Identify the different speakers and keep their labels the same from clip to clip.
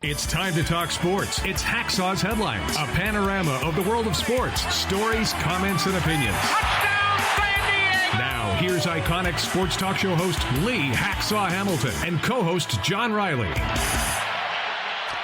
Speaker 1: It's time to talk sports. It's Hacksaw's Headlines, a panorama of the world of sports, stories, comments, and opinions.
Speaker 2: Touchdown, San Diego!
Speaker 1: Now, here's iconic sports talk show host Lee Hacksaw Hamilton and co-host John Riley.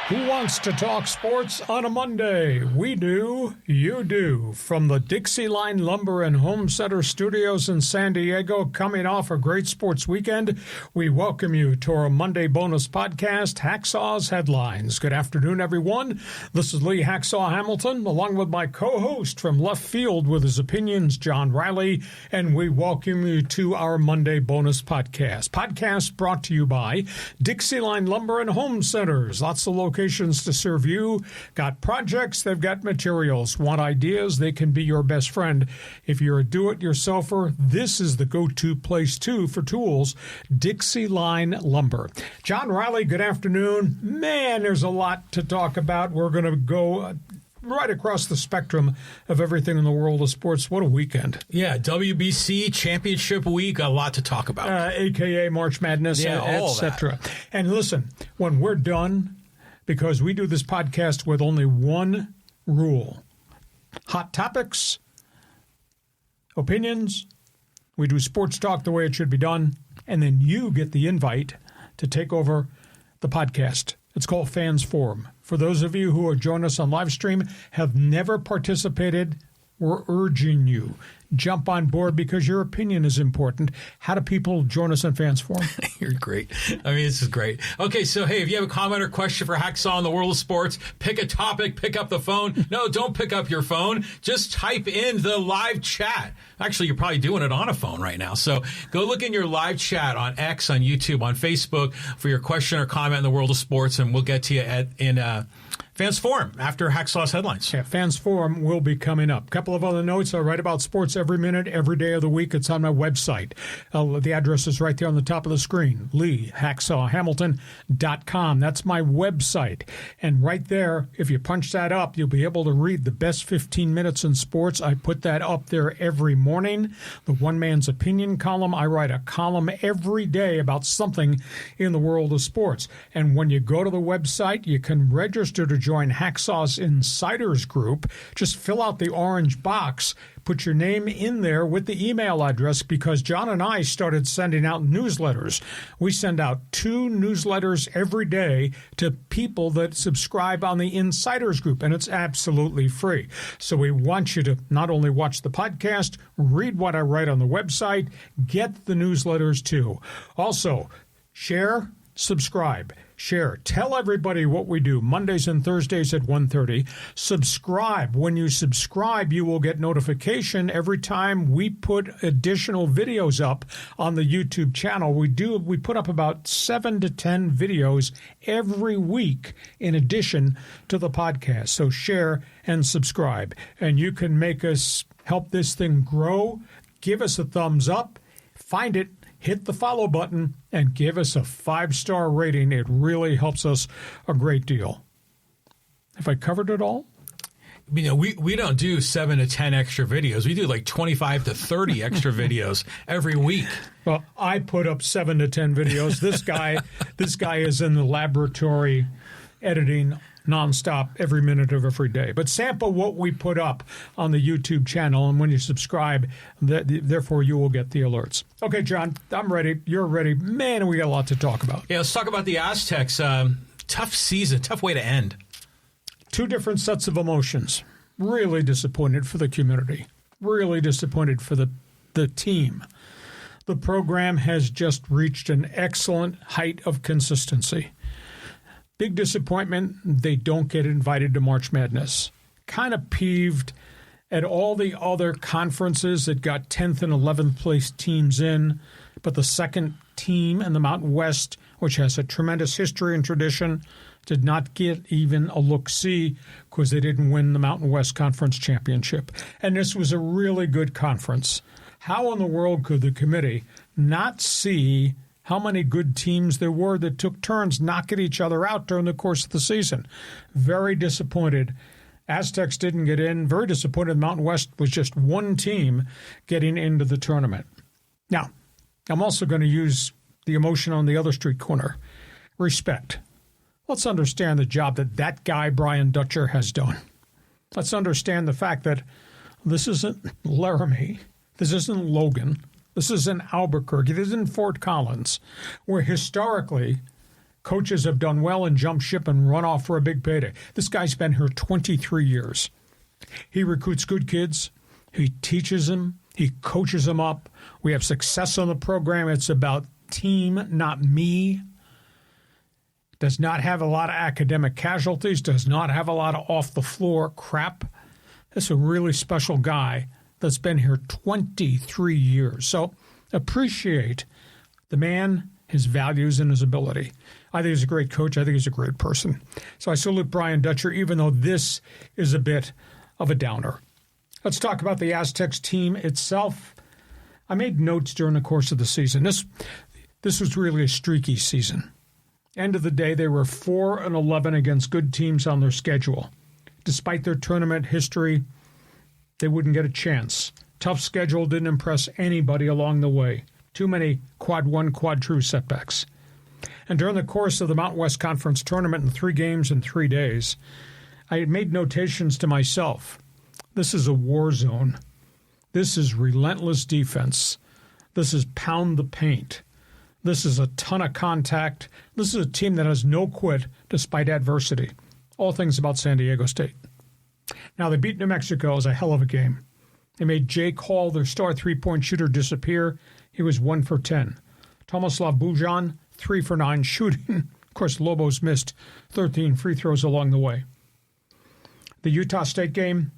Speaker 3: Who wants to talk sports on a Monday? We do. You do. From the Dixieline Lumber and Home Center studios in San Diego, coming off a great sports weekend, we welcome you to our Monday bonus podcast, Hacksaw's Headlines. Good afternoon, everyone. This is Lee Hacksaw Hamilton, along with my co-host from left field with his opinions, John Riley, and we welcome you to our Monday bonus podcast. Podcast brought to you by Dixieline Lumber and Home Centers. Lots of locations to serve you. Got projects, they've got materials. Want ideas, they can be your best friend. If you're a do-it-yourselfer, this is the go-to place, too, for tools. Dixieline Lumber. John Riley, good afternoon. Man, there's a lot to talk about. We're going to go right across the spectrum of everything in the world of sports. What a weekend.
Speaker 4: Yeah, WBC Championship Week, a lot to talk about.
Speaker 3: AKA March Madness, etc. And listen, when we're done, because we do this podcast with only one rule: hot topics, opinions. We do sports talk the way it should be done, and then you get the invite to take over the podcast. It's called Fans Forum. For those of you who are joining us on live stream, have never participated, we're urging you, jump on board because your opinion is important. How do people join us on Fans Forum?
Speaker 4: You're great. I mean, this is great. Okay, so hey, if you have a comment or question for Hacksaw in the world of sports, pick a topic, pick up the phone. No, don't pick up your phone. Just type in the live chat. Actually, you're probably doing it on a phone right now. So go look in your live chat on X, on YouTube, on Facebook for your question or comment in the world of sports, and we'll get to you in Fans Forum after Hacksaw's Headlines.
Speaker 3: Yeah, Fans Forum will be coming up. A couple of other notes. I write about sports every minute, every day of the week. It's on my website. The address is right there on the top of the screen, LeeHacksawHamilton.com. That's my website. And right there, if you punch that up, you'll be able to read the best 15 minutes in sports. I put that up there every morning. The One Man's Opinion column. I write a column every day about something in the world of sports. And when you go to the website, you can register to join Hacksaw's Insiders Group. Just fill out the orange box, put your name in there with the email address, because John and I started sending out newsletters. We send out 2 newsletters every day to people that subscribe on the Insiders Group, and it's absolutely free. So we want you to not only watch the podcast, read what I write on the website, get the newsletters too. Also, share, subscribe. Share. Tell everybody what we do Mondays and Thursdays at 1:30. Subscribe. When you subscribe, you will get notification every time we put additional videos up on the YouTube channel. We put up about 7 to 10 videos every week in addition to the podcast. So share and subscribe. And you can make us help this thing grow. Give us a thumbs up. Find it. Hit the follow button and give us a 5-star rating. It really helps us a great deal. Have I covered it all?
Speaker 4: You know, we don't do 7 to 10 extra videos. We do like 25 to 30 extra videos every week.
Speaker 3: Well, I put up 7 to 10 videos. This guy is in the laboratory editing nonstop every minute of every day. But sample what we put up on the YouTube channel, and when you subscribe, therefore you will get the alerts. Okay, John, I'm ready. You're ready. Man, we got a lot to talk about.
Speaker 4: Yeah, let's talk about the Aztecs. Tough season, tough way to end.
Speaker 3: 2 different sets of emotions. Really disappointed for the community. Really disappointed for the team. The program has just reached an excellent height of consistency. Big disappointment, they don't get invited to March Madness. Kind of peeved at all the other conferences that got 10th and 11th place teams in, but the second team in the Mountain West, which has a tremendous history and tradition, did not get even a look-see because they didn't win the Mountain West Conference Championship. And this was a really good conference. How in the world could the committee not see how many good teams there were that took turns knocking each other out during the course of the season? Very disappointed. Aztecs didn't get in. Very disappointed Mountain West was just one team getting into the tournament. Now, I'm also going to use the emotion on the other street corner. Respect. Let's understand the job that guy, Brian Dutcher, has done. Let's understand the fact that this isn't Laramie. This isn't Logan. This isn't Albuquerque. This isn't Fort Collins, where historically coaches have done well and jumped ship and run off for a big payday. This guy's been here 23 years. He recruits good kids. He teaches them. He coaches them up. We have success on the program. It's about team, not me. Does not have a lot of academic casualties. Does not have a lot of off-the-floor crap. This is a really special guy that's been here 23 years. So appreciate the man, his values, and his ability. I think he's a great coach. I think he's a great person. So I salute Brian Dutcher, even though this is a bit of a downer. Let's talk about the Aztecs team itself. I made notes during the course of the season. This was really a streaky season. End of the day, they were 4-11 against good teams on their schedule. Despite their tournament history, they wouldn't get a chance. Tough schedule didn't impress anybody along the way. Too many quad 1, quad 2 setbacks. And during the course of the Mountain West Conference tournament in 3 games in 3 days, I had made notations to myself. This is a war zone. This is relentless defense. This is pound the paint. This is a ton of contact. This is a team that has no quit despite adversity. All things about San Diego State. Now, they beat New Mexico. It was a hell of a game. They made Jake Hall, their star three-point shooter, disappear. He was 1 for 10. Tomislav Bujan, 3 for 9 shooting. Of course, Lobos missed 13 free throws along the way. The Utah State game,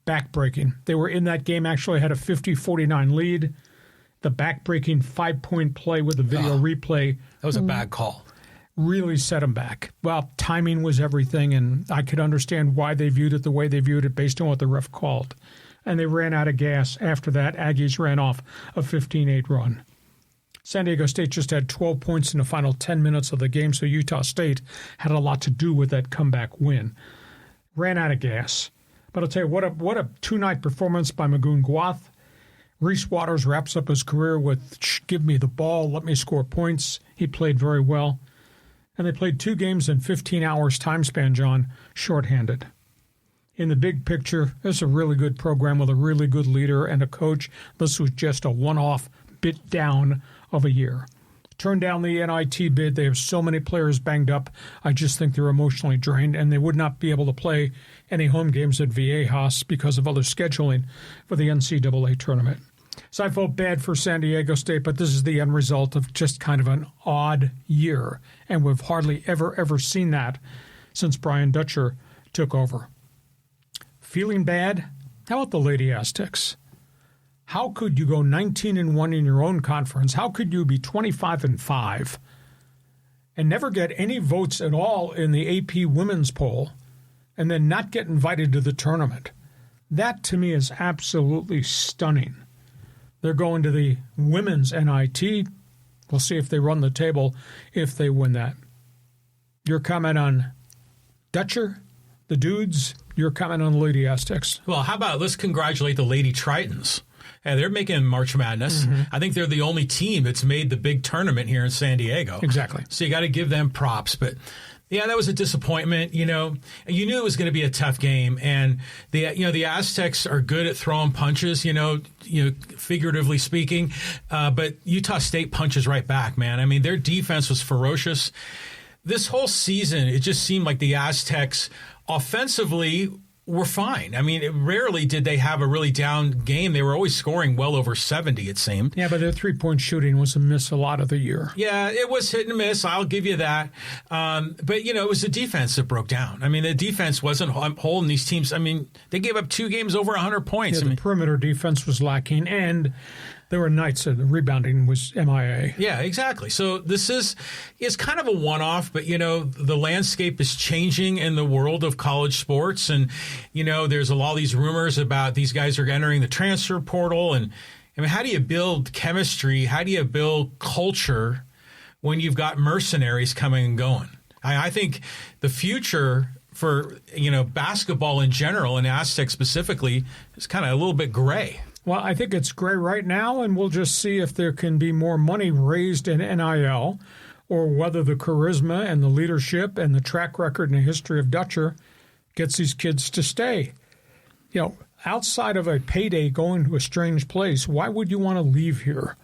Speaker 3: backbreaking. They were in that game, actually had a 50-49 lead. The backbreaking 5-point play with the video replay.
Speaker 4: That was a bad call.
Speaker 3: Really set them back. Well, timing was everything, and I could understand why they viewed it the way they viewed it based on what the ref called. And they ran out of gas. After that, Aggies ran off a 15-8 run. San Diego State just had 12 points in the final 10 minutes of the game, so Utah State had a lot to do with that comeback win. Ran out of gas. But I'll tell you, what a two-night performance by Magoon Gwath. Reese Waters wraps up his career with, give me the ball, let me score points. He played very well. And they played 2 games in 15 hours time span, John, shorthanded. In the big picture, this is a really good program with a really good leader and a coach. This was just a one-off bit down of a year. Turn down the NIT bid. They have so many players banged up. I just think they're emotionally drained, and they would not be able to play any home games at Viejas because of other scheduling for the NCAA tournament. So I felt bad for San Diego State, but this is the end result of just kind of an odd year, and we've hardly ever seen that since Brian Dutcher took over. Feeling bad? How about the Lady Aztecs? How could you go 19-1 in your own conference? How could you be 25-5 and never get any votes at all in the AP women's poll and then not get invited to the tournament? That, to me, is absolutely stunning. They're going to the women's NIT. We'll see if they run the table if they win that. Your comment on Dutcher, the dudes, your comment on the Lady Aztecs.
Speaker 4: Well, how about let's congratulate the Lady Tritons. And they're making March Madness. Mm-hmm. I think they're the only team that's made the big tournament here in San Diego.
Speaker 3: Exactly.
Speaker 4: So you got to give them props. But yeah, that was a disappointment. You know, you knew it was going to be a tough game, and the Aztecs are good at throwing punches. Figuratively speaking, but Utah State punches right back, man. I mean, their defense was ferocious. This whole season, it just seemed like the Aztecs offensively were fine. I mean, rarely did they have a really down game. They were always scoring well over 70, it seemed.
Speaker 3: Yeah, but their three-point shooting was a miss a lot of the year.
Speaker 4: Yeah, it was hit and miss. I'll give you that. But, it was the defense that broke down. I mean, the defense wasn't holding these teams. I mean, they gave up 2 games over 100 points.
Speaker 3: Yeah, the perimeter defense was lacking, and there were nights that the rebounding was MIA.
Speaker 4: Yeah, exactly. So this is kind of a one-off, but, the landscape is changing in the world of college sports. And, there's a lot of these rumors about these guys are entering the transfer portal. And, I mean, how do you build chemistry? How do you build culture when you've got mercenaries coming and going? I think the future for, basketball in general and Aztecs specifically is kind of a little bit gray.
Speaker 3: Well, I think it's gray right now, and we'll just see if there can be more money raised in NIL or whether the charisma and the leadership and the track record and the history of Dutcher gets these kids to stay. Outside of a payday going to a strange place, why would you want to leave here?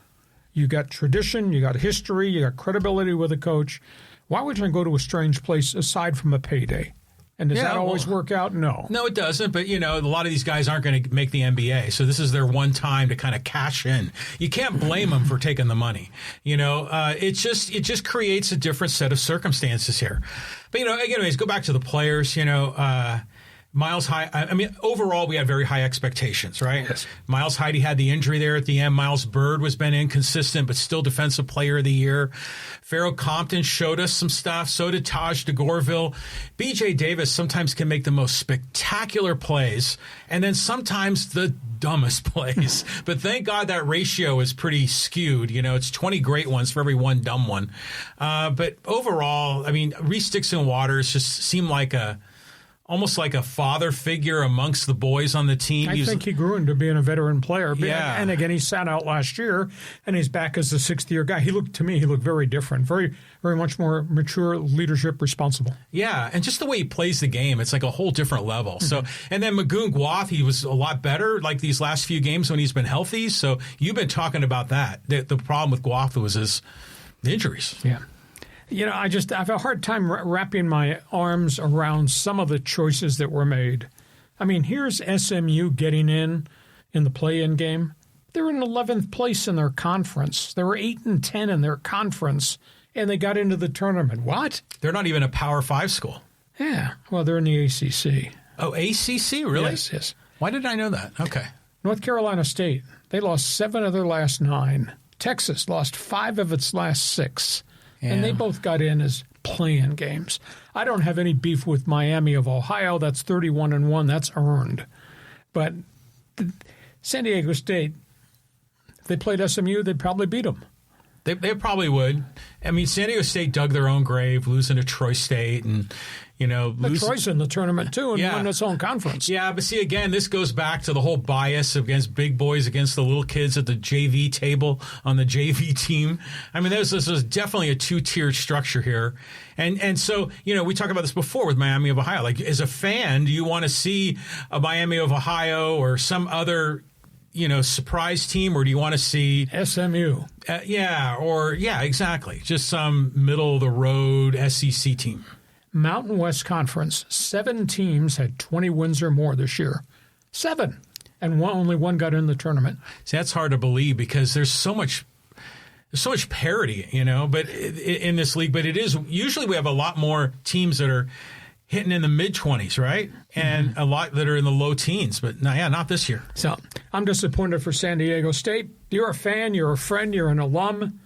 Speaker 3: You got tradition, you got history, you got credibility with a coach. Why would you go to a strange place aside from a payday? And does that always work out? No.
Speaker 4: No, it doesn't. But, a lot of these guys aren't going to make the NBA. So this is their one time to kind of cash in. You can't blame them for taking the money. It just creates a different set of circumstances here. But, anyways, go back to the players, Miles Hyde, overall, we had very high expectations, right?
Speaker 3: Yes.
Speaker 4: Miles Hyde had the injury there at the end. Miles Bird was been inconsistent, but still Defensive Player of the Year. Pharaoh Compton showed us some stuff. So did Taj DeGorville. B.J. Davis sometimes can make the most spectacular plays, and then sometimes the dumbest plays. But thank God that ratio is pretty skewed. It's 20 great ones for every one dumb one. But overall, Reese Dixon Waters just seemed like almost like a father figure amongst the boys on the team.
Speaker 3: I think he grew into being a veteran player.
Speaker 4: Yeah.
Speaker 3: And again, he sat out last year, and he's back as a sixth-year guy. He looked very different, very, very much more mature, leadership, responsible.
Speaker 4: Yeah, and just the way he plays the game, it's like a whole different level. Mm-hmm. So, and then Magoon-Gwath, he was a lot better like these last few games when he's been healthy. So you've been talking about that. The problem with Gwath was his injuries.
Speaker 3: Yeah. I have a hard time wrapping my arms around some of the choices that were made. Here's SMU getting in the play-in game. They're in 11th place in their conference. They were 8-10 in their conference, and they got into the tournament. What?
Speaker 4: They're not even a Power 5 school.
Speaker 3: Yeah. Well, they're in the ACC.
Speaker 4: Oh, ACC? Really?
Speaker 3: Yes.
Speaker 4: Why did I know that? Okay.
Speaker 3: North Carolina State, they lost 7 of their last 9. Texas lost 5 of its last 6. Yeah. And they both got in as play-in games. I don't have any beef with Miami of Ohio. That's 31-1. That's earned. But San Diego State, if they played SMU, they'd probably beat them.
Speaker 4: They probably would. San Diego State dug their own grave, losing to Troy State, and
Speaker 3: Troy's in the tournament too, and won its own conference.
Speaker 4: Yeah, but see, again, this goes back to the whole bias against big boys against the little kids at the JV table on the JV team. This was definitely a two-tiered structure here, and so we talked about this before with Miami of Ohio. Like, as a fan, do you want to see a Miami of Ohio or some other surprise team, or do you want to see
Speaker 3: SMU?
Speaker 4: Exactly. Just some middle-of-the-road SEC team.
Speaker 3: Mountain West Conference, 7 teams had 20 wins or more this year. 7. And only one got in the tournament.
Speaker 4: See, that's hard to believe because there's so much parity, but in this league. But it is usually we have a lot more teams that are hitting in the mid-20s, right? And a lot that are in the low teens. But not this year.
Speaker 3: So I'm disappointed for San Diego State. You're a fan, you're a friend, you're an alum.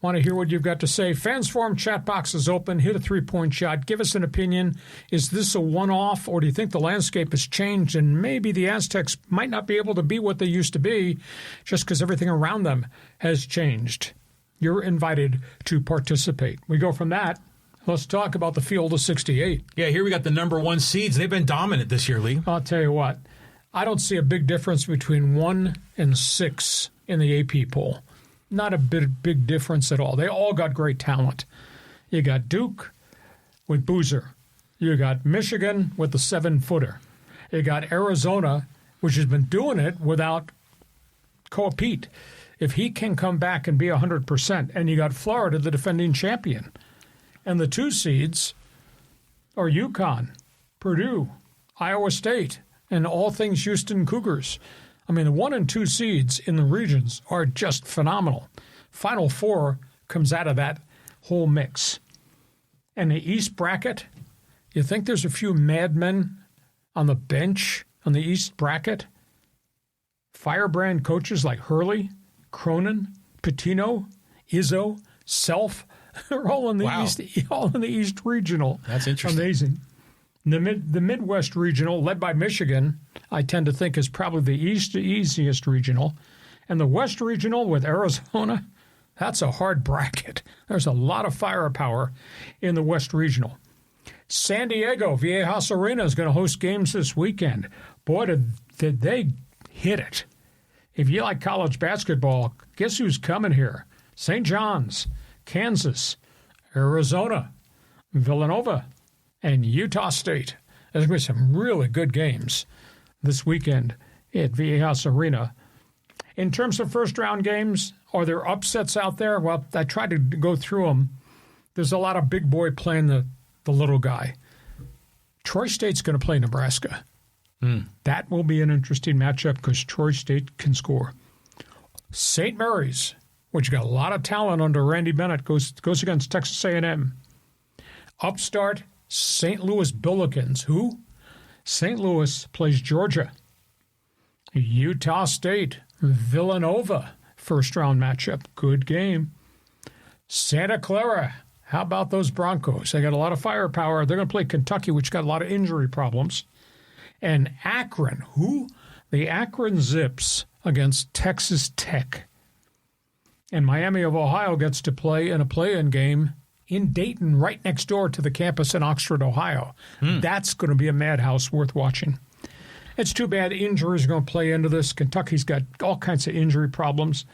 Speaker 3: Want to hear what you've got to say? Fans Forum chat box is open. Hit a 3-point shot. Give us an opinion. Is this a one-off, or do you think the landscape has changed and maybe the Aztecs might not be able to be what they used to be just because everything around them has changed? You're invited to participate. We go from that. Let's talk about the field of 68.
Speaker 4: Yeah, here we got the number 1 seeds. They've been dominant this year, Lee.
Speaker 3: I'll tell you what. I don't see a big difference between 1 and 6 in the AP poll. Not a big difference at all. They all got great talent. You got Duke with Boozer. You got Michigan with the 7-footer. You got Arizona, which has been doing it without Pete. If he can come back and be 100%, and you got Florida, the defending champion. And the 2 seeds are UConn, Purdue, Iowa State, and all things Houston Cougars. The 1 and 2 seeds in the regions are just phenomenal. Final 4 comes out of that whole mix. And the East bracket, you think there's a few madmen on the bench on the East bracket? Firebrand coaches like Hurley, Cronin, Pitino, Izzo, Self, they're all in the East Regional.
Speaker 4: That's interesting.
Speaker 3: Amazing. The Midwest Regional, led by Michigan, I tend to think is probably the easiest regional. And the West Regional with Arizona, that's a hard bracket. There's a lot of firepower in the West Regional. San Diego, Viejas Arena is going to host games this weekend. Boy, did they hit it. If you like college basketball, guess who's coming here? St. John's, Kansas, Arizona, Villanova, and Utah State. There's going to be some really good games this weekend at Viejas Arena. In terms of first-round games, are there upsets out there? Well, I tried to go through them. There's a lot of big boy playing the little guy. Troy State's going to play Nebraska. That will be an interesting matchup because Troy State can score. St. Mary's, which got a lot of talent under Randy Bennett, goes against Texas A&M. Upstart St. Louis Billikens. Who? St. Louis plays Georgia. Utah State, Villanova, first-round matchup. Good game. Santa Clara, how about those Broncos? They got a lot of firepower. They're going to play Kentucky, which got a lot of injury problems. And Akron, who? The Akron Zips against Texas Tech. And Miami of Ohio gets to play in a play-in game in Dayton, right next door to the campus in Oxford, Ohio. That's going to be a madhouse worth watching. It's too bad injuries are going to play into this. Kentucky's got all kinds of injury problems.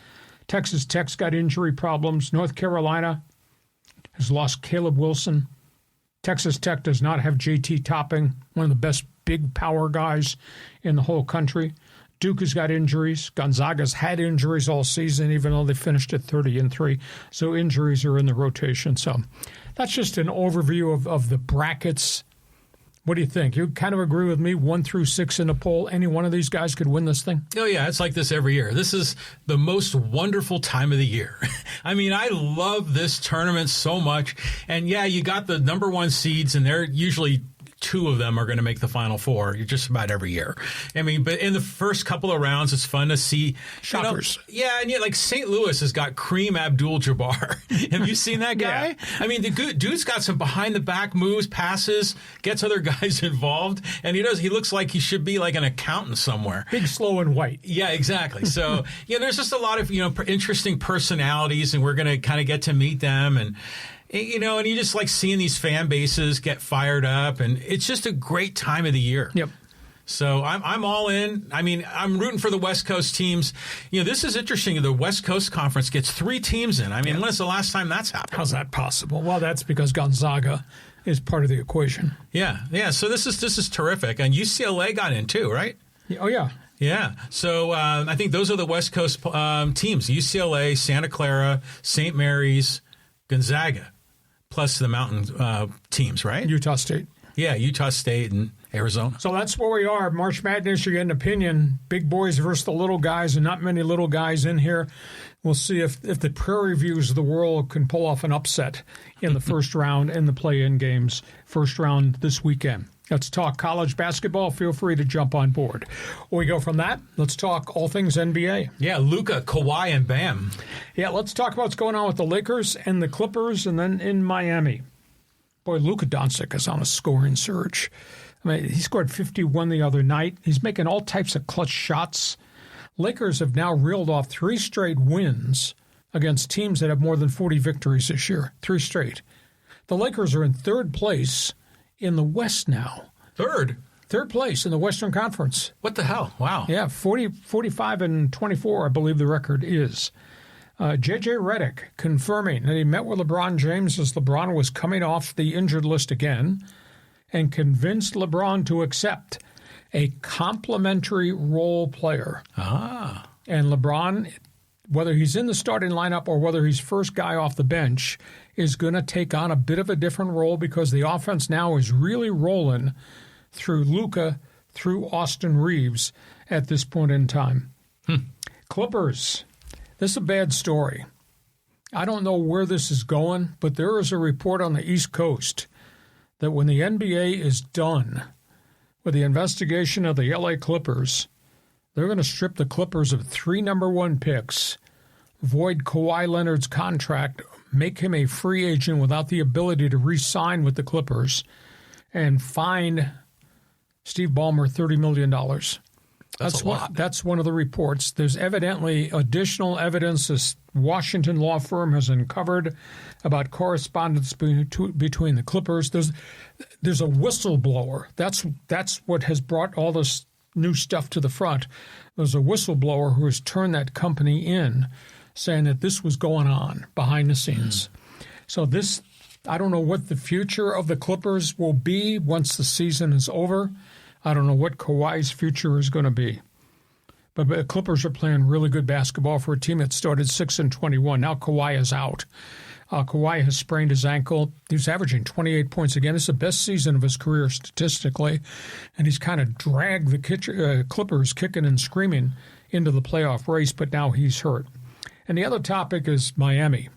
Speaker 3: Texas Tech's got injury problems. North Carolina has lost Caleb Wilson. Texas Tech does not have J.T. Topping, one of the best big power guys in the whole country. Duke has got injuries. Gonzaga's had injuries all season, even though they finished at 30-3. So injuries are in the rotation. So that's just an overview of the brackets. What do you think? You kind of agree with me, 1 through 6 in the poll. Any one of these guys could win this thing?
Speaker 4: Oh, yeah, it's like this every year. This is the most wonderful time of the year. I mean, I love this tournament so much. And, yeah, you got the number 1 seeds, and they're usually 2 of them are going to make the Final Four just about every year. I mean, but in the first couple of rounds, it's fun to see.
Speaker 3: Shockers.
Speaker 4: Yeah, and yet, like St. Louis has got Kareem Abdul-Jabbar. Have you seen that guy?
Speaker 3: Yeah.
Speaker 4: I mean, the dude's got some behind-the-back moves, passes, gets other guys involved, and he looks like he should be like an accountant somewhere.
Speaker 3: Big, slow, and white.
Speaker 4: Yeah, exactly. So, there's just a lot of, interesting personalities, and we're going to kind of get to meet them, and and you just like seeing these fan bases get fired up, and it's just a great time of the year.
Speaker 3: Yep.
Speaker 4: So I'm all in. I mean, I'm rooting for the West Coast teams. This is interesting. The West Coast Conference gets 3 teams in. I mean, when's the last time that's happened?
Speaker 3: How's that possible? Well, that's because Gonzaga is part of the equation.
Speaker 4: Yeah. So this is terrific. And UCLA got in too, right?
Speaker 3: Oh, yeah.
Speaker 4: Yeah. So I think those are the West Coast teams: UCLA, Santa Clara, St. Mary's, Gonzaga, plus the Mountain teams, right?
Speaker 3: Utah State.
Speaker 4: Yeah, Utah State and Arizona.
Speaker 3: So that's where we are. March Madness, you get an opinion. Big boys versus the little guys, and not many little guys in here. We'll see if the Prairie Views of the world can pull off an upset in the first round and the play-in games. First round this weekend. Let's talk college basketball. Feel free to jump on board. When we go from that, let's talk all things NBA.
Speaker 4: Yeah, Luka, Kawhi, and Bam.
Speaker 3: Yeah, let's talk about what's going on with the Lakers and the Clippers, and then in Miami. Boy, Luka Doncic is on a scoring surge. I mean, he scored 51 the other night. He's making all types of clutch shots. Lakers have now reeled off 3 straight wins against teams that have more than 40 victories this year. 3 straight. The Lakers are in 3rd place in the West now.
Speaker 4: Third
Speaker 3: place in the Western Conference.
Speaker 4: What the hell? Wow.
Speaker 3: Yeah, 45-24, I believe the record is. J.J. Redick confirming that he met with LeBron James as LeBron was coming off the injured list again and convinced LeBron to accept a complimentary role player. And LeBron, whether he's in the starting lineup or whether he's first guy off the bench, is going to take on a bit of a different role because the offense now is really rolling through Luka, through Austin Reeves at this point in time. Clippers. This is a bad story. I don't know where this is going, but there is a report on the East Coast that when the NBA is done with the investigation of the LA Clippers, they're going to strip the Clippers of 3 number 1 picks, void Kawhi Leonard's contract, make him a free agent without the ability to re-sign with the Clippers, and fine Steve Ballmer $30 million.
Speaker 4: That's a lot.
Speaker 3: That's one of the reports. There's evidently additional evidence this Washington law firm has uncovered about correspondence between the Clippers. There's a whistleblower. That's what has brought all this new stuff to the front. There's a whistleblower who has turned that company in, saying that this was going on behind the scenes. So this I don't know what the future of the Clippers will be once the season is over. I don't know what Kawhi's future is going to be. But the Clippers are playing really good basketball for a team that started 6-21. Now Kawhi is out. Kawhi has sprained his ankle. He's averaging 28 points again. It's the best season of his career statistically. And he's kind of dragged the Clippers kicking and screaming into the playoff race, but now he's hurt. And the other topic is Miami.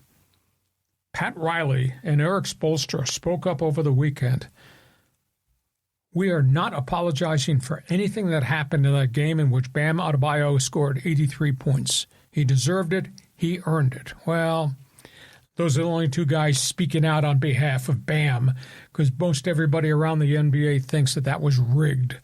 Speaker 3: Pat Riley and Eric Spoelstra spoke up over the weekend. We are not apologizing for anything that happened in that game in which Bam Adebayo scored 83 points. He deserved it. He earned it. Well, those are the only two guys speaking out on behalf of Bam, because most everybody around the NBA thinks that was rigged.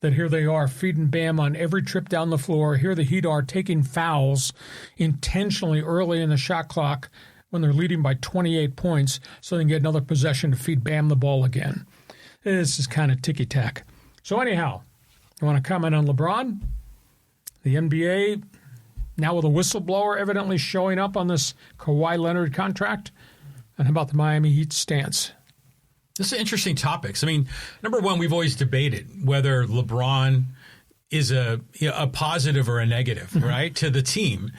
Speaker 3: That here they are feeding Bam on every trip down the floor. Here the Heat are taking fouls intentionally early in the shot clock when they're leading by 28 points so they can get another possession to feed Bam the ball again. This is kind of ticky-tack. So anyhow, you want to comment on LeBron? The NBA, now with a whistleblower evidently showing up on this Kawhi Leonard contract? And how about the Miami Heat stance?
Speaker 4: This is interesting topics. I mean, number one, we've always debated whether LeBron is a positive or a negative, right, to the team.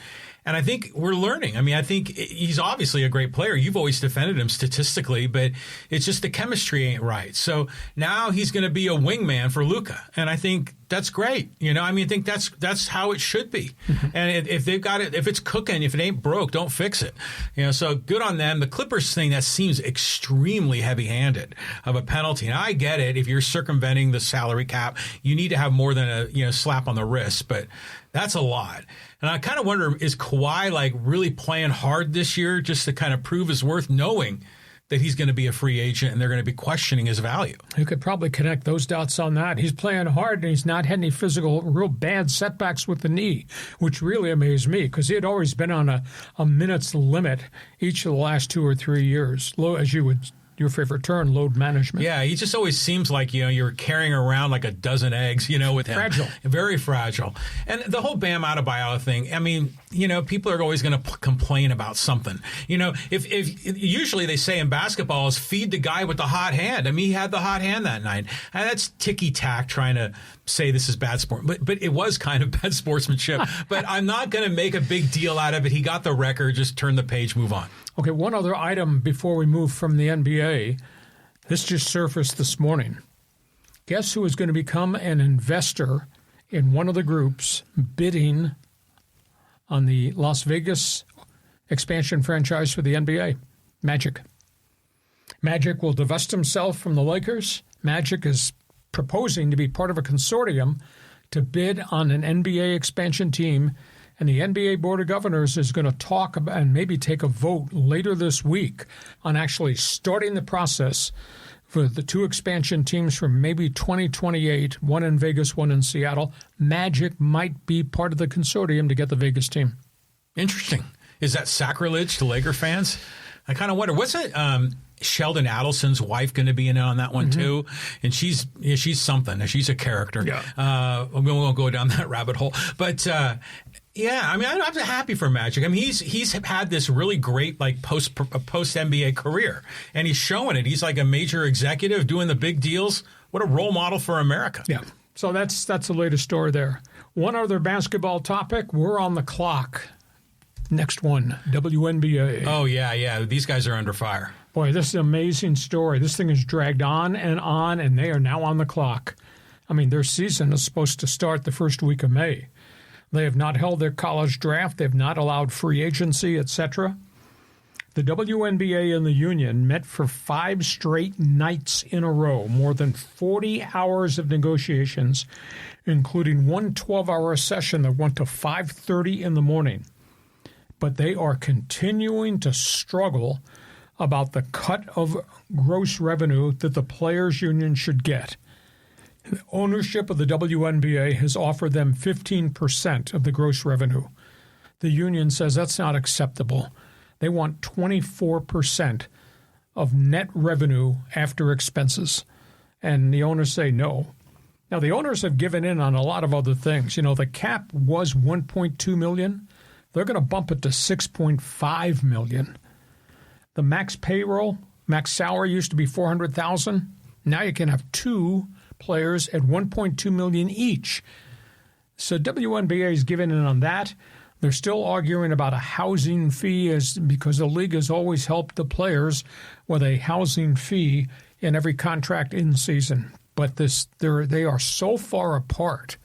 Speaker 4: And I think we're learning. I mean, I think he's obviously a great player. You've always defended him statistically, but it's just the chemistry ain't right. So now he's going to be a wingman for Luka. And I think that's great. I mean, I think that's how it should be. And if they've got it, if it's cooking, if it ain't broke, don't fix it. So good on them. The Clippers thing, that seems extremely heavy-handed of a penalty. And I get it. If you're circumventing the salary cap, you need to have more than a slap on the wrist. But that's a lot. And I kind of wonder, is Kawhi really playing hard this year just to kind of prove his worth, knowing that he's going to be a free agent and they're going to be questioning his value?
Speaker 3: You could probably connect those dots on that. He's playing hard and he's not had any real bad setbacks with the knee, which really amazed me because he had always been on a minutes limit each of the last 2 or 3 years, as you would. Your favorite term, load management.
Speaker 4: Yeah, he just always seems like, you're carrying around like a dozen eggs, with him.
Speaker 3: Fragile.
Speaker 4: Very fragile. And the whole Bam Adebayo thing, I mean, people are always going to complain about something. If usually they say in basketball is feed the guy with the hot hand. I mean, he had the hot hand that night. And that's ticky-tack trying to say this is bad sport. But it was kind of bad sportsmanship. But I'm not going to make a big deal out of it. He got the record. Just turn the page, move on.
Speaker 3: Okay, one other item before we move from the NBA. This just surfaced this morning. Guess who is going to become an investor in one of the groups bidding on the Las Vegas expansion franchise for the NBA? Magic. Magic will divest himself from the Lakers. Magic is proposing to be part of a consortium to bid on an NBA expansion team. And the NBA Board of Governors is going to talk about and maybe take a vote later this week on actually starting the process for the 2 expansion teams from maybe 2028, one in Vegas, one in Seattle. Magic might be part of the consortium to get the Vegas team.
Speaker 4: Interesting. Is that sacrilege to Laker fans? I kind of wonder. Wasn't Sheldon Adelson's wife going to be in on that one too? And she's something. She's a character. Yeah. We won't go down that rabbit hole. But yeah, I mean, I'm happy for Magic. I mean, he's had this really great post NBA career, and he's showing it. He's like a major executive doing the big deals. What a role model for America.
Speaker 3: Yeah. So that's the latest story there. One other basketball topic. We're on the clock. Next one, WNBA.
Speaker 4: Oh yeah. These guys are under fire.
Speaker 3: Boy, this is an amazing story. This thing has dragged on, and they are now on the clock. I mean, their season is supposed to start the first week of May. They have not held their college draft. They have not allowed free agency, etc. The WNBA and the union met for 5 straight nights in a row, more than 40 hours of negotiations, including one 12-hour session that went to 5:30 in the morning. But they are continuing to struggle about the cut of gross revenue that the players' union should get. The ownership of the WNBA has offered them 15% of the gross revenue. The union says that's not acceptable. They want 24% of net revenue after expenses. And the owners say no. Now, the owners have given in on a lot of other things. The cap was $1.2 million. They're going to bump it to $6.5 million. The max payroll, Max salary used to be $400,000. Now you can have 2 players at $1.2 million each. So WNBA is giving in on that. They're still arguing about a housing fee because the league has always helped the players with a housing fee in every contract in season. But they are so far apart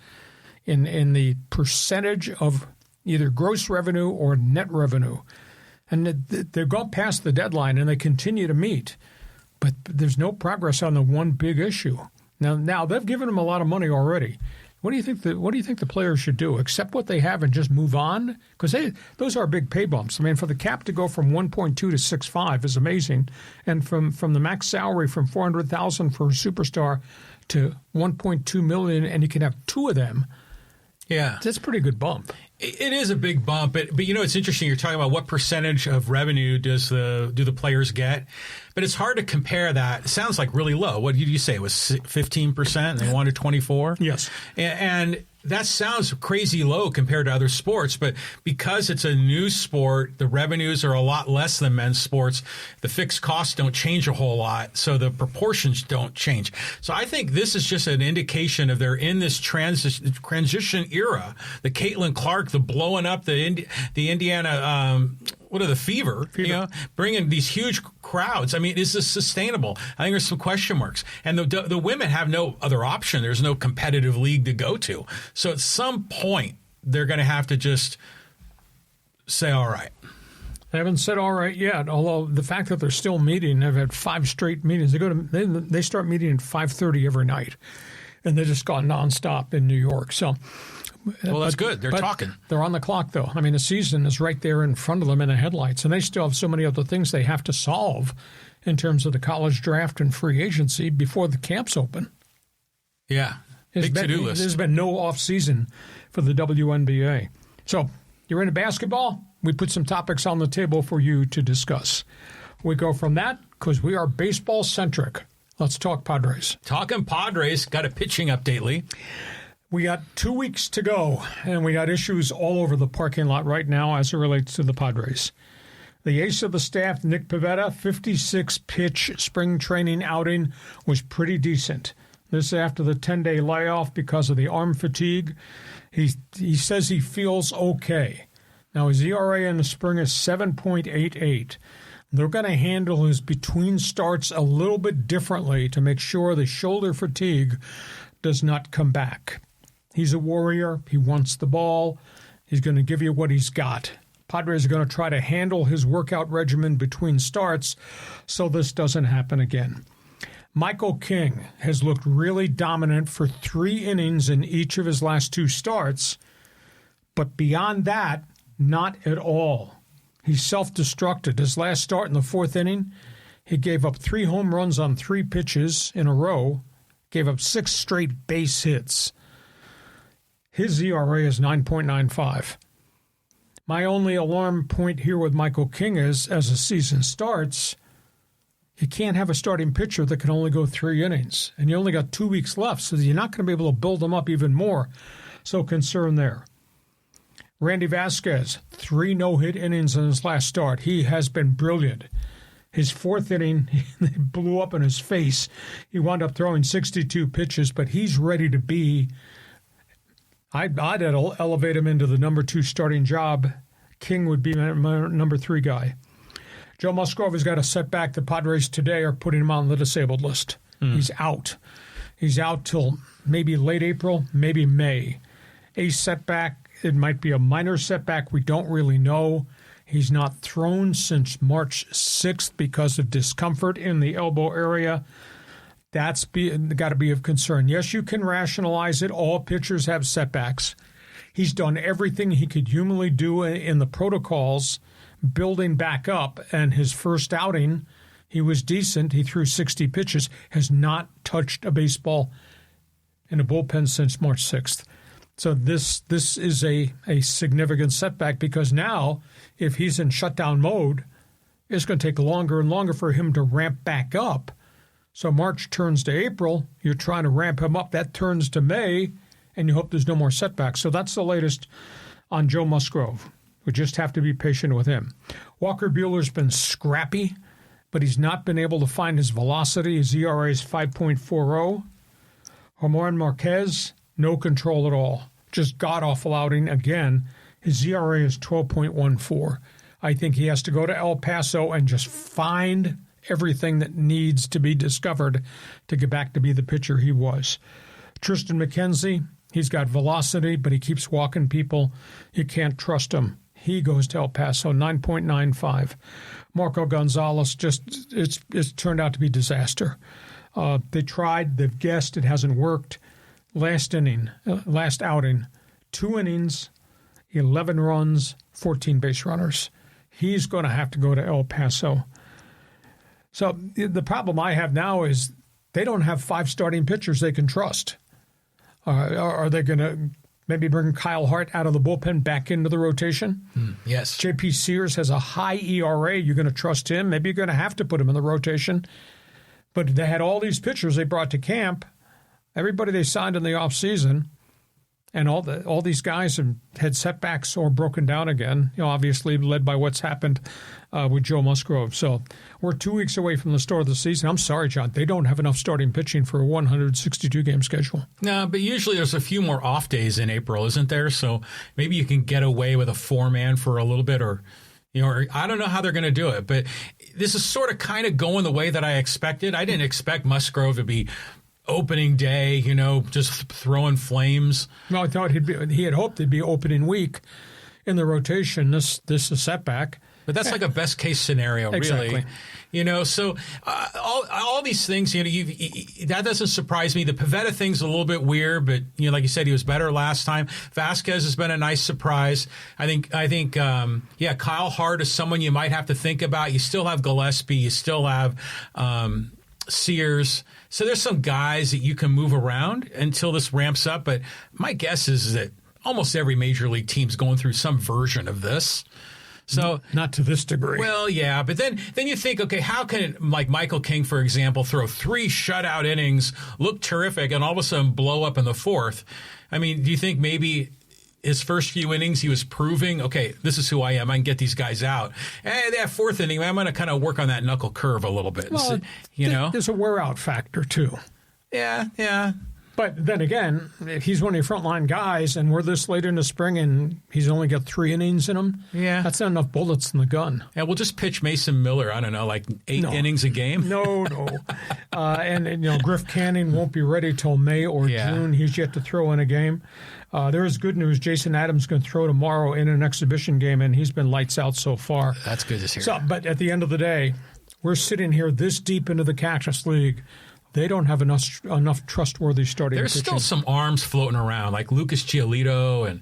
Speaker 3: in the percentage of either gross revenue or net revenue. And they've gone past the deadline and they continue to meet. But there's no progress on the one big issue. Now they've given them a lot of money already. What do you think the players should do? Accept what they have and just move on? Because those are big pay bumps. I mean, for the cap to go from 1.2 to 6.5 is amazing, and from the max salary from $400,000 for a superstar to $1.2 million, and you can have 2 of them.
Speaker 4: Yeah,
Speaker 3: that's a pretty good bump.
Speaker 4: It is a big bump, but it's interesting. You're talking about what percentage of revenue do the players get, but it's hard to compare that. It sounds like really low. What did you say? It was 15%, and they wanted 24%?
Speaker 3: Yes,
Speaker 4: and that sounds crazy low compared to other sports, but because it's a new sport, the revenues are a lot less than men's sports. The fixed costs don't change a whole lot, so the proportions don't change. So I think this is just an indication of they're in this transition era. The Caitlin Clark, the blowing up the Indiana the fever, bringing these huge crowds. I mean, is this sustainable? I think there's some question marks. And the women have no other option. There's no competitive league to go to. So at some point, they're going to have to just say, all right.
Speaker 3: They haven't said all right yet, although the fact that they're still meeting, they've had 5 straight meetings. They start meeting at 5:30 every night, and they just gone nonstop in New York. So,
Speaker 4: well, that's good. They're talking.
Speaker 3: They're on the clock, though. I mean, the season is right there in front of them in the headlights, and they still have so many other things they have to solve in terms of the college draft and free agency before the camps open.
Speaker 4: Yeah, big to-do list.
Speaker 3: There's been no off-season for the WNBA. So, you're into basketball? We put some topics on the table for you to discuss. We go from that because we are baseball-centric. Let's talk Padres.
Speaker 4: Talking Padres, got a pitching update, Lee.
Speaker 3: We got 2 weeks to go, and we got issues all over the parking lot right now as it relates to the Padres. The ace of the staff, Nick Pivetta, 56-pitch spring training outing was pretty decent. This after the 10-day layoff because of the arm fatigue. He says he feels okay. Now, his ERA in the spring is 7.88. They're going to handle his between starts a little bit differently to make sure the shoulder fatigue does not come back. He's a warrior. He wants the ball. He's going to give you what he's got. Padres are going to try to handle his workout regimen between starts so this doesn't happen again. Michael King has looked really dominant for 3 innings in each of his last 2 starts, but beyond that, not at all. He's self-destructed. His last start in the 4th inning, he gave up 3 home runs on 3 pitches in a row, gave up 6 straight base hits. His ERA is 9.95. My only alarm point here with Michael King is, as the season starts, you can't have a starting pitcher that can only go 3 innings, and you only got 2 weeks left, so you're not going to be able to build them up even more. So concern there. Randy Vasquez, 3 no-hit innings in his last start. He has been brilliant. His 4th inning, they blew up in his face. He wound up throwing 62 pitches, but he's ready to be. I'd elevate him into the number 2 starting job. King would be my number 3 guy. Joe Musgrove has got a setback. The Padres today are putting him on the disabled list. He's out. He's out till maybe late April, maybe May. A setback. It might be a minor setback. We don't really know. He's not thrown since March 6th because of discomfort in the elbow area. That's got to be of concern. Yes, you can rationalize it. All pitchers have setbacks. He's done everything he could humanly do in the protocols, building back up. And his first outing, he was decent. He threw 60 pitches, has not touched a baseball in a bullpen since March 6th. So this is a significant setback because now, if he's in shutdown mode, it's going to take longer and longer for him to ramp back up. So March turns to April, you're trying to ramp him up. That turns to May, and you hope there's no more setbacks. So that's the latest on Joe Musgrove. We just have to be patient with him. Walker Buehler's been scrappy. but he's not been able to find his velocity. His ERA is 5.40. Germán Marquez, no control at all. Just god-awful outing again. His ERA is 12.14. I think he has to go to El Paso and just find everything that needs to be discovered to get back to be the pitcher he was. Tristan McKenzie, he's got velocity, but he keeps walking people. You can't trust him. He goes to El Paso, 9.95. Marco Gonzalez, it's turned out to be disaster. They tried, they've guessed, it hasn't worked. Last outing, 2 innings, 11 runs, 14 base runners. He's going to have to go to El Paso. So the problem I have now is they don't have 5 starting pitchers they can trust. Are they going to maybe bring Kyle Hart out of the bullpen back into the rotation?
Speaker 4: Yes.
Speaker 3: J.P. Sears has a high ERA. You're going to trust him. Maybe you're going to have to put him in the rotation. But they had all these pitchers they brought to camp, everybody they signed in the offseason, and all these guys have had setbacks or broken down again, obviously led by what's happened with Joe Musgrove. So we're 2 weeks away from the start of the season. I'm sorry, John. They don't have enough starting pitching for a 162-game schedule.
Speaker 4: No, but usually there's a few more off days in April, isn't there? So maybe you can get away with a 4-man for a little bit, or I don't know how they're going to do it. But this is sort of kind of going the way that I expected. I didn't expect Musgrove to be opening day, just throwing flames.
Speaker 3: No, I thought he had hoped it'd be opening week in the rotation. This is a setback.
Speaker 4: But that's like a best case scenario,
Speaker 3: Exactly.
Speaker 4: really. So all these things, that doesn't surprise me. The Pivetta thing's a little bit weird, but like you said, he was better last time. Vasquez has been a nice surprise. I think, Kyle Hart is someone you might have to think about. You still have Gillespie, you still have Sears. So there's some guys that you can move around until this ramps up. But my guess is that almost every major league team's going through some version of this. So
Speaker 3: not to this degree.
Speaker 4: Well, yeah, but then you think, okay, how can like Michael King, for example, throw 3 shutout innings, look terrific, and all of a sudden blow up in the 4th? I mean, do you think maybe his first few innings he was proving, okay, this is who I am. I can get these guys out. And that 4th inning, I'm going to kind of work on that knuckle curve a little bit.
Speaker 3: Well, there's a wear-out factor, too.
Speaker 4: Yeah.
Speaker 3: But then again, if he's one of your frontline guys and we're this late in the spring and he's only got 3 innings in him, that's not enough bullets in the gun.
Speaker 4: Yeah, we'll just pitch Mason Miller, I don't know, like 8 innings a game?
Speaker 3: No. And Griff Canning won't be ready till May or June. He's yet to throw in a game. There is good news. Jason Adams is going to throw tomorrow in an exhibition game, and he's been lights out so far.
Speaker 4: That's good to hear.
Speaker 3: But at the end of the day, we're sitting here this deep into the Cactus League. They don't have enough trustworthy starting
Speaker 4: There's
Speaker 3: pitching.
Speaker 4: Still some arms floating around, like Lucas Giolito, and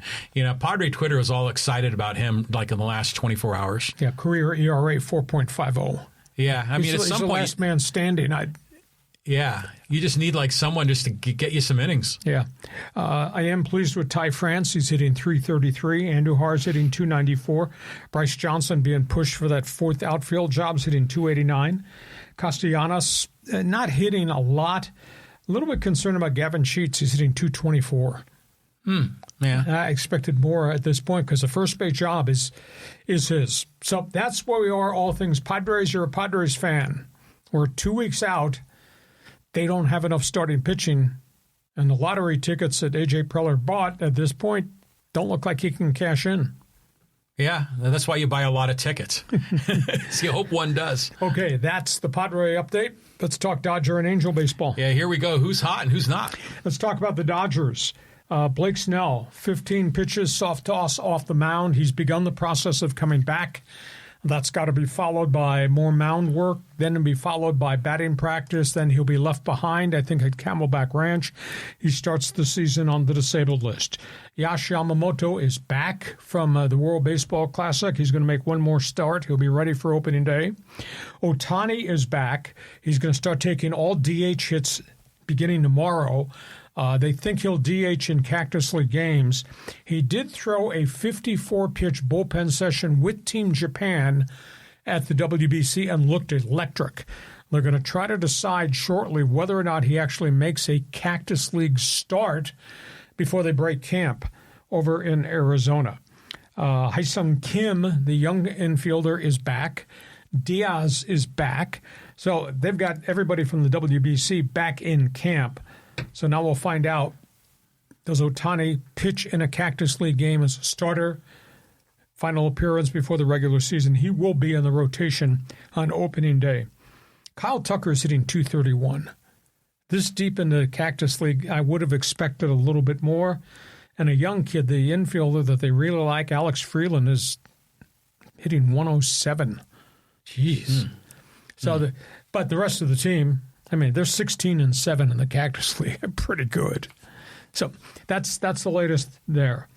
Speaker 4: Padre Twitter was all excited about him like in the last 24 hours.
Speaker 3: Yeah, career ERA 4.50.
Speaker 4: Yeah, I mean, at some
Speaker 3: he's the
Speaker 4: point,
Speaker 3: last man standing.
Speaker 4: You just need like someone just to get you some innings.
Speaker 3: Yeah, I am pleased with Ty France. He's hitting 333. Andujar's hitting 294. Bryce Johnson being pushed for that 4th outfield job's hitting 289. Castellanos not hitting a lot. A little bit concerned about Gavin Sheets. He's hitting 224.
Speaker 4: Yeah,
Speaker 3: I expected more at this point because the first base job is his. So that's where we are. All things Padres. You're a Padres fan. We're 2 weeks out. They don't have enough starting pitching, and the lottery tickets that A.J. Preller bought at this point don't look like he can cash in.
Speaker 4: Yeah, that's why you buy a lot of tickets. So you hope one does.
Speaker 3: Okay, that's the Padre update. Let's talk Dodger and Angel baseball.
Speaker 4: Yeah, here we go. Who's hot and who's not?
Speaker 3: Let's talk about the Dodgers. Blake Snell, 15 pitches, soft toss off the mound. He's begun the process of coming back. That's got to be followed by more mound work, then it'll be followed by batting practice. Then he'll be left behind, I think, at Camelback Ranch. He starts the season on the disabled list. Yash Yamamoto is back from the World Baseball Classic. He's going to make one more start. He'll be ready for opening day. Ohtani is back. He's going to start taking all DH hits beginning tomorrow. They think he'll DH in Cactus League games. He did throw a 54-pitch bullpen session with Team Japan at the WBC and looked electric. They're going to try to decide shortly whether or not he actually makes a Cactus League start before they break camp over in Arizona. Hyesung Kim, the young infielder, is back. Diaz is back. So they've got everybody from the WBC back in camp. So now we'll find out, does Ohtani pitch in a Cactus League game as a starter? Final appearance before the regular season. He will be in the rotation on opening day. Kyle Tucker is hitting .231. This deep in the Cactus League, I would have expected a little bit more. And a young kid, the infielder that they really like, Alex Freeland, is hitting .107. Jeez. So, but the rest of the team, I mean, they're 16-7 in the Cactus League. Pretty good. So that's the latest there.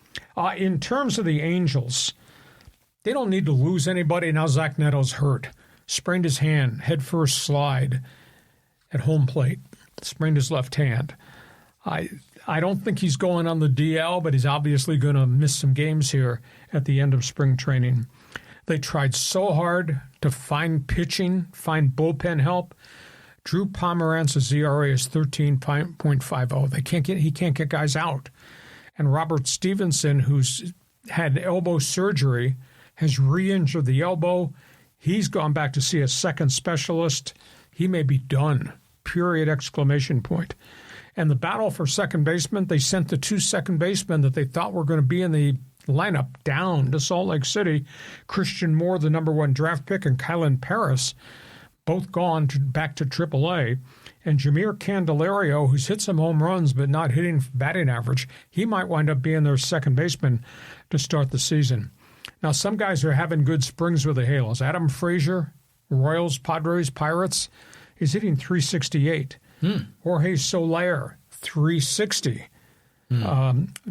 Speaker 3: In terms of the Angels, they don't need to lose anybody. Now Zach Neto's hurt. Sprained his hand, head-first slide at home plate. Sprained his left hand. I don't think he's going on the DL, but he's obviously going to miss some games here at the end of spring training. They tried so hard to find pitching, find bullpen help. Drew Pomerantz's ERA is 13.50. He can't get guys out. And Robert Stevenson, who's had elbow surgery, has re-injured the elbow. He's gone back to see a second specialist. He may be done. Period, exclamation point. And the battle for second baseman, they sent the 2 second basemen that they thought were going to be in the lineup down to Salt Lake City. Christian Moore, the number 1 draft pick, and Kylan Paris, both gone back to AAA. And Jameer Candelario, who's hit some home runs but not hitting batting average, he might wind up being their second baseman to start the season. Now, some guys are having good springs with the Halos. Adam Frazier, Royals, Padres, Pirates, he's hitting .368. Jorge Soler, .360.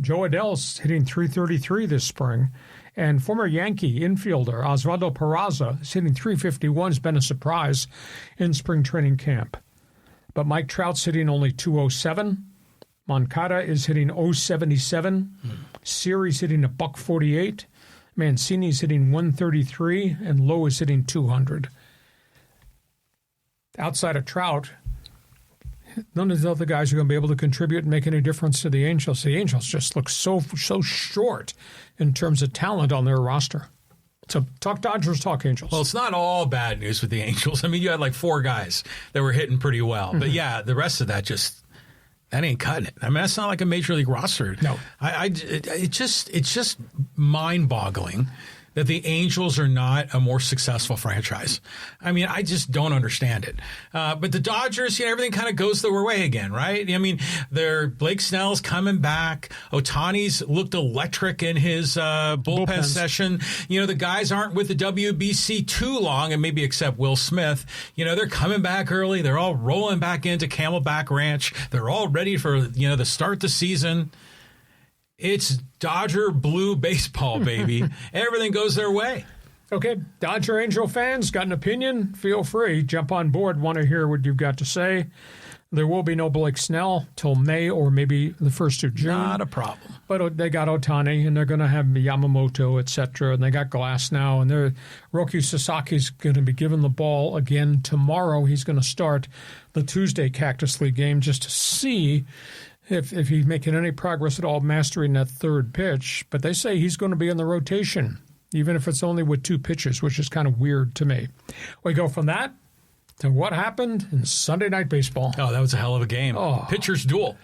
Speaker 3: Joe Adell's hitting .333 this spring. And former Yankee infielder Osvaldo Peraza is hitting .351. Has been a surprise in spring training camp. But Mike Trout's hitting only .207. Moncada is hitting .077. Siri's hitting $148. Mancini's hitting .133. And Lowe is hitting .200. Outside of Trout, none of the other guys are going to be able to contribute and make any difference to the Angels. The Angels just look so short in terms of talent on their roster. So talk Dodgers, talk Angels.
Speaker 4: Well, it's not all bad news with the Angels. I mean, you had like 4 guys that were hitting pretty well. But yeah, the rest of that that ain't cutting it. I mean, that's not like a major league roster.
Speaker 3: No.
Speaker 4: It's just mind-boggling that the Angels are not a more successful franchise. I mean, I just don't understand it. But the Dodgers, everything kind of goes their way again, right? I mean, Blake Snell's coming back. Ohtani's looked electric in his bullpen session. The guys aren't with the WBC too long, and maybe except Will Smith. They're coming back early. They're all rolling back into Camelback Ranch. They're all ready for, the start of the season. It's Dodger blue baseball, baby. Everything goes their way.
Speaker 3: Okay, Dodger Angel fans, got an opinion? Feel free. Jump on board. Want to hear what you've got to say. There will be no Blake Snell till May or maybe the 1st of June.
Speaker 4: Not a problem.
Speaker 3: But they got Ohtani, and they're going to have Yamamoto, etc., and they got Glass now, and Roki Sasaki's going to be given the ball again tomorrow. He's going to start the Tuesday Cactus League game just to see if he's making any progress at all mastering that third pitch. But they say he's going to be in the rotation, even if it's only with 2 pitches, which is kind of weird to me. We go from that to what happened in Sunday Night Baseball.
Speaker 4: Oh, that was a hell of a game.
Speaker 3: Oh.
Speaker 4: Pitchers duel.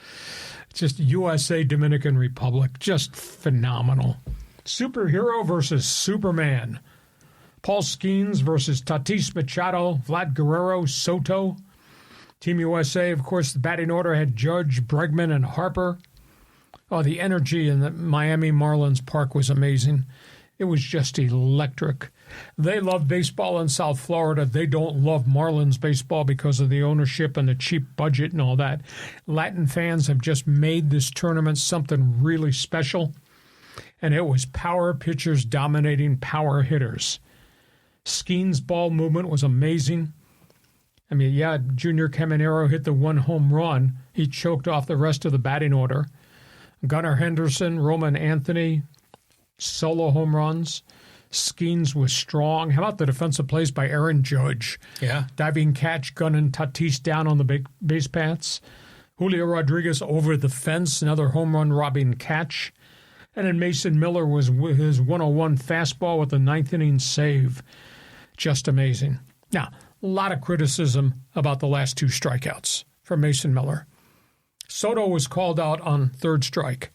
Speaker 3: Just USA-Dominican Republic. Just phenomenal. Superhero versus Superman. Paul Skeens versus Tatis Machado, Vlad Guerrero, Soto. Team USA, of course, the batting order had Judge, Bregman, and Harper. Oh, the energy in the Miami Marlins park was amazing. It was just electric. They love baseball in South Florida. They don't love Marlins baseball because of the ownership and the cheap budget and all that. Latin fans have just made this tournament something really special. And it was power pitchers dominating power hitters. Skeens' ball movement was amazing. I mean, yeah, Junior Caminero hit the 1 home run. He choked off the rest of the batting order. Gunnar Henderson, Roman Anthony, solo home runs. Skeens was strong. How about the defensive plays by Aaron Judge?
Speaker 4: Yeah.
Speaker 3: Diving catch, gunning Tatis down on the base paths. Julio Rodriguez over the fence, another home run robbing catch. And then Mason Miller was with his 101 fastball with the 9th inning save. Just amazing. Now, a lot of criticism about the last 2 strikeouts for Mason Miller. Soto was called out on 3rd strike.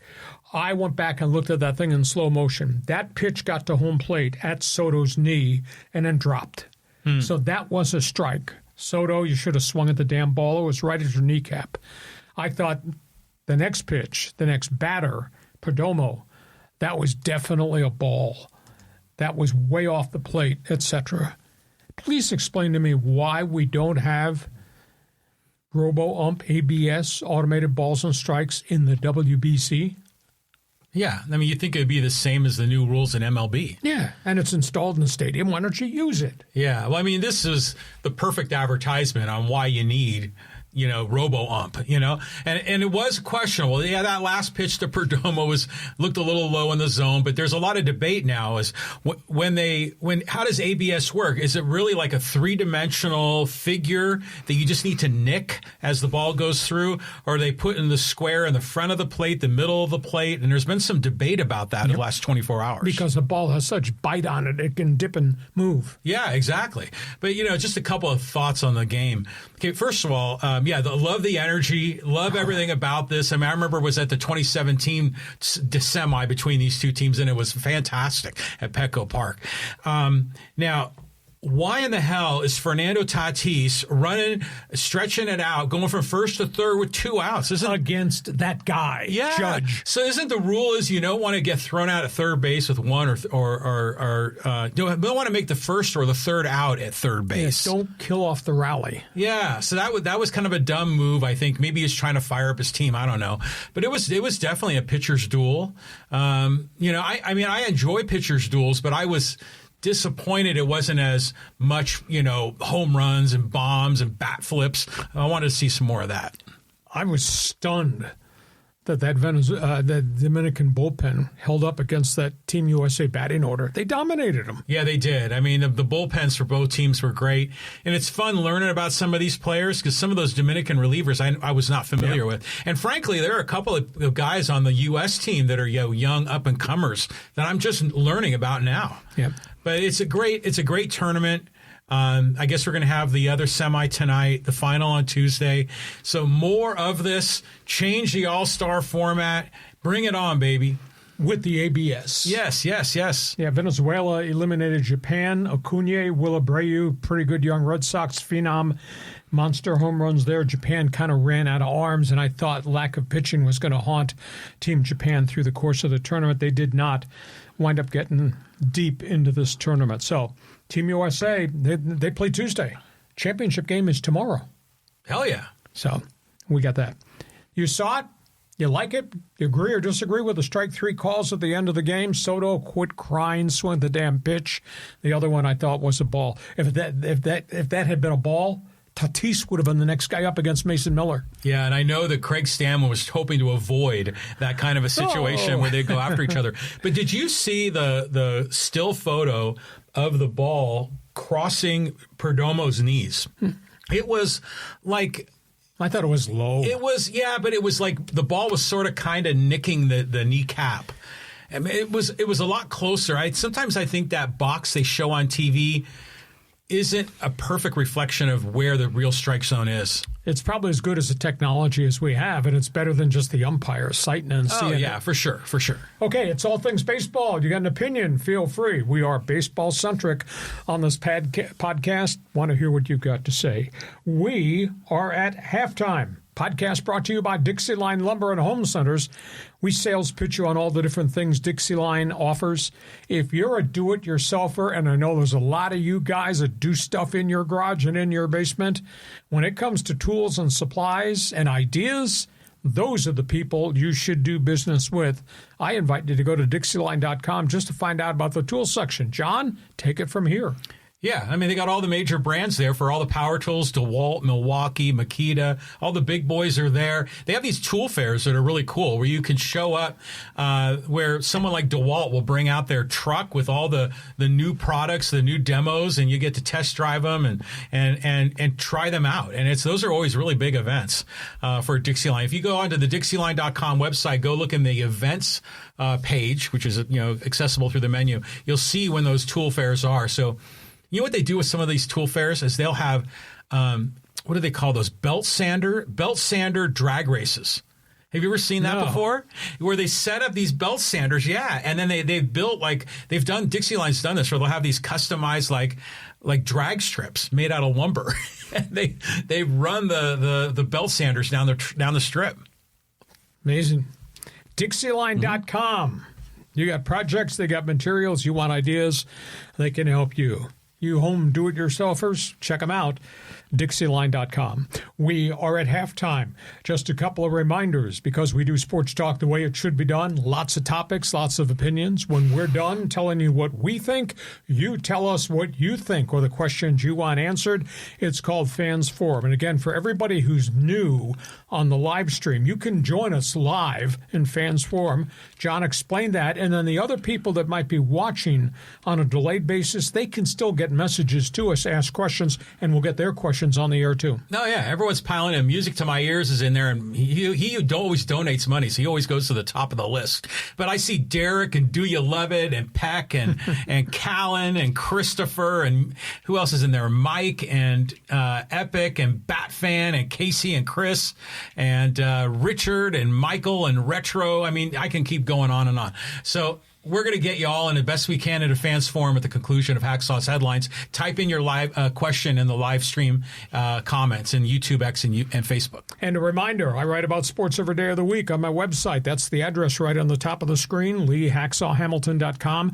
Speaker 3: I went back and looked at that thing in slow motion. That pitch got to home plate at Soto's knee and then dropped. So that was a strike. Soto, you should have swung at the damn ball. It was right at your kneecap. I thought the next pitch, the next batter, Perdomo, that was definitely a ball. That was way off the plate, etc. Please explain to me why we don't have Robo-Ump, ABS, automated balls and strikes in the WBC.
Speaker 4: Yeah, I mean, you think it would be the same as the new rules in MLB.
Speaker 3: Yeah, and it's installed in the stadium. Why don't you use it?
Speaker 4: Yeah, well, I mean, this is the perfect advertisement on why you need, Robo-Ump, and it was questionable. Yeah, that last pitch to Perdomo looked a little low in the zone, but there's a lot of debate now as how does ABS work? Is it really like a 3-dimensional figure that you just need to nick as the ball goes through, or they put in the square in the front of the plate, the middle of the plate? And there's been some debate about that in the last 24 hours. Because
Speaker 3: the ball has such bite on it, it can dip and move.
Speaker 4: Yeah, exactly. But, just a couple of thoughts on the game. Okay, first of all, love the energy, love everything about this. I mean, I remember it was at the 2017 semi between these two teams, and it was fantastic at Petco Park. Now, why in the hell is Fernando Tatis stretching it out, going from first to third with 2 outs?
Speaker 3: Against that guy, Judge.
Speaker 4: So isn't the rule is you don't want to get thrown out at third base with one or don't want to make the first or the third out at third base.
Speaker 3: Yeah, don't kill off the rally.
Speaker 4: Yeah, so that was kind of a dumb move. I think maybe he's trying to fire up his team. I don't know, but it was definitely a pitcher's duel. I enjoy pitcher's duels, but I was disappointed it wasn't as much, home runs and bombs and bat flips. I wanted to see some more of that.
Speaker 3: I was stunned that the Dominican bullpen held up against that Team USA batting order. They dominated them.
Speaker 4: Yeah, they did. I mean, the bullpens for both teams were great. And it's fun learning about some of these players because some of those Dominican relievers I was not familiar with. And frankly, there are a couple of guys on the U.S. team that are young up-and-comers that I'm just learning about now.
Speaker 3: Yeah.
Speaker 4: But it's a great tournament. I guess we're going to have the other semi tonight, the final on Tuesday. So more of this. Change the all-star format. Bring it on, baby.
Speaker 3: With the ABS.
Speaker 4: Yes.
Speaker 3: Yeah, Venezuela eliminated Japan. Acuna, Will Abreu, pretty good young Red Sox phenom. Monster home runs there. Japan kind of ran out of arms, and I thought lack of pitching was going to haunt Team Japan through the course of the tournament. They did not wind up getting deep into this tournament. So Team USA, they play Tuesday. Championship game is tomorrow.
Speaker 4: Hell yeah.
Speaker 3: So we got that. You saw it? You like it? You agree or disagree with the strike 3 calls at the end of the game? Soto quit crying, swung the damn pitch. The other one I thought was a ball. If that had been a ball, Tatis would have been the next guy up against Mason Miller.
Speaker 4: Yeah, and I know that Craig Stammen was hoping to avoid that kind of a situation where they go after each other. But did you see the still photo of the ball crossing Perdomo's knees? It was like...
Speaker 3: I thought it was low.
Speaker 4: It was, yeah, but it was like the ball was sort of kind of nicking the kneecap. I mean, it was a lot closer. Sometimes I think that box they show on TV isn't a perfect reflection of where the real strike zone is.
Speaker 3: It's probably as good as the technology as we have, and it's better than just the umpire sighting and seeing.
Speaker 4: Oh, yeah, for sure.
Speaker 3: Okay, it's all things baseball. You got an opinion, feel free. We are baseball-centric on this podcast. Want to hear what you've got to say. We are at halftime. Podcast brought to you by Dixieline Lumber and Home Centers. We sales pitch you on all the different things Dixieline offers. If you're a do-it-yourselfer, and I know there's a lot of you guys that do stuff in your garage and in your basement, when it comes to tools and supplies and ideas, those are the people you should do business with. I invite you to go to Dixieline.com just to find out about the tool section. John, take it from here.
Speaker 4: Yeah, I mean, they got all the major brands there for all the power tools, DeWalt, Milwaukee, Makita, all the big boys are there. They have these tool fairs that are really cool where you can show up where someone like DeWalt will bring out their truck with all the new products, the new demos, and you get to test drive them and try them out. And those are always really big events for Dixieline. If you go onto the Dixieline.com website, go look in the events page, which is accessible through the menu, you'll see when those tool fairs are. So You know what they do with some of these tool fairs is they'll have, what do they call those? Belt sander drag races. Have you ever seen that before? Where they set up these belt sanders, and then they've built they've done, Dixie-Line's done this, where they'll have these customized like drag strips made out of lumber. And they run the belt sanders down the strip.
Speaker 3: Amazing. Dixieline.com. You got projects, they got materials, you want ideas, they can help you. You home do-it-yourselfers, check them out. Dixieline.com. We are at halftime. Just a couple of reminders, because we do sports talk the way it should be done. Lots of topics, lots of opinions. When we're done telling you what we think, you tell us what you think or the questions you want answered. It's called Fans Forum. And again, for everybody who's new on the live stream, you can join us live in Fans Forum. John explained that. And then the other people that might be watching on a delayed basis, they can still get messages to us, ask questions, and we'll get their questions on the air too.
Speaker 4: No, yeah, everyone's piling in. Music to My Ears is in there, and he always donates money, so he always goes to the top of the list. But I see Derek and Do You Love It and Peck and and Callan and Christopher and who else is in there? Mike and Epic and Batfan and Casey and Chris and Richard and Michael and Retro. I mean, I can keep going on and on. So we're going to get you all in the best we can into Fans Forum at the conclusion of Hacksaw's Headlines. Type in your live question in the live stream comments in YouTube, X, and Facebook.
Speaker 3: And a reminder, I write about sports every day of the week on my website. That's the address right on the top of the screen, LeeHacksawHamilton.com.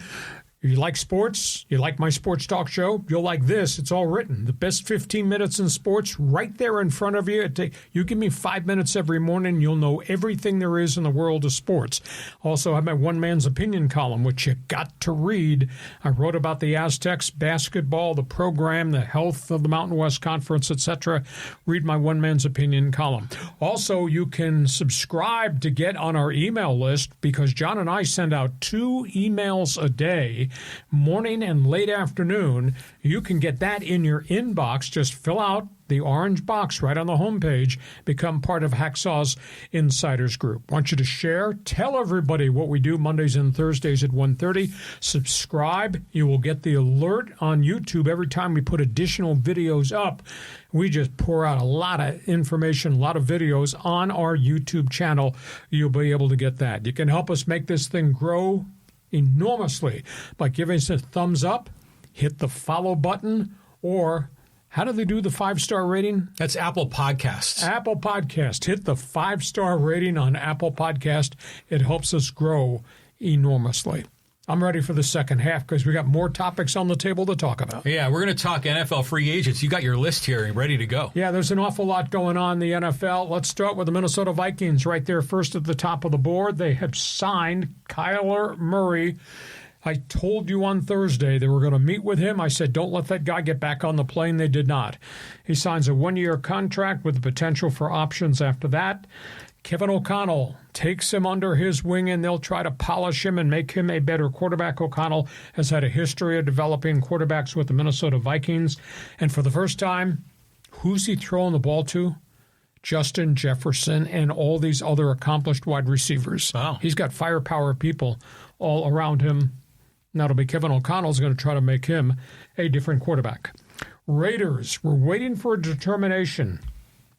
Speaker 3: If you like sports, you like my sports talk show, you'll like this. It's all written. The best 15 minutes in sports right there in front of you. You give me 5 minutes every morning, you'll know everything there is in the world of sports. Also, I have my One Man's Opinion column, which you got to read. I wrote about the Aztecs, basketball, the program, the health of the Mountain West Conference, etc. Read my One Man's Opinion column. Also, you can subscribe to get on our email list, because John and I send out 2 emails a day, morning and late afternoon. You can get that in your inbox. Just fill out the orange box right on the homepage. Become part of Hacksaw's Insiders Group. Want you to share. Tell everybody what we do Mondays and Thursdays at 1:30. Subscribe. You will get the alert on YouTube every time we put additional videos up. We just pour out a lot of information, a lot of videos on our YouTube channel. You'll be able to get that. You can help us make this thing grow enormously by giving us a thumbs up, hit the follow button, or how do they do the 5-star rating?
Speaker 4: That's Apple Podcasts.
Speaker 3: Apple Podcast. Hit the 5-star rating on Apple Podcast. It helps us grow enormously. I'm ready for the second half because we got more topics on the table to talk about.
Speaker 4: Yeah, we're going to talk NFL free agents. You got your list here and ready to go.
Speaker 3: Yeah, there's an awful lot going on in the NFL. Let's start with the Minnesota Vikings right there first at the top of the board. They have signed Kyler Murray. I told you on Thursday they were going to meet with him. I said, don't let that guy get back on the plane. They did not. He signs a 1-year contract with the potential for options after that. Kevin O'Connell takes him under his wing, and they'll try to polish him and make him a better quarterback. O'Connell has had a history of developing quarterbacks with the Minnesota Vikings. And for the first time, who's he throwing the ball to? Justin Jefferson and all these other accomplished wide receivers.
Speaker 4: Wow.
Speaker 3: He's got firepower people all around him. Now it'll be Kevin O'Connell's going to try to make him a different quarterback. Raiders, we're waiting for a determination.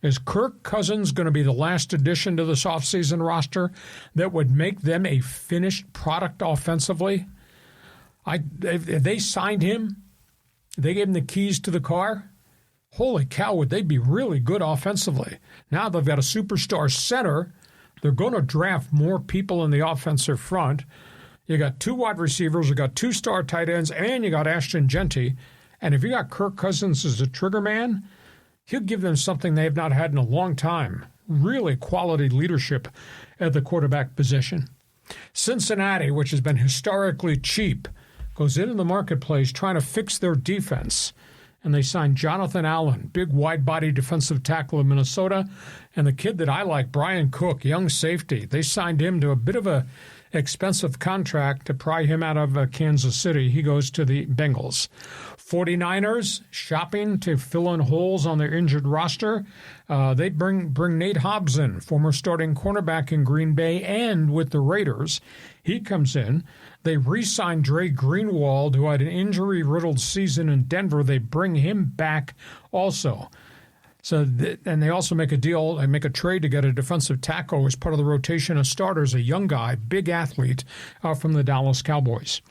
Speaker 3: Is Kirk Cousins going to be the last addition to this offseason roster that would make them a finished product offensively? If they signed him, they gave him the keys to the car, holy cow, would they be really good offensively. Now they've got a superstar center. They're going to draft more people in the offensive front. You got 2 wide receivers, you got 2 star tight ends, and you got Ashton Genty. And if you got Kirk Cousins as a trigger man, he'll give them something they have not had in a long time. Really quality leadership at the quarterback position. Cincinnati, which has been historically cheap, goes into the marketplace trying to fix their defense. And they signed Jonathan Allen, big wide-body defensive tackle of Minnesota. And the kid that I like, Brian Cook, young safety. They signed him to a bit of a expensive contract to pry him out of Kansas City. He goes to the Bengals. 49ers shopping to fill in holes on their injured roster. They bring Nate Hobbs in, former starting cornerback in Green Bay and with the Raiders. He comes in. They re-signed Dre Greenwald, who had an injury-riddled season in Denver. They bring him back also. And they also make a trade to get a defensive tackle as part of the rotation of starters, a young guy, big athlete from the Dallas Cowboys.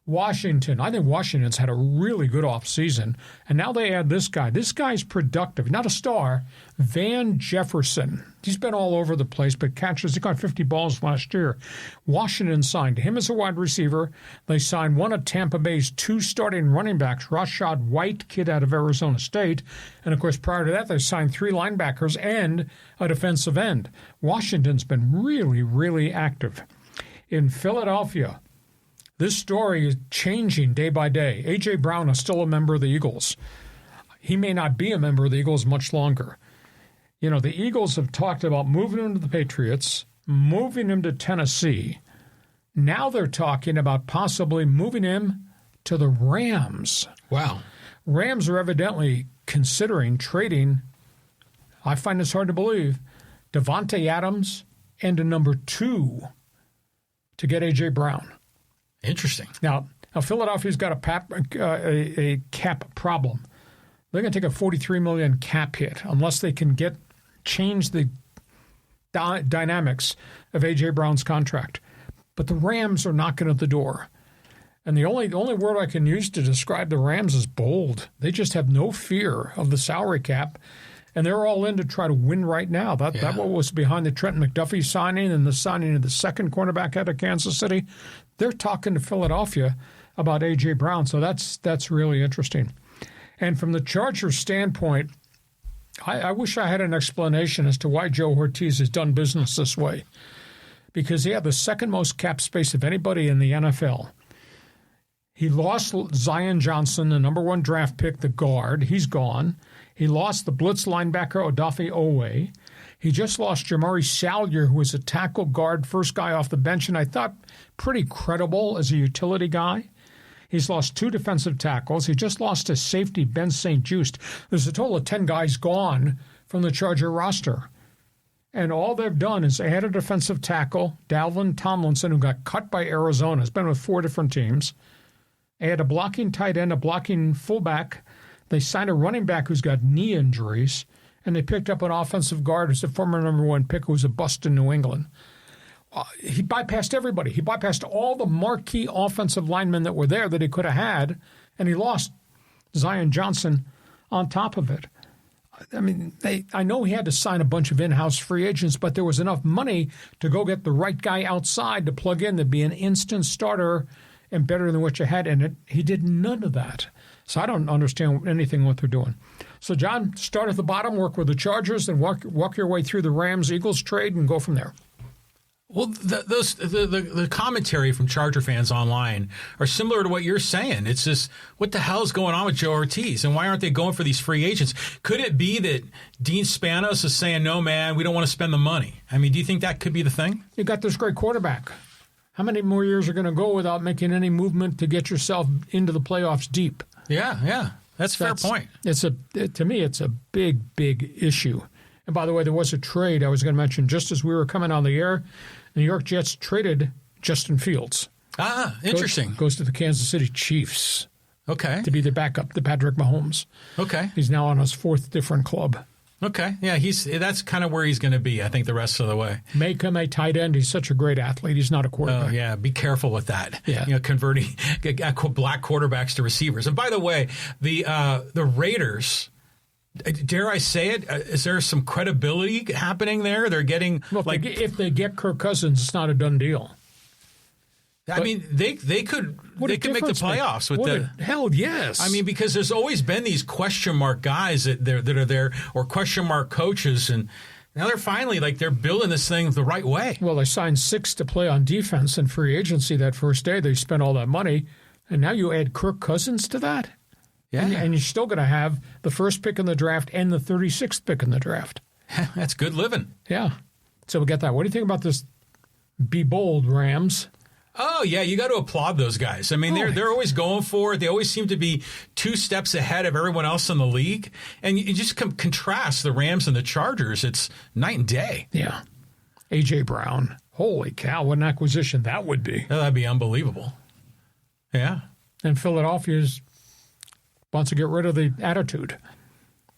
Speaker 3: Washington, I think Washington's had a really good offseason, and now they add this guy. This guy's productive, not a star, Van Jefferson. He's been all over the place, but catches, he got 50 balls last year. Washington signed him as a wide receiver. They signed one of Tampa Bay's 2 starting running backs, Rashad White, kid out of Arizona State. And, of course, prior to that, they signed 3 linebackers and a defensive end. Washington's been really, really active. In Philadelphia, this story is changing day by day. A.J. Brown is still a member of the Eagles. He may not be a member of the Eagles much longer. You know, the Eagles have talked about moving him to the Patriots, moving him to Tennessee. Now they're talking about possibly moving him to the Rams.
Speaker 4: Wow.
Speaker 3: Rams are evidently considering trading, I find this hard to believe, Devontae Adams and a number 2 to get A.J. Brown.
Speaker 4: Interesting.
Speaker 3: Now Philadelphia's got a cap problem. They're going to take a $43 million cap hit unless they can change the dynamics of A.J. Brown's contract. But the Rams are knocking at the door. And the only word I can use to describe the Rams is bold. They just have no fear of the salary cap, and they're all in to try to win right now. That what was behind the Trent McDuffie signing and the signing of the second cornerback out of Kansas City. They're talking to Philadelphia about A.J. Brown, so that's really interesting. And from the Chargers' standpoint, I wish I had an explanation as to why Joe Ortiz has done business this way, because he had the second most cap space of anybody in the NFL. He lost Zion Johnson, the number 1 draft pick, the guard. He's gone. He lost the blitz linebacker, Odafe Owe. He just lost Jamari Salyer, who was a tackle guard, first guy off the bench, and I thought pretty credible as a utility guy. He's lost 2 defensive tackles. He just lost his safety, Ben St. Juste. There's a total of 10 guys gone from the Charger roster. And all they've done is add a defensive tackle, Dalvin Tomlinson, who got cut by Arizona. Has been with 4 different teams. Add a blocking tight end, a blocking fullback. They signed a running back who's got knee injuries. And they picked up an offensive guard who's a former number 1 pick who was a bust in New England. He bypassed everybody. He bypassed all the marquee offensive linemen that were there that he could have had, and he lost Zion Johnson on top of it. I mean, I know he had to sign a bunch of in-house free agents, but there was enough money to go get the right guy outside to plug in to be an instant starter and better than what you had in it. He did none of that. So I don't understand anything what they're doing. So, John, start at the bottom, work with the Chargers, and walk your way through the Rams-Eagles trade and go from there.
Speaker 4: Well, the commentary from Charger fans online are similar to what you're saying. It's just, what the hell is going on with Joe Ortiz, and why aren't they going for these free agents? Could it be that Dean Spanos is saying, no, man, we don't want to spend the money? I mean, do you think that could be the thing?
Speaker 3: You got this great quarterback. How many more years are going to go without making any movement to get yourself into the playoffs deep?
Speaker 4: Yeah. That's a fair point.
Speaker 3: To me, it's a big, big issue. And by the way, there was a trade I was going to mention just as we were coming on the air. The New York Jets traded Justin Fields.
Speaker 4: Interesting.
Speaker 3: Goes to the Kansas City Chiefs.
Speaker 4: Okay.
Speaker 3: To be the backup to Patrick Mahomes.
Speaker 4: Okay.
Speaker 3: He's now on his 4th different club.
Speaker 4: Okay. Yeah, that's kind of where he's going to be, I think, the rest of the way. Make
Speaker 3: him a tight end. He's such a great athlete. He's not a quarterback.
Speaker 4: Oh, yeah. Be careful with that.
Speaker 3: Yeah.
Speaker 4: Converting black quarterbacks to receivers. And by the way, the Raiders, dare I say it, is there some credibility happening there? They're getting
Speaker 3: if they get Kirk Cousins, it's not a done deal.
Speaker 4: I mean, they could make the playoffs with the
Speaker 3: hell. Yes,
Speaker 4: I mean, because there's always been these question mark guys that are there, or question mark coaches, and now they're finally they're building this thing the right way.
Speaker 3: Well, they signed 6 to play on defense in free agency that first day. They spent all that money, and now you add Kirk Cousins to that.
Speaker 4: Yeah,
Speaker 3: and you're still going to have the first pick in the draft and the 36th pick in the draft.
Speaker 4: That's good living.
Speaker 3: Yeah. So we get that. What do you think about this Be bold, Rams.
Speaker 4: Oh, yeah, you got to applaud those guys. I mean, they're always going for it. They always seem to be 2 steps ahead of everyone else in the league. And you just contrast the Rams and the Chargers. It's night and day.
Speaker 3: Yeah. A.J. Brown. Holy cow, what an acquisition that would be.
Speaker 4: Oh, that'd be unbelievable. Yeah.
Speaker 3: And Philadelphia wants to get rid of the attitude.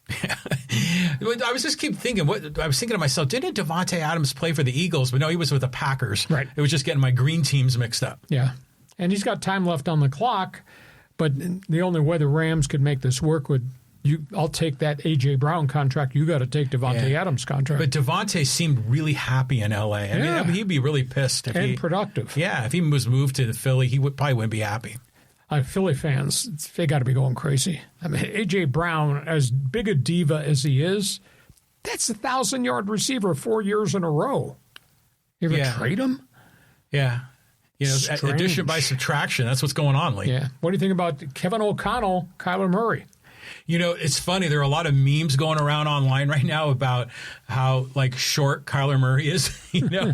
Speaker 4: I was just keep thinking. I was thinking to myself, didn't Davante Adams play for the Eagles? But no, he was with the Packers.
Speaker 3: Right.
Speaker 4: It was just getting my green teams mixed up.
Speaker 3: Yeah. And he's got time left on the clock, but the only way the Rams could make this work would I'll take that A.J. Brown contract. You got to take Davante Adams contract.
Speaker 4: But Davante seemed really happy in L.A. I mean, he'd be really pissed if
Speaker 3: productive.
Speaker 4: Yeah, if he was moved to Philly, he probably wouldn't be happy.
Speaker 3: Philly fans, they got to be going crazy. I mean, A.J. Brown, as big a diva as he is, that's a 1,000-yard receiver 4 years in a row. You ever trade him?
Speaker 4: Yeah. You know, addition by subtraction. That's what's going on lately.
Speaker 3: Yeah. What do you think about Kevin O'Connell, Kyler Murray?
Speaker 4: You know, it's funny. There are a lot of memes going around online right now about how, like, short Kyler Murray is, you know,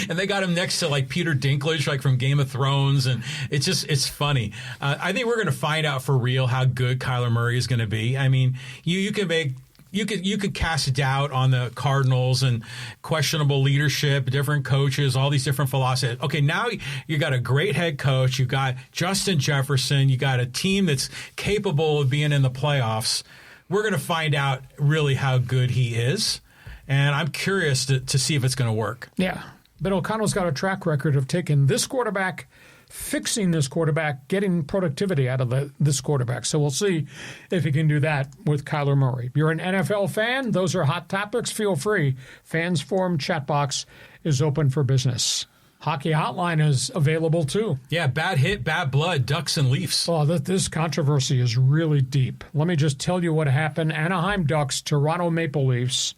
Speaker 4: and they got him next to, like, Peter Dinklage, like, from Game of Thrones. And it's funny. I think we're going to find out for real how good Kyler Murray is going to be. I mean, you could cast doubt on the Cardinals and questionable leadership, different coaches, all these different philosophies. Okay, now you got a great head coach. You got Justin Jefferson. You got a team that's capable of being in the playoffs. We're going to find out really how good he is, and I'm curious to see if it's going to work.
Speaker 3: Yeah, but O'Connell's got a track record of taking this quarterback, fixing this quarterback, getting productivity out of this quarterback. So we'll see if he can do that with Kyler Murray. If you're an NFL fan, those are hot topics. Feel free. Fans Forum chat box is open for business. Hockey Hotline is available, too.
Speaker 4: Yeah, bad hit, bad blood, Ducks and Leafs.
Speaker 3: Oh, this controversy is really deep. Let me just tell you what happened. Anaheim Ducks, Toronto Maple Leafs,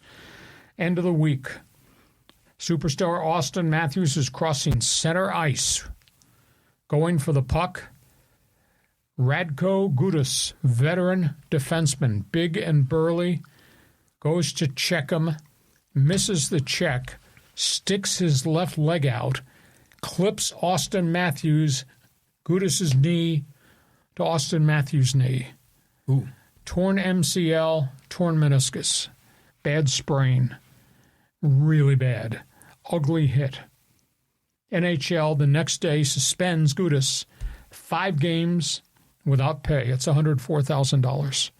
Speaker 3: end of the week. Superstar Austin Matthews is crossing center ice, going for the puck. Radko Gudas, veteran defenseman, big and burly, goes to check him, misses the check, sticks his left leg out, clips Austin Matthews, Gudas's knee to Austin Matthews' knee.
Speaker 4: Ooh.
Speaker 3: Torn MCL, torn meniscus. Bad sprain. Really bad. Ugly hit. NHL the next day suspends Gudas 5 games without pay. It's $104,000.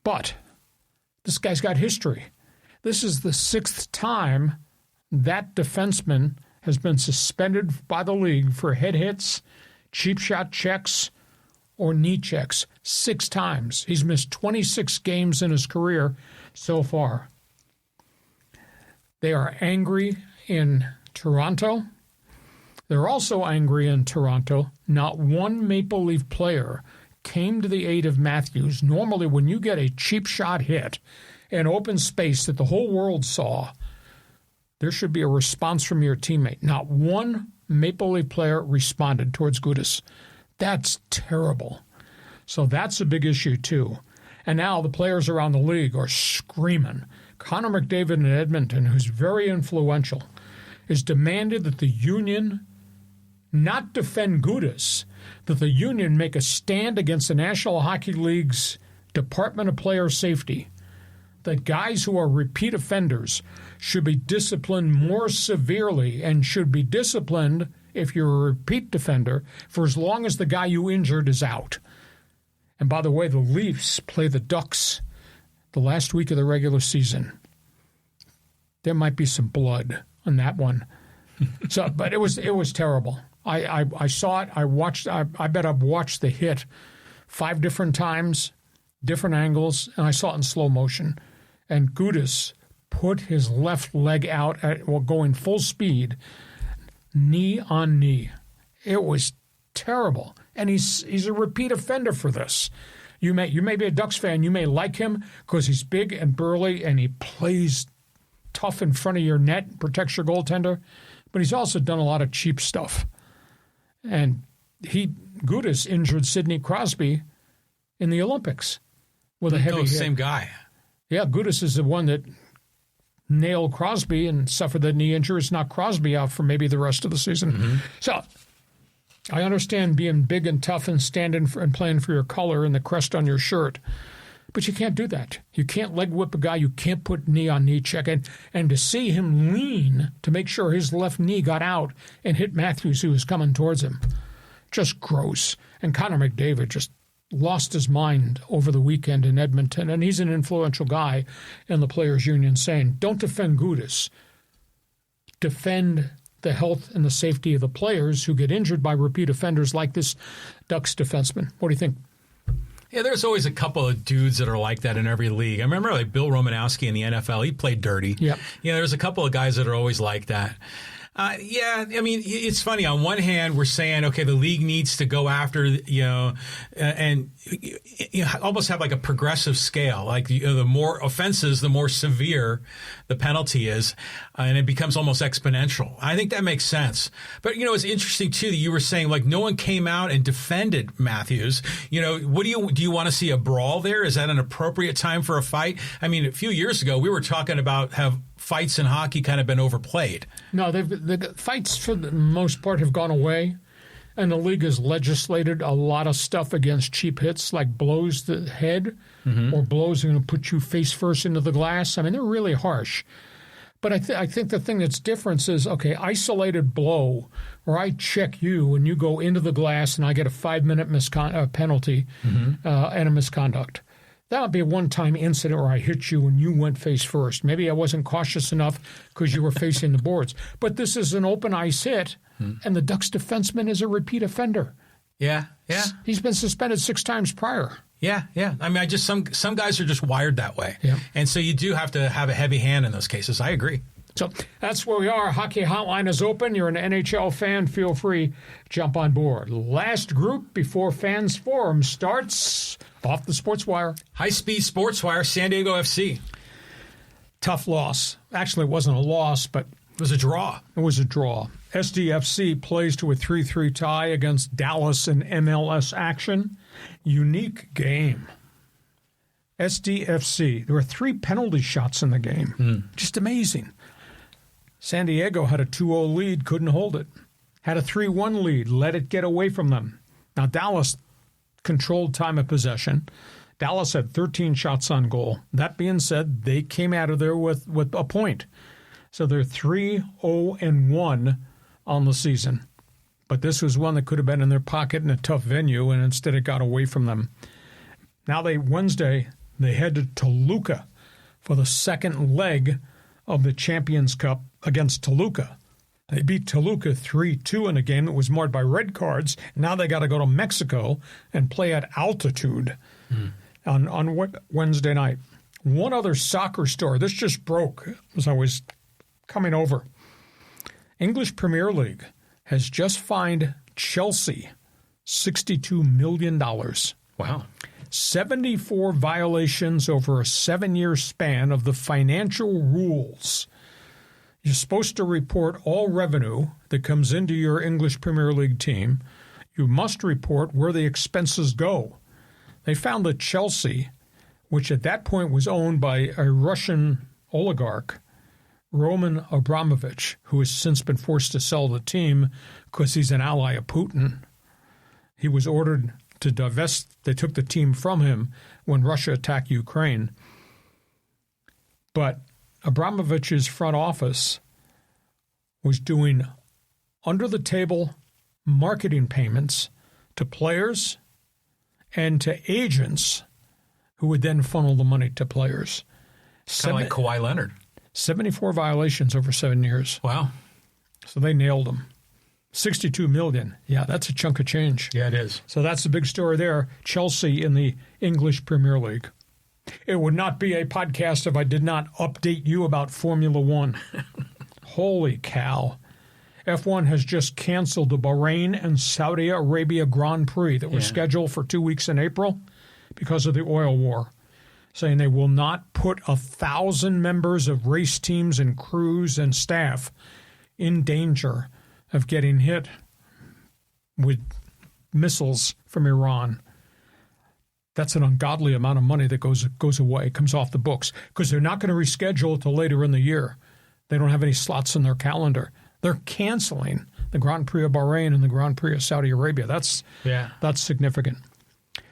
Speaker 3: But this guy's got history. This is the 6th time that defenseman has been suspended by the league for head hits, cheap shot checks, or knee checks. 6 times. He's missed 26 games in his career so far. They are angry in Toronto. They're also angry in Toronto. Not one Maple Leaf player came to the aid of Matthews. Normally, when you get a cheap shot hit in open space that the whole world saw, there should be a response from your teammate. Not one Maple Leaf player responded towards Gudas. That's terrible. So that's a big issue, too. And now the players around the league are screaming. Connor McDavid in Edmonton, who's very influential, has demanded that the union not defend Gudas, that the union make a stand against the National Hockey League's Department of Player Safety, that guys who are repeat offenders should be disciplined more severely and should be disciplined, if you're a repeat defender, for as long as the guy you injured is out. And by the way, the Leafs play the Ducks the last week of the regular season. There might be some blood on that one. But it was terrible. I saw it. I watched. I bet I've watched the hit 5 different times, different angles, and I saw it in slow motion. And Gudas put his left leg out going full speed, knee on knee. It was terrible. And he's a repeat offender for this. You may be a Ducks fan. You may like him because he's big and burly and he plays tough in front of your net, protects your goaltender. But he's also done a lot of cheap stuff. And Gudas injured Sidney Crosby in the Olympics with a heavy hit.
Speaker 4: Same guy.
Speaker 3: Yeah, Gudas is the one that nail Crosby and suffer the knee injury. It's knocked Crosby out for maybe the rest of the season. Mm-hmm. So I understand being big and tough and standing for and playing for your color and the crest on your shirt, but you can't do that. You can't leg whip a guy. You can't put knee on knee check. And to see him lean to make sure his left knee got out and hit Matthews, who was coming towards him, just gross. And Connor McDavid just lost his mind over the weekend in Edmonton, and he's an influential guy in the Players Union, saying, don't defend Gudas. Defend the health and the safety of the players who get injured by repeat offenders like this Ducks defenseman. What do you think?
Speaker 4: Yeah, there's always a couple of dudes that are like that in every league. I remember like Bill Romanowski in the NFL. He played dirty.
Speaker 3: Yep.
Speaker 4: Yeah, there's a couple of guys that are always like that. Yeah, I mean, it's funny. On one hand, we're saying, okay, the league needs to go after, and almost have like a progressive scale. Like, the more offenses, the more severe the penalty is, and it becomes almost exponential. I think that makes sense. But, it's interesting, too, that you were saying, like, no one came out and defended Matthews. What do you want to see a brawl there? Is that an appropriate time for a fight? I mean, a few years ago, we were talking about have fights in hockey kind of been overplayed.
Speaker 3: No, the fights for the most part have gone away, and the league has legislated a lot of stuff against cheap hits like blows to the head or blows that are going to put you face first into the glass. I mean, they're really harsh. But I think the thing that's different is, okay, isolated blow, or I check you and you go into the glass and I get a 5-minute penalty and a misconduct. That would be a one-time incident where I hit you and you went face first. Maybe I wasn't cautious enough because you were facing the boards. But this is an open ice hit, and the Ducks defenseman is a repeat offender.
Speaker 4: Yeah.
Speaker 3: He's been suspended 6 times prior.
Speaker 4: Yeah. I mean, some guys are just wired that way.
Speaker 3: Yeah.
Speaker 4: And so you do have to have a heavy hand in those cases. I agree.
Speaker 3: So that's where we are. Hockey Hotline is open. You're an NHL fan. Feel free. Jump on board. Last group before Fans Forum starts off the SportsWire.
Speaker 4: High-speed SportsWire, San Diego FC.
Speaker 3: Tough loss. Actually, it wasn't a loss, but
Speaker 4: it was a draw.
Speaker 3: It was a draw. SDFC plays to a 3-3 tie against Dallas in MLS action. Unique game. SDFC. There were 3 penalty shots in the game. Just amazing. San Diego had a 2-0 lead, couldn't hold it. Had a 3-1 lead, let it get away from them. Now, Dallas controlled time of possession. Dallas had 13 shots on goal. That being said, they came out of there with a point. So they're 3-0-1 on the season. But this was one that could have been in their pocket in a tough venue, and instead it got away from them. Now Wednesday, they head to Toluca for the second leg of the Champions Cup against Toluca. They beat Toluca 3-2 in a game that was marred by red cards. Now they got to go to Mexico and play at altitude on Wednesday night. One other soccer story. This just broke as I was coming over. English Premier League has just fined Chelsea $62 million.
Speaker 4: Wow.
Speaker 3: 74 violations over a 7-year span of the financial rules. You're supposed to report all revenue that comes into your English Premier League team. You must report where the expenses go. They found that Chelsea, which at that point was owned by a Russian oligarch, Roman Abramovich, who has since been forced to sell the team because he's an ally of Putin. He was ordered to divest. They took the team from him when Russia attacked Ukraine. But Abramovich's front office was doing under-the-table marketing payments to players and to agents who would then funnel the money to players.
Speaker 4: Kind of like Kawhi Leonard.
Speaker 3: 74 violations over 7 years.
Speaker 4: Wow.
Speaker 3: So they nailed him. $62 million. Yeah, that's a chunk of change.
Speaker 4: Yeah, it is.
Speaker 3: So that's the big story there. Chelsea in the English Premier League. It would not be a podcast if I did not update you about Formula One. Holy cow. F1 has just canceled the Bahrain and Saudi Arabia Grand Prix that were scheduled for 2 weeks in April because of the oil war, saying they will not put 1,000 members of race teams and crews and staff in danger of getting hit with missiles from Iran. That's an ungodly amount of money that goes away, comes off the books, because they're not going to reschedule until later in the year. They don't have any slots in their calendar. They're canceling the Grand Prix of Bahrain and the Grand Prix of Saudi Arabia. That's significant.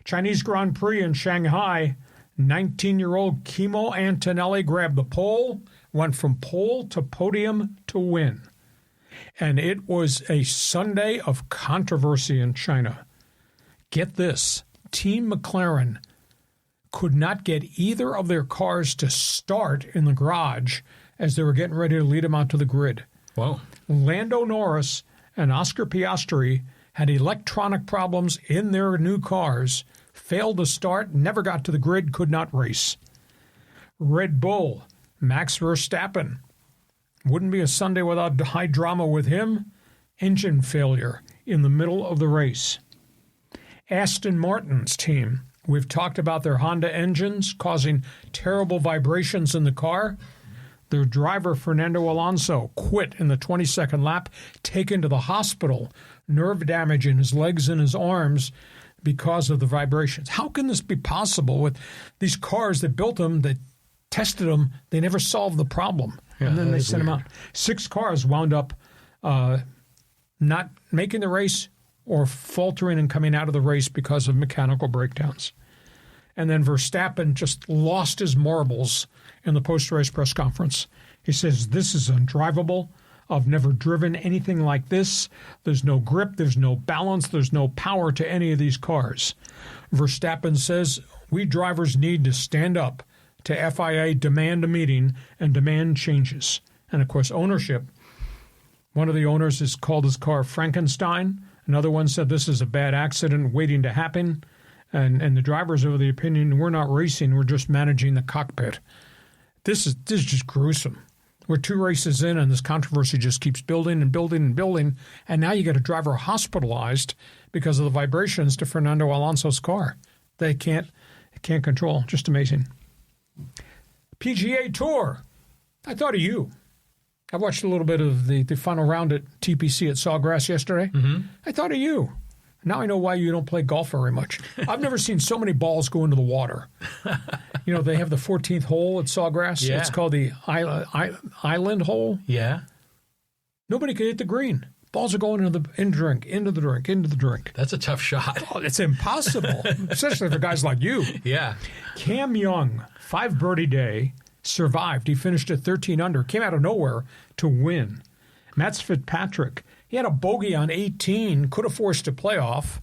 Speaker 3: Chinese Grand Prix in Shanghai, 19-year-old Kimo Antonelli grabbed the pole, went from pole to podium to win. And it was a Sunday of controversy in China. Get this, Team McLaren could not get either of their cars to start in the garage as they were getting ready to lead them out to the grid.
Speaker 4: Whoa.
Speaker 3: Lando Norris and Oscar Piastri had electronic problems in their new cars, failed to start, never got to the grid, could not race. Red Bull, Max Verstappen. Wouldn't be a Sunday without high drama with him. Engine failure in the middle of the race. Aston Martin's team. We've talked about their Honda engines causing terrible vibrations in the car. Their driver, Fernando Alonso, quit in the 22nd lap, taken to the hospital, nerve damage in his legs and his arms because of the vibrations. How can this be possible with these cars that built them, that tested them, they never solved the problem, and then they sent them out. 6 cars wound up not making the race or faltering and coming out of the race because of mechanical breakdowns. And then Verstappen just lost his marbles in the post-race press conference. He says, "This is undrivable. I've never driven anything like this. There's no grip, there's no balance, there's no power to any of these cars." Verstappen says, "We drivers need to stand up to FIA, demand a meeting, and demand changes." And, of course, ownership. One of the owners has called his car Frankenstein. Another one said this is a bad accident waiting to happen. And the drivers are of the opinion, we're not racing, we're just managing the cockpit. This is just gruesome. We're 2 races in, and this controversy just keeps building and building and building. And now you got a driver hospitalized because of the vibrations to Fernando Alonso's car. They can't control. Just amazing. PGA Tour. I thought of you. I watched a little bit of the final round at TPC at Sawgrass yesterday. Mm-hmm. I thought of you. Now I know why you don't play golf very much. I've never seen so many balls go into the water. You know, they have the 14th hole at Sawgrass. Yeah. It's called the Island hole.
Speaker 4: Yeah.
Speaker 3: Nobody could hit the green. Balls are going into the drink.
Speaker 4: That's a tough shot.
Speaker 3: Oh, it's impossible, especially for guys like you.
Speaker 4: Yeah.
Speaker 3: Cam Young, 5 birdie day, survived. He finished at 13 under, came out of nowhere to win. Matt Fitzpatrick, he had a bogey on 18, could have forced a playoff,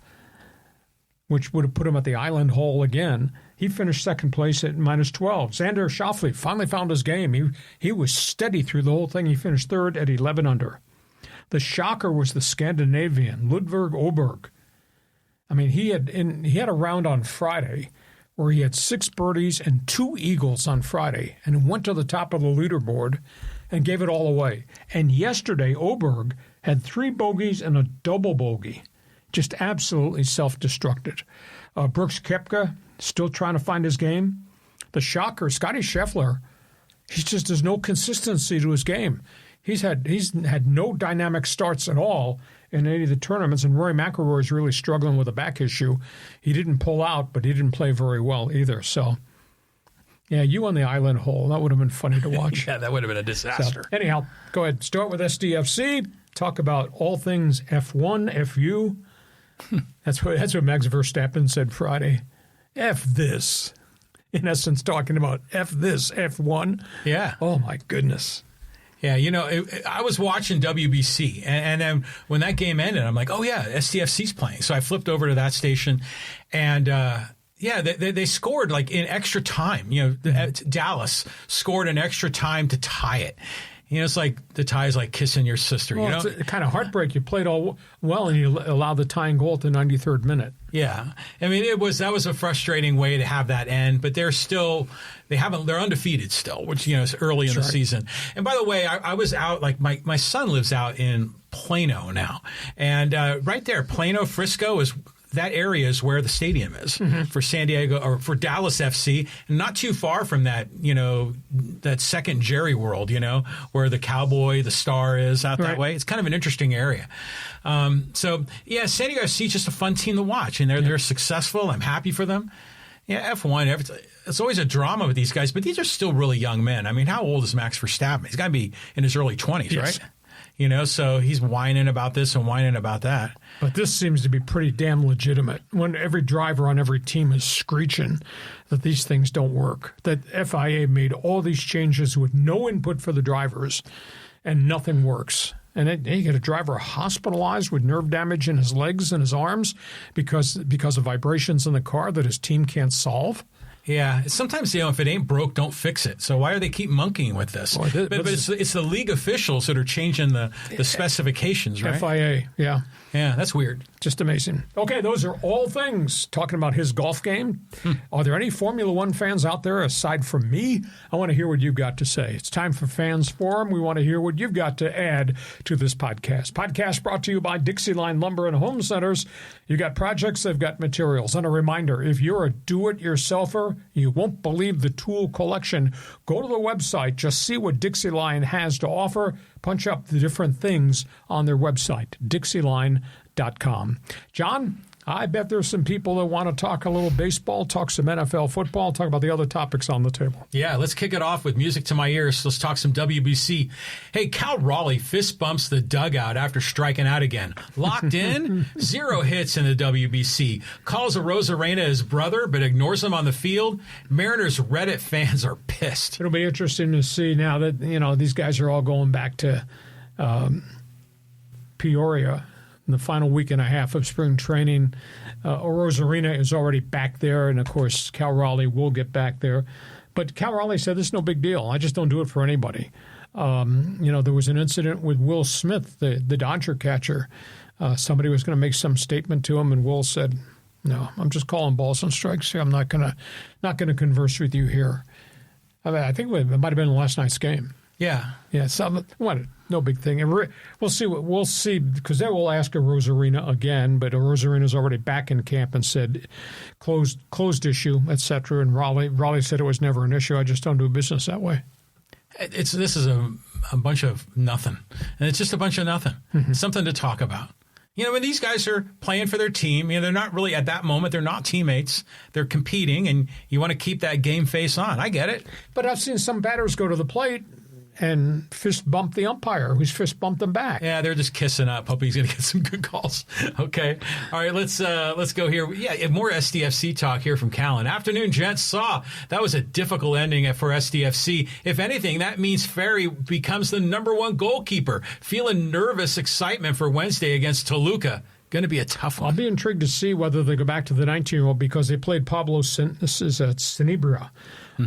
Speaker 3: which would have put him at the island hole again. He finished second place at -12. Xander Schauffele finally found his game. He was steady through the whole thing. He finished third at 11 under. The shocker was the Scandinavian, Ludvig Åberg. I mean, he had a round on Friday where he had 6 birdies and 2 eagles on Friday and went to the top of the leaderboard and gave it all away. And yesterday, Åberg had 3 bogeys and a double bogey. Just absolutely self-destructed. Brooks Koepka, still trying to find his game. The shocker, Scotty Scheffler, there's no consistency to his game. He's had no dynamic starts at all in any of the tournaments, and Rory McIlroy is really struggling with a back issue. He didn't pull out, but he didn't play very well either. So, yeah, you on the island hole. That would have been funny to watch.
Speaker 4: Yeah, that would have been a disaster.
Speaker 3: So, anyhow, go ahead. Start with SDFC. Talk about all things F1, FU. That's what Max Verstappen said Friday. F this. In essence, talking about F this, F1.
Speaker 4: Yeah.
Speaker 3: Oh, my goodness.
Speaker 4: Yeah, you know, I was watching WBC, and then when that game ended, I'm like, oh, yeah, SDFC's playing. So I flipped over to that station, and they scored like in extra time. You know, Dallas scored in extra time to tie it. You know, it's like the tie is like kissing your sister.
Speaker 3: Well,
Speaker 4: you know,
Speaker 3: it's a kind of heartbreak. You played all well, and you allowed the tying goal at the 93rd minute.
Speaker 4: Yeah, I mean, that was a frustrating way to have that end. But they're undefeated still, which is early in the season. And by the way, I was out. Like my son lives out in Plano now, and right there, Plano, Frisco is. That area is where the stadium is for San Diego or for Dallas FC, and not too far from that, that second Jerry World, where the Cowboy, the Star is out that way. It's kind of an interesting area. So, yeah, San Diego FC is just a fun team to watch, and they're successful. I'm happy for them. Yeah, F1, it's always a drama with these guys, but these are still really young men. I mean, how old is Max Verstappen? He's got to be in his early 20s,
Speaker 3: Yes.
Speaker 4: right? You know, so he's whining about this and whining about that.
Speaker 3: But this seems to be pretty damn legitimate when every driver on every team is screeching that these things don't work, that FIA made all these changes with no input for the drivers and nothing works. And you get a driver hospitalized with nerve damage in his legs and his arms because of vibrations in the car that his team can't solve.
Speaker 4: Yeah, sometimes, if it ain't broke, don't fix it. So why are they keep monkeying with this?
Speaker 3: Boy,
Speaker 4: but it's the league officials that are changing the specifications, right?
Speaker 3: FIA, yeah.
Speaker 4: Yeah, that's weird.
Speaker 3: Just amazing. Okay, those are all things. Talking about his golf game. Are there any Formula One fans out there aside from me? I want to hear what you've got to say. It's time for Fans Forum. We want to hear what you've got to add to this podcast. Podcast brought to you by Dixieline Lumber and Home Centers. You got projects, they've got materials. And a reminder, if you're a do-it-yourselfer, you won't believe the tool collection. Go to the website. Just see what Dixieline has to offer. Punch up the different things on their website, dixieline.com. John, I bet there's some people that want to talk a little baseball, talk some NFL football, talk about the other topics on the table.
Speaker 4: Yeah, let's kick it off with music to my ears. Let's talk some WBC. Hey, Cal Raleigh fist bumps the dugout after striking out again. Locked in, 0 hits in the WBC. Calls Arozarena his brother, but ignores him on the field. Mariners Reddit fans are pissed.
Speaker 3: It'll be interesting to see now that, these guys are all going back to Peoria in the final week and a half of spring training. Arozarena is already back there, and, of course, Cal Raleigh will get back there. But Cal Raleigh said, this is no big deal. I just don't do it for anybody. There was an incident with Will Smith, the Dodger catcher. Somebody was going to make some statement to him, and Will said, no, I'm just calling balls and strikes. I'm not going to converse with you here. I think it might have been last night's game.
Speaker 4: Yeah.
Speaker 3: Yeah, no big thing. And we'll see, because they will ask Arozarena again, but Arozarena's already back in camp and said closed issue, etc. And Raleigh said it was never an issue. I just don't do business that way.
Speaker 4: This is a bunch of nothing. And it's just a bunch of nothing. Mm-hmm. Something to talk about. When these guys are playing for their team, they're not really at that moment, they're not teammates. They're competing, and you want to keep that game face on. I get it.
Speaker 3: But I've seen some batters go to the plate and fist bump the umpire, who's fist bumped them back.
Speaker 4: Yeah, they're just kissing up, hoping he's going to get some good calls. Okay. All right, let's go here. Yeah, more SDFC talk here from Callan. Afternoon, gents. That was a difficult ending for SDFC. If anything, that means Ferry becomes the #1 goalkeeper. Feeling nervous excitement for Wednesday against Toluca. Going to be a tough one.
Speaker 3: I'll be intrigued to see whether they go back to the 19-year-old because they played Pablo Sinibra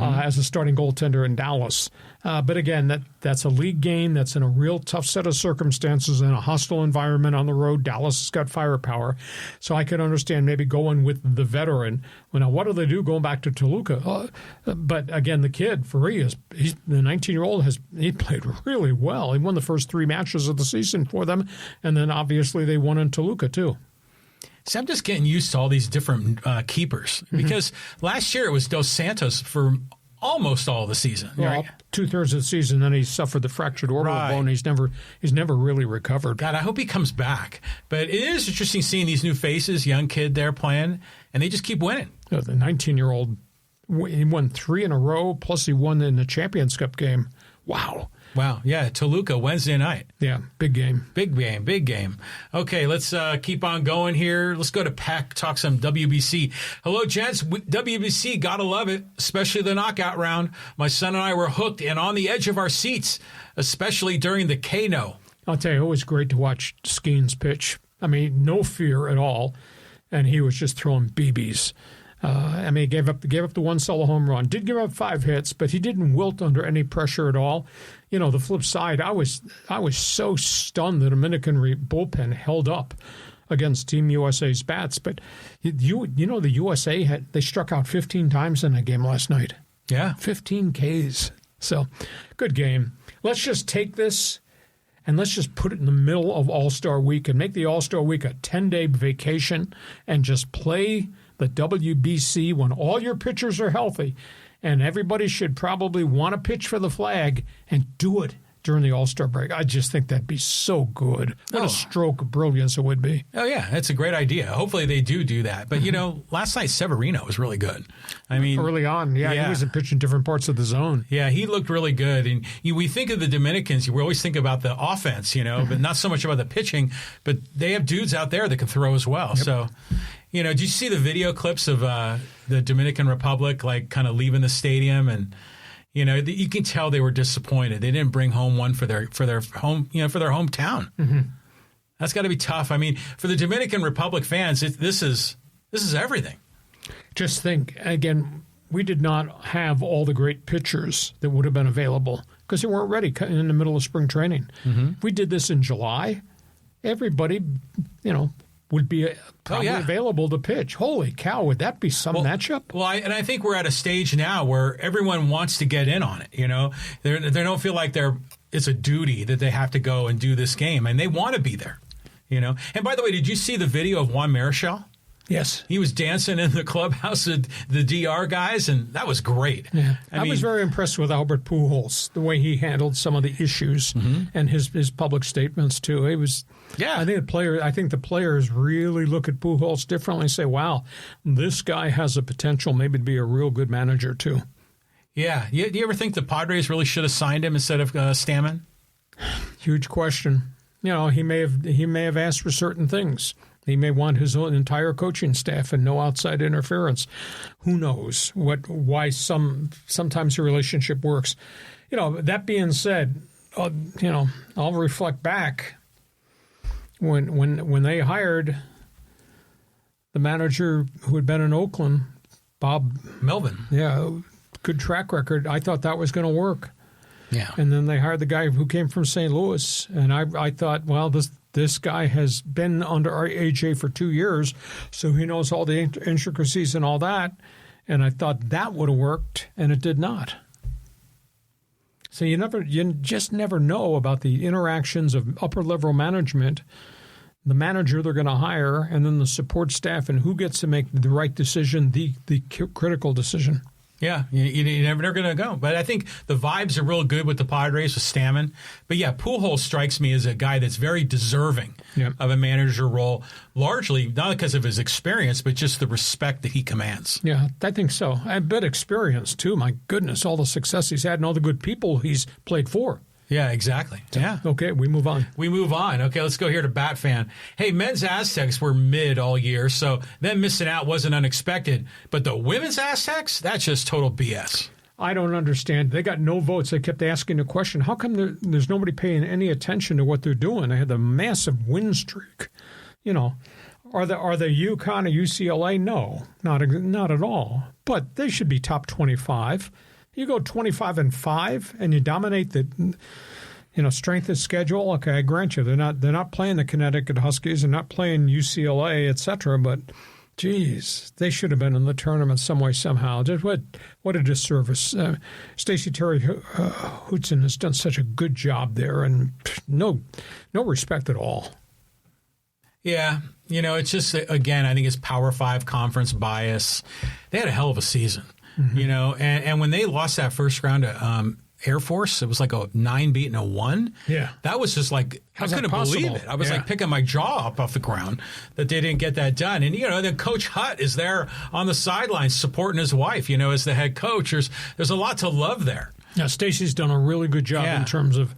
Speaker 3: as a starting goaltender in Dallas. But again, that's a league game. That's in a real tough set of circumstances in a hostile environment on the road. Dallas has got firepower. So I can understand maybe going with the veteran. Well, now, what do they do going back to Toluca? But again, the kid, he's the 19-year-old, he played really well. He won the first 3 matches of the season for them. And then obviously they won in Toluca too.
Speaker 4: See, I'm just getting used to all these different keepers because last year it was Dos Santos for almost all the season.
Speaker 3: Well,
Speaker 4: right?
Speaker 3: 2/3 of the season, then he suffered the fractured orbital bone. He's never really recovered.
Speaker 4: God, I hope he comes back. But it is interesting seeing these new faces, young kid there playing, and they just keep winning.
Speaker 3: The 19-year-old, he won 3 in a row, plus he won in the Champions Cup game. Wow.
Speaker 4: Yeah, Toluca, Wednesday night.
Speaker 3: Yeah, big game.
Speaker 4: Big game. Okay, let's keep on going here. Let's go to Peck, talk some WBC. Hello, gents. WBC, gotta love it, especially the knockout round. My son and I were hooked and on the edge of our seats, especially during the Kano.
Speaker 3: I'll tell you, it was great to watch Skeens pitch. I mean, no fear at all, and he was just throwing BBs. He gave up the 1 solo home run. Did give up 5 hits, but he didn't wilt under any pressure at all. The flip side, I was so stunned the Dominican bullpen held up against Team USA's bats. But the USA they struck out 15 times in that game last night.
Speaker 4: Yeah,
Speaker 3: 15 Ks. So good game. Let's just take this and let's just put it in the middle of All-Star Week and make the All-Star Week a 10-day vacation and just play the WBC when all your pitchers are healthy. And everybody should probably want to pitch for the flag and do it during the All-Star break. I just think that'd be so good. What a stroke of brilliance it would be.
Speaker 4: Oh, yeah. That's a great idea. Hopefully they do that. But, last night Severino was really good. I mean,
Speaker 3: early on, he was pitching different parts of the zone.
Speaker 4: Yeah, he looked really good. And we think of the Dominicans, we always think about the offense, but not so much about the pitching. But they have dudes out there that can throw as well. Yep. So, did you see the video clips of the Dominican Republic, like kind of leaving the stadium and you can tell they were disappointed. They didn't bring home one for their home, for their hometown. Mm-hmm. That's got to be tough. I mean, for the Dominican Republic fans, this is everything.
Speaker 3: Just think again. We did not have all the great pitchers that would have been available because they weren't ready in the middle of spring training. Mm-hmm. If we did this in July, everybody, would be probably available to pitch. Holy cow, would that be some matchup?
Speaker 4: Well, I think we're at a stage now where everyone wants to get in on it. They don't feel like it's a duty that they have to go and do this game, and they want to be there. And by the way, did you see the video of Juan Marichal?
Speaker 3: Yes.
Speaker 4: He was dancing in the clubhouse with the DR guys, and that was great.
Speaker 3: Yeah. I was very impressed with Albert Pujols, the way he handled some of the issues and his public statements, too. It was, I think the players really look at Pujols differently and say, wow, this guy has the potential maybe to be a real good manager, too.
Speaker 4: Yeah. Do you ever think the Padres really should have signed him instead of Stammen?
Speaker 3: Huge question. He may have asked for certain things. He may want his own entire coaching staff and no outside interference. Who knows why sometimes the relationship works. That being said, I'll reflect back when they hired the manager who had been in Oakland, Bob
Speaker 4: Melvin.
Speaker 3: Yeah, good track record. I thought that was going to work.
Speaker 4: Yeah.
Speaker 3: And then they hired the guy who came from St. Louis, and I thought, well, this guy has been under AJ for 2 years, so he knows all the intricacies and all that. And I thought that would have worked, and it did not. So you just never know about the interactions of upper-level management, the manager they're going to hire, and then the support staff, and who gets to make the right decision, the critical decision.
Speaker 4: Yeah, you're never going to go. But I think the vibes are real good with the Padres, with Stammen. But yeah, Pujols strikes me as a guy that's very deserving of a manager role, largely not because of his experience, but just the respect that he commands.
Speaker 3: Yeah, I think so. I bet experience, too. My goodness, all the success he's had and all the good people he's played for.
Speaker 4: Yeah, exactly. Yeah.
Speaker 3: Okay, we move on.
Speaker 4: Okay, let's go here to Bat Fan. Hey, men's Aztecs were mid all year, so them missing out wasn't unexpected. But the women's Aztecs, that's just total BS.
Speaker 3: I don't understand. They got no votes. They kept asking the question, how come there's nobody paying any attention to what they're doing? They had a massive win streak. Are the UConn or UCLA? No, not at all. But they should be top 25. You go 25-5 and you dominate the, strength of schedule. Okay, I grant you they're not playing the Connecticut Huskies, they're not playing UCLA, etc. But, geez, they should have been in the tournament some way somehow. Just what a disservice. Stacey Terry Hootson has done such a good job there, and no respect at all.
Speaker 4: Yeah, it's just again, I think it's Power 5 conference bias. They had a hell of a season. Mm-hmm. And when they lost that first round to Air Force, it was like a 9-beat and a 1.
Speaker 3: Yeah.
Speaker 4: That was just like, I couldn't believe it. I was like picking my jaw up off the ground that they didn't get that done. And, then Coach Hutt is there on the sidelines supporting his wife, as the head coach. There's a lot to love there.
Speaker 3: Yeah, Stacey's done a really good job in terms of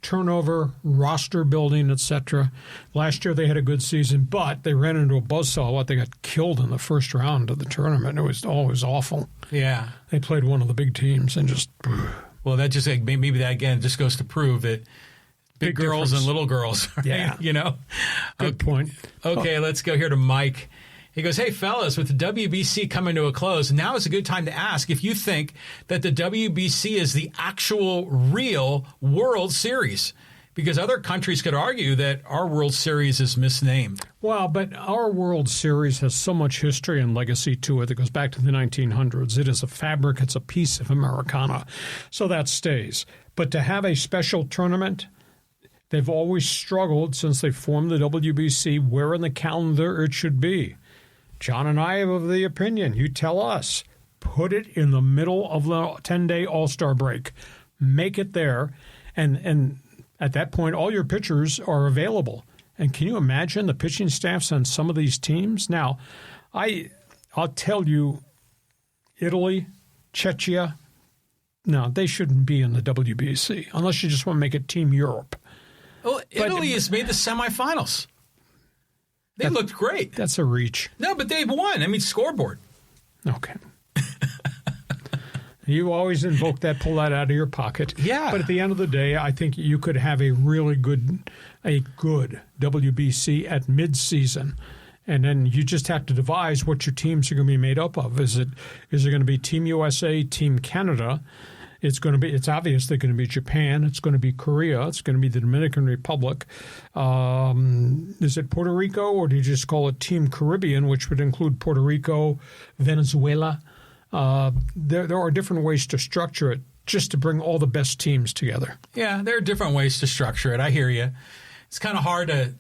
Speaker 3: turnover, roster building, etc. Last year they had a good season, but they ran into a buzzsaw. They got killed in the first round of the tournament. It was always awful.
Speaker 4: Yeah.
Speaker 3: They played one of the big teams and just...
Speaker 4: Well, that just maybe that, again, just goes to prove that big girls and little girls, right?
Speaker 3: Yeah. Good point.
Speaker 4: Okay, let's go here to Mike. He goes, hey, fellas, with the WBC coming to a close, now is a good time to ask if you think that the WBC is the actual real World Series, because other countries could argue that our World Series is misnamed.
Speaker 3: Well, but our World Series has so much history and legacy to it that goes back to the 1900s. It is a fabric. It's a piece of Americana. So that stays. But to have a special tournament, they've always struggled since they formed the WBC where in the calendar it should be. John and I are of the opinion, you tell us, put it in the middle of the 10-day All-Star break. Make it there. And at that point, all your pitchers are available. And can you imagine the pitching staffs on some of these teams? Now, I'll tell you, Italy, Czechia, no, they shouldn't be in the WBC unless you just want to make it Team Europe.
Speaker 4: Well, Italy has made the semifinals. They looked great.
Speaker 3: That's a reach.
Speaker 4: No, but they've won. I mean, scoreboard.
Speaker 3: Okay. You always invoke that, pull that out of your pocket.
Speaker 4: Yeah.
Speaker 3: But at the end of the day, I think you could have a good WBC at midseason. And then you just have to devise what your teams are going to be made up of. Is it going to be Team USA, Team Canada? It's obvious they're going to be Japan. It's going to be Korea. It's going to be the Dominican Republic. Is it Puerto Rico, or do you just call it Team Caribbean, which would include Puerto Rico, Venezuela? There are different ways to structure it just to bring all the best teams together.
Speaker 4: Yeah, there are different ways to structure it. I hear you. It's kind of hard to,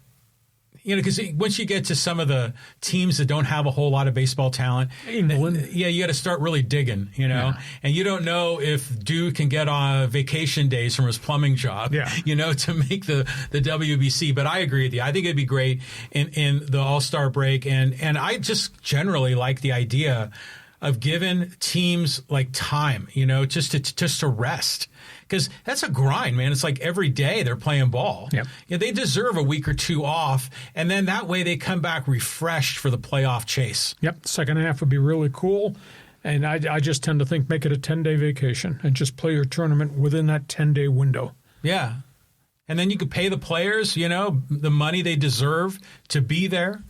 Speaker 4: because once you get to some of the teams that don't have a whole lot of baseball talent,
Speaker 3: England.
Speaker 4: You got to start really digging, and you don't know if Dude can get on vacation days from his plumbing job, to make the WBC. But I agree with you. I think it'd be great in the All-Star break, and I just generally like the idea of giving teams like time, just to rest. Because that's a grind, man. It's like every day they're playing ball.
Speaker 3: Yep.
Speaker 4: They deserve a week or two off, and then that way they come back refreshed for the playoff chase.
Speaker 3: Yep, second half would be really cool. And I just tend to think make it a 10-day vacation and just play your tournament within that 10-day window.
Speaker 4: Yeah. And then you could pay the players, the money they deserve to be there.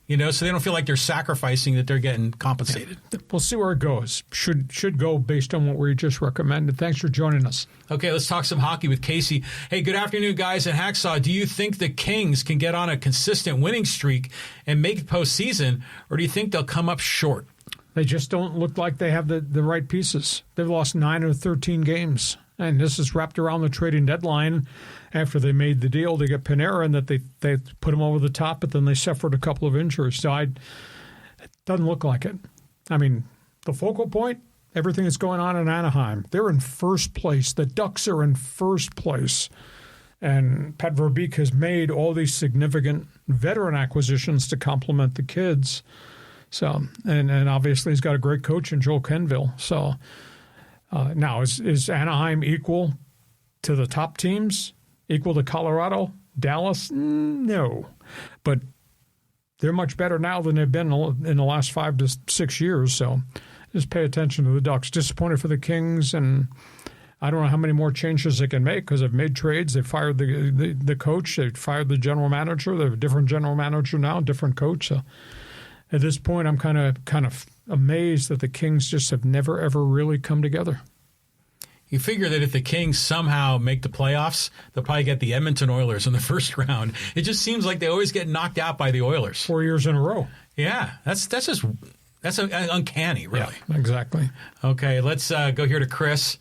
Speaker 4: So they don't feel like they're sacrificing, that they're getting compensated.
Speaker 3: Yeah. We'll see where it goes. Should go based on what we just recommended. Thanks for joining us.
Speaker 4: Okay, let's talk some hockey with Casey. Hey, good afternoon, guys at Hacksaw. Do you think the Kings can get on a consistent winning streak and make postseason, or do you think they'll come up short?
Speaker 3: They just don't look like they have the right pieces. They've lost 9 or 13 games, and this is wrapped around the trading deadline. After they made the deal to get Panarin, that they put him over the top, but then they suffered a couple of injuries. So it doesn't look like it. I mean, the focal point, everything that's going on in Anaheim, they're in first place. The Ducks are in first place. And Pat Verbeek has made all these significant veteran acquisitions to complement the kids. So, and obviously he's got a great coach in Joel Kenville. So now, is Anaheim equal to the top teams? Equal to Colorado? Dallas? No. But they're much better now than they've been in the last 5 to 6 years. So just pay attention to the Ducks. Disappointed for the Kings, and I don't know how many more changes they can make because they've made trades. They fired the coach. They fired the general manager. They have a different general manager now, different coach. So at this point, I'm kind of amazed that the Kings just have never, ever really come together.
Speaker 4: You figure that if the Kings somehow make the playoffs, they'll probably get the Edmonton Oilers in the first round. It just seems like they always get knocked out by the Oilers.
Speaker 3: 4 years in a row.
Speaker 4: Yeah, that's uncanny, really.
Speaker 3: Yeah, exactly.
Speaker 4: Okay, let's go here to Chris.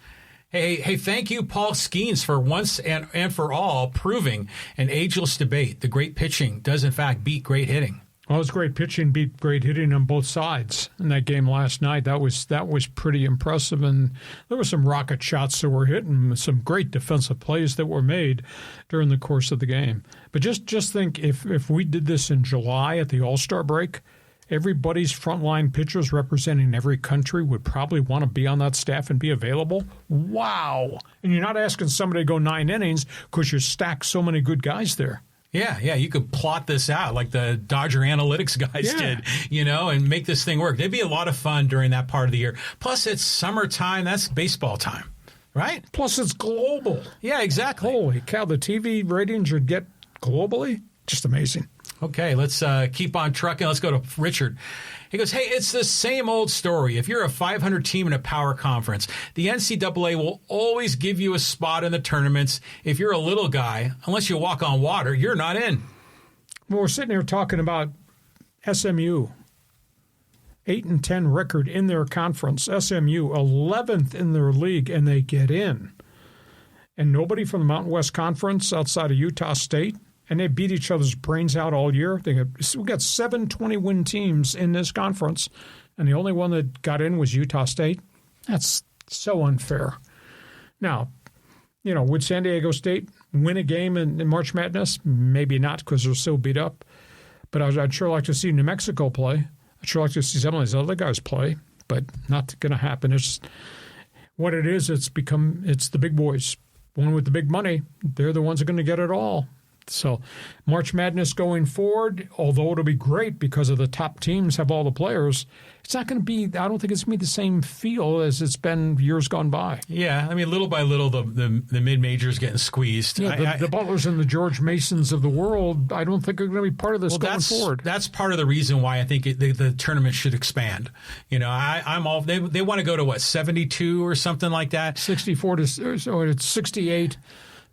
Speaker 4: Hey, thank you, Paul Skeens, for once and for all proving an ageless debate. The great pitching does, in fact, beat great hitting.
Speaker 3: Well, it was great pitching, beat great hitting on both sides in that game last night. That was pretty impressive, and there were some rocket shots that were hit and some great defensive plays that were made during the course of the game. But just think, if we did this in July at the All-Star break, everybody's frontline pitchers representing every country would probably want to be on that staff and be available. Wow. And you're not asking somebody to go 9 innings because you stacked so many good guys there.
Speaker 4: Yeah, you could plot this out like the Dodger analytics guys did, and make this thing work. It'd be a lot of fun during that part of the year. Plus, it's summertime. That's baseball time, right?
Speaker 3: Plus, it's global.
Speaker 4: Yeah, exactly.
Speaker 3: Holy cow, the TV ratings would get globally. Just amazing.
Speaker 4: Okay, let's keep on trucking. Let's go to Richard. He goes, hey, it's the same old story. If you're a 500 team in a power conference, the NCAA will always give you a spot in the tournaments. If you're a little guy, unless you walk on water, you're not in.
Speaker 3: Well, we're sitting here talking about SMU. 8-10 record in their conference. SMU, 11th in their league, and they get in. And nobody from the Mountain West Conference outside of Utah State. And they beat each other's brains out all year. We got 7 20-win teams in this conference, and the only one that got in was Utah State. That's so unfair. Now, would San Diego State win a game in March Madness? Maybe not, because they're so beat up. But I'd sure like to see New Mexico play. I'd sure like to see some of these other guys play, but not going to happen. It's what it is. It's the big boys, one with the big money. They're the ones that are going to get it all. So March Madness going forward, although it'll be great because of the top teams have all the players, it's not going to be, I don't think it's going to be the same feel as it's been years gone by.
Speaker 4: Yeah, I mean, little by little, the mid-majors getting squeezed.
Speaker 3: Yeah, the Butlers and the George Masons of the world, I don't think are going to be part of this going forward.
Speaker 4: That's part of the reason why I think the tournament should expand. I'm all, they want to go to what, 72 or something like that?
Speaker 3: 64 to, so it's 68.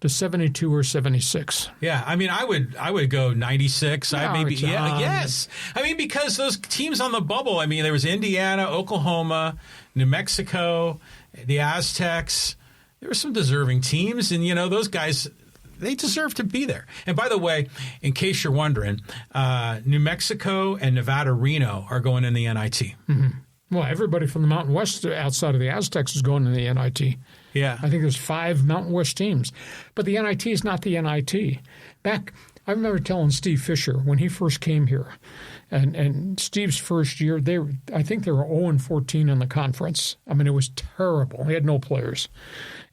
Speaker 3: To 72 or 76.
Speaker 4: Yeah, I mean, I would go 96. Yes. I mean, because those teams on the bubble. I mean, there was Indiana, Oklahoma, New Mexico, the Aztecs. There were some deserving teams, and those guys, they deserve to be there. And by the way, in case you're wondering, New Mexico and Nevada Reno are going in the NIT.
Speaker 3: Mm-hmm. Well, everybody from the Mountain West outside of the Aztecs is going to the NIT.
Speaker 4: Yeah.
Speaker 3: I think there's 5 Mountain West teams. But the NIT is not the NIT. I remember telling Steve Fisher when he first came here, and Steve's first year, I think they were 0-14 in the conference. I mean, it was terrible. They had no players.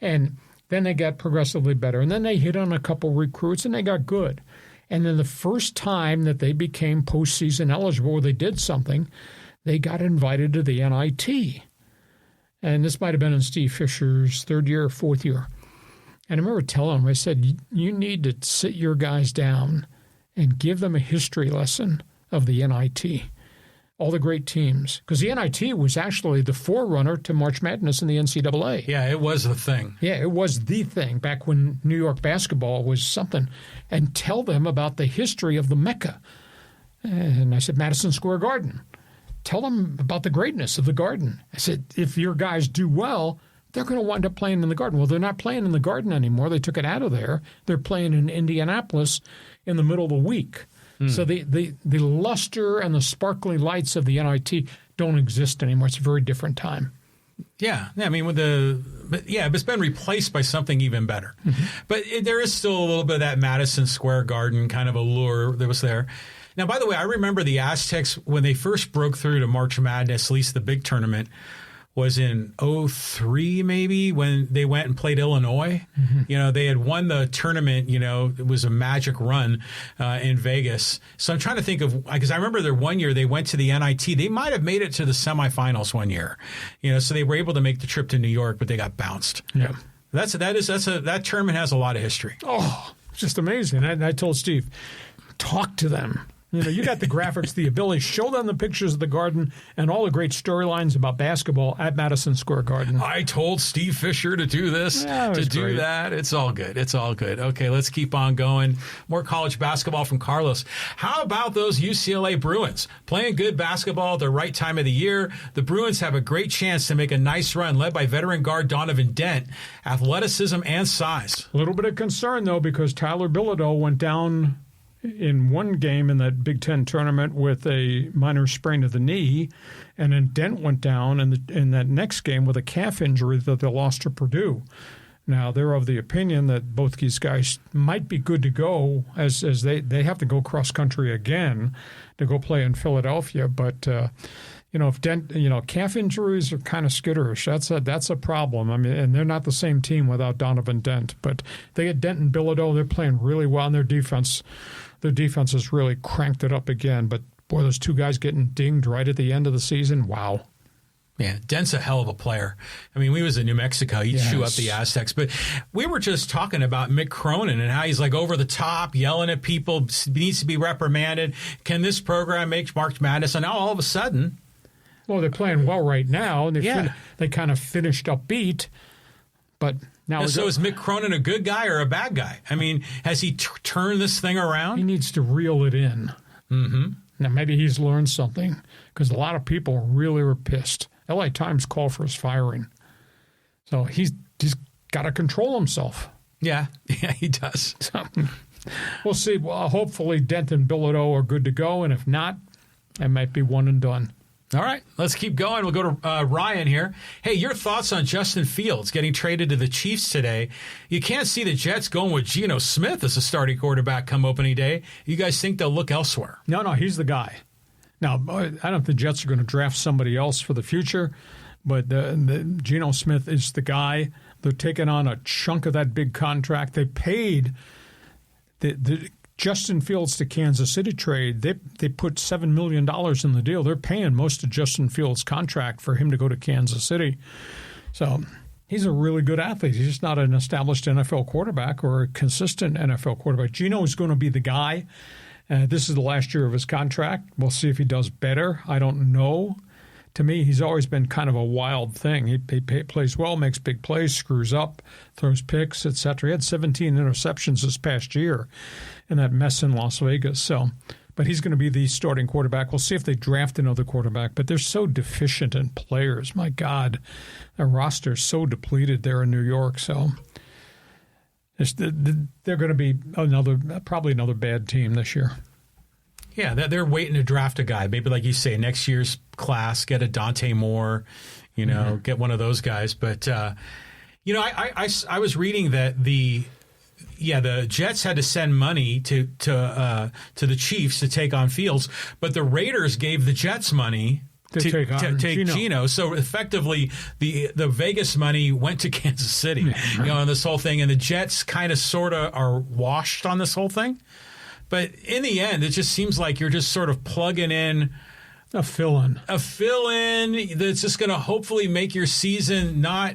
Speaker 3: And then they got progressively better. And then they hit on a couple recruits, and they got good. And then the first time that they became postseason eligible, or they did something, they got invited to the NIT. And this might have been in Steve Fisher's 3rd year or 4th year. And I remember telling him, I said, you need to sit your guys down and give them a history lesson of the NIT, all the great teams. Because the NIT was actually the forerunner to March Madness in the NCAA.
Speaker 4: Yeah, it was the thing.
Speaker 3: Yeah, it was the thing back when New York basketball was something. And tell them about the history of the Mecca. And I said, Madison Square Garden. Tell them about the greatness of the Garden. I said, if your guys do well, they're going to wind up playing in the Garden. Well, they're not playing in the Garden anymore. They took it out of there. They're playing in Indianapolis in the middle of the week. So the luster and the sparkly lights of the NIT don't exist anymore. It's a very different time.
Speaker 4: Yeah, I mean, it's been replaced by something even better. Mm-hmm. But there is still a little bit of that Madison Square Garden kind of allure that was there. Now, by the way, I remember the Aztecs, when they first broke through to March Madness, at least the big tournament, was in 2003 maybe, when they went and played Illinois. Mm-hmm. They had won the tournament. It was a magic run in Vegas. So I'm trying to think of, because I remember there one year they went to the NIT. They might have made it to the semifinals one year. So they were able to make the trip to New York, but they got bounced.
Speaker 3: Yeah.
Speaker 4: That tournament has a lot of history.
Speaker 3: Oh, it's just amazing. I told Steve, talk to them. You got the graphics, the ability. Show them the pictures of the Garden and all the great storylines about basketball at Madison Square Garden.
Speaker 4: I told Steve Fisher to do this, to do
Speaker 3: great.
Speaker 4: that. It's all good. It's all good. Okay, let's keep on going. More college basketball from Carlos. How about those UCLA Bruins? Playing good basketball at the right time of the year. The Bruins have a great chance to make a nice run, led by veteran guard Donovan Dent. Athleticism and size.
Speaker 3: A little bit of concern, though, because Tyler Bilodeau went down in one game in that Big Ten tournament with a minor sprain of the knee, and then Dent went down in that next game with a calf injury that they lost to Purdue. Now, they're of the opinion that both these guys might be good to go as they have to go cross-country again to go play in Philadelphia. But, if Dent, calf injuries are kind of skitterish. That's a problem. I mean, and they're not the same team without Donovan Dent. But they get Dent and Bilodeau. They're playing really well, and their defense has really cranked it up again. But, boy, those two guys getting dinged right at the end of the season, wow.
Speaker 4: Yeah, Dent's a hell of a player. I mean, we was in New Mexico. He'd chew up the Aztecs. But we were just talking about Mick Cronin and how he's like over the top, yelling at people, needs to be reprimanded. Can this program make March Madness? And now all of a sudden...
Speaker 3: Well, they're playing well right now, and they kind of finished upbeat. But now,
Speaker 4: so is Mick Cronin a good guy or a bad guy? I mean, has he turned this thing around?
Speaker 3: He needs to reel it in.
Speaker 4: Mm-hmm.
Speaker 3: Now, maybe he's learned something, because a lot of people really were pissed. LA Times called for his firing. So he's got to control himself.
Speaker 4: Yeah, he does.
Speaker 3: So, we'll see. Well, hopefully Dent and Bilodeau are good to go, and if not, it might be one and done.
Speaker 4: All right, let's keep going. We'll go to Ryan here. Hey, your thoughts on Justin Fields getting traded to the Chiefs today? You can't see the Jets going with Geno Smith as a starting quarterback come opening day. You guys think they'll look elsewhere?
Speaker 3: No, he's the guy. Now, I don't think the Jets are going to draft somebody else for the future, but the Geno Smith is the guy. They're taking on a chunk of that big contract. They paid the Justin Fields to Kansas City trade. They put $7 million in the deal. They're paying most of Justin Fields' contract for him to go to Kansas City. So he's a really good athlete. He's just not an established NFL quarterback or a consistent NFL quarterback. Geno is going to be the guy. This is the last year of his contract. We'll see if he does better. I don't know. To me, he's always been kind of a wild thing. He plays well, makes big plays, screws up, throws picks, etc. He had 17 interceptions this past year in that mess in Las Vegas. So, but he's going to be the starting quarterback. We'll see if they draft another quarterback. But they're so deficient in players. My God, their roster is so depleted there in New York. So they're going to be probably another bad team this year.
Speaker 4: Yeah, they're waiting to draft a guy. Maybe, like you say, next year's class, get a Dante Moore, get one of those guys. But, I was reading that the Jets had to send money to the Chiefs to take on Fields, but the Raiders gave the Jets money to take Geno. So effectively, the Vegas money went to Kansas City, on this whole thing. And the Jets kind of sort of are washed on this whole thing. But in the end, it just seems like you're just sort of plugging in
Speaker 3: a fill-in
Speaker 4: that's just going to hopefully make your season not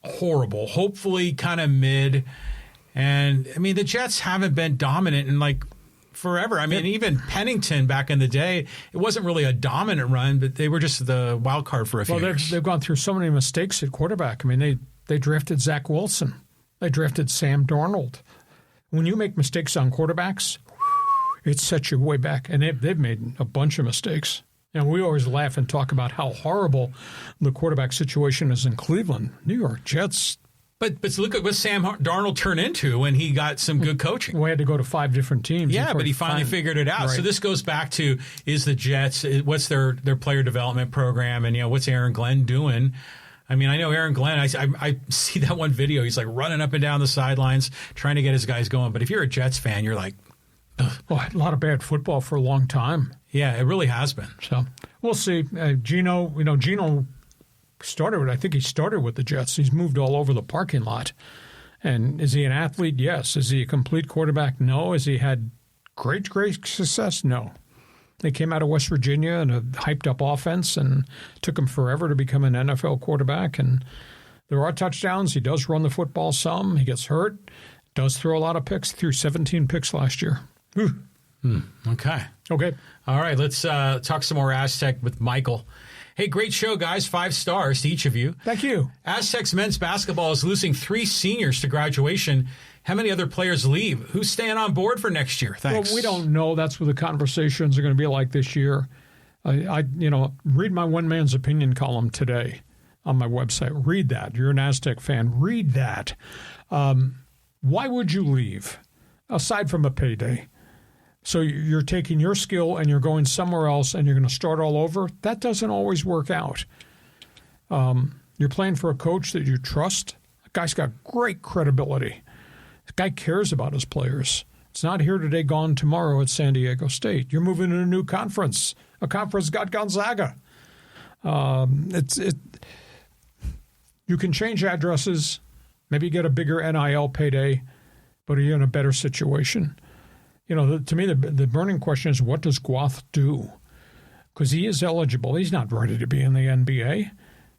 Speaker 4: horrible, hopefully kind of mid. And, the Jets haven't been dominant in, forever. Even Pennington back in the day, it wasn't really a dominant run, but they were just the wild card for a few years. They've
Speaker 3: gone through so many mistakes at quarterback. They drafted Zach Wilson. They drafted Sam Darnold. When you make mistakes on quarterbacks, it sets you way back. And they've made a bunch of mistakes. And we always laugh and talk about how horrible the quarterback situation is in Cleveland. New York Jets.
Speaker 4: But look at what Sam Darnold turned into when he got some good coaching.
Speaker 3: We had to go to 5 different teams.
Speaker 4: Yeah, but he finally figured it out. Right. So this goes back to, is the Jets, what's their player development program, and what's Aaron Glenn doing? I know Aaron Glenn, I see that one video. He's running up and down the sidelines trying to get his guys going. But if you're a Jets fan, you're like, ugh.
Speaker 3: Well, a lot of bad football for a long time.
Speaker 4: Yeah, it really has been.
Speaker 3: So we'll see. Geno started with the Jets. He's moved all over the parking lot. And is he an athlete? Yes. Is he a complete quarterback? No. Has he had great success? No. They came out of West Virginia and a hyped-up offense and took him forever to become an NFL quarterback. And there are touchdowns. He does run the football some. He gets hurt. Does throw a lot of picks. Threw 17 picks last year.
Speaker 4: Okay. All right, let's talk some more Aztec with Michael. Hey, great show, guys. 5 stars to each of you.
Speaker 3: Thank you.
Speaker 4: Aztecs men's basketball is losing 3 seniors to graduation. How many other players leave? Who's staying on board for next year? Thanks.
Speaker 3: Well, we don't know. That's what the conversations are going to be like this year. Read my one man's opinion column today on my website. Read that. You're an Aztec fan. Read that. Why would you leave, aside from a payday? So you're taking your skill and you're going somewhere else and you're going to start all over? That doesn't always work out. You're playing for a coach that you trust. The guy's got great credibility. The guy cares about his players. It's not here today, gone tomorrow at San Diego State. You're moving to a new conference. A conference got Gonzaga. You can change addresses, maybe get a bigger NIL payday, but are you in a better situation? To me, the burning question is, what does Guath do? Because he is eligible. He's not ready to be in the NBA.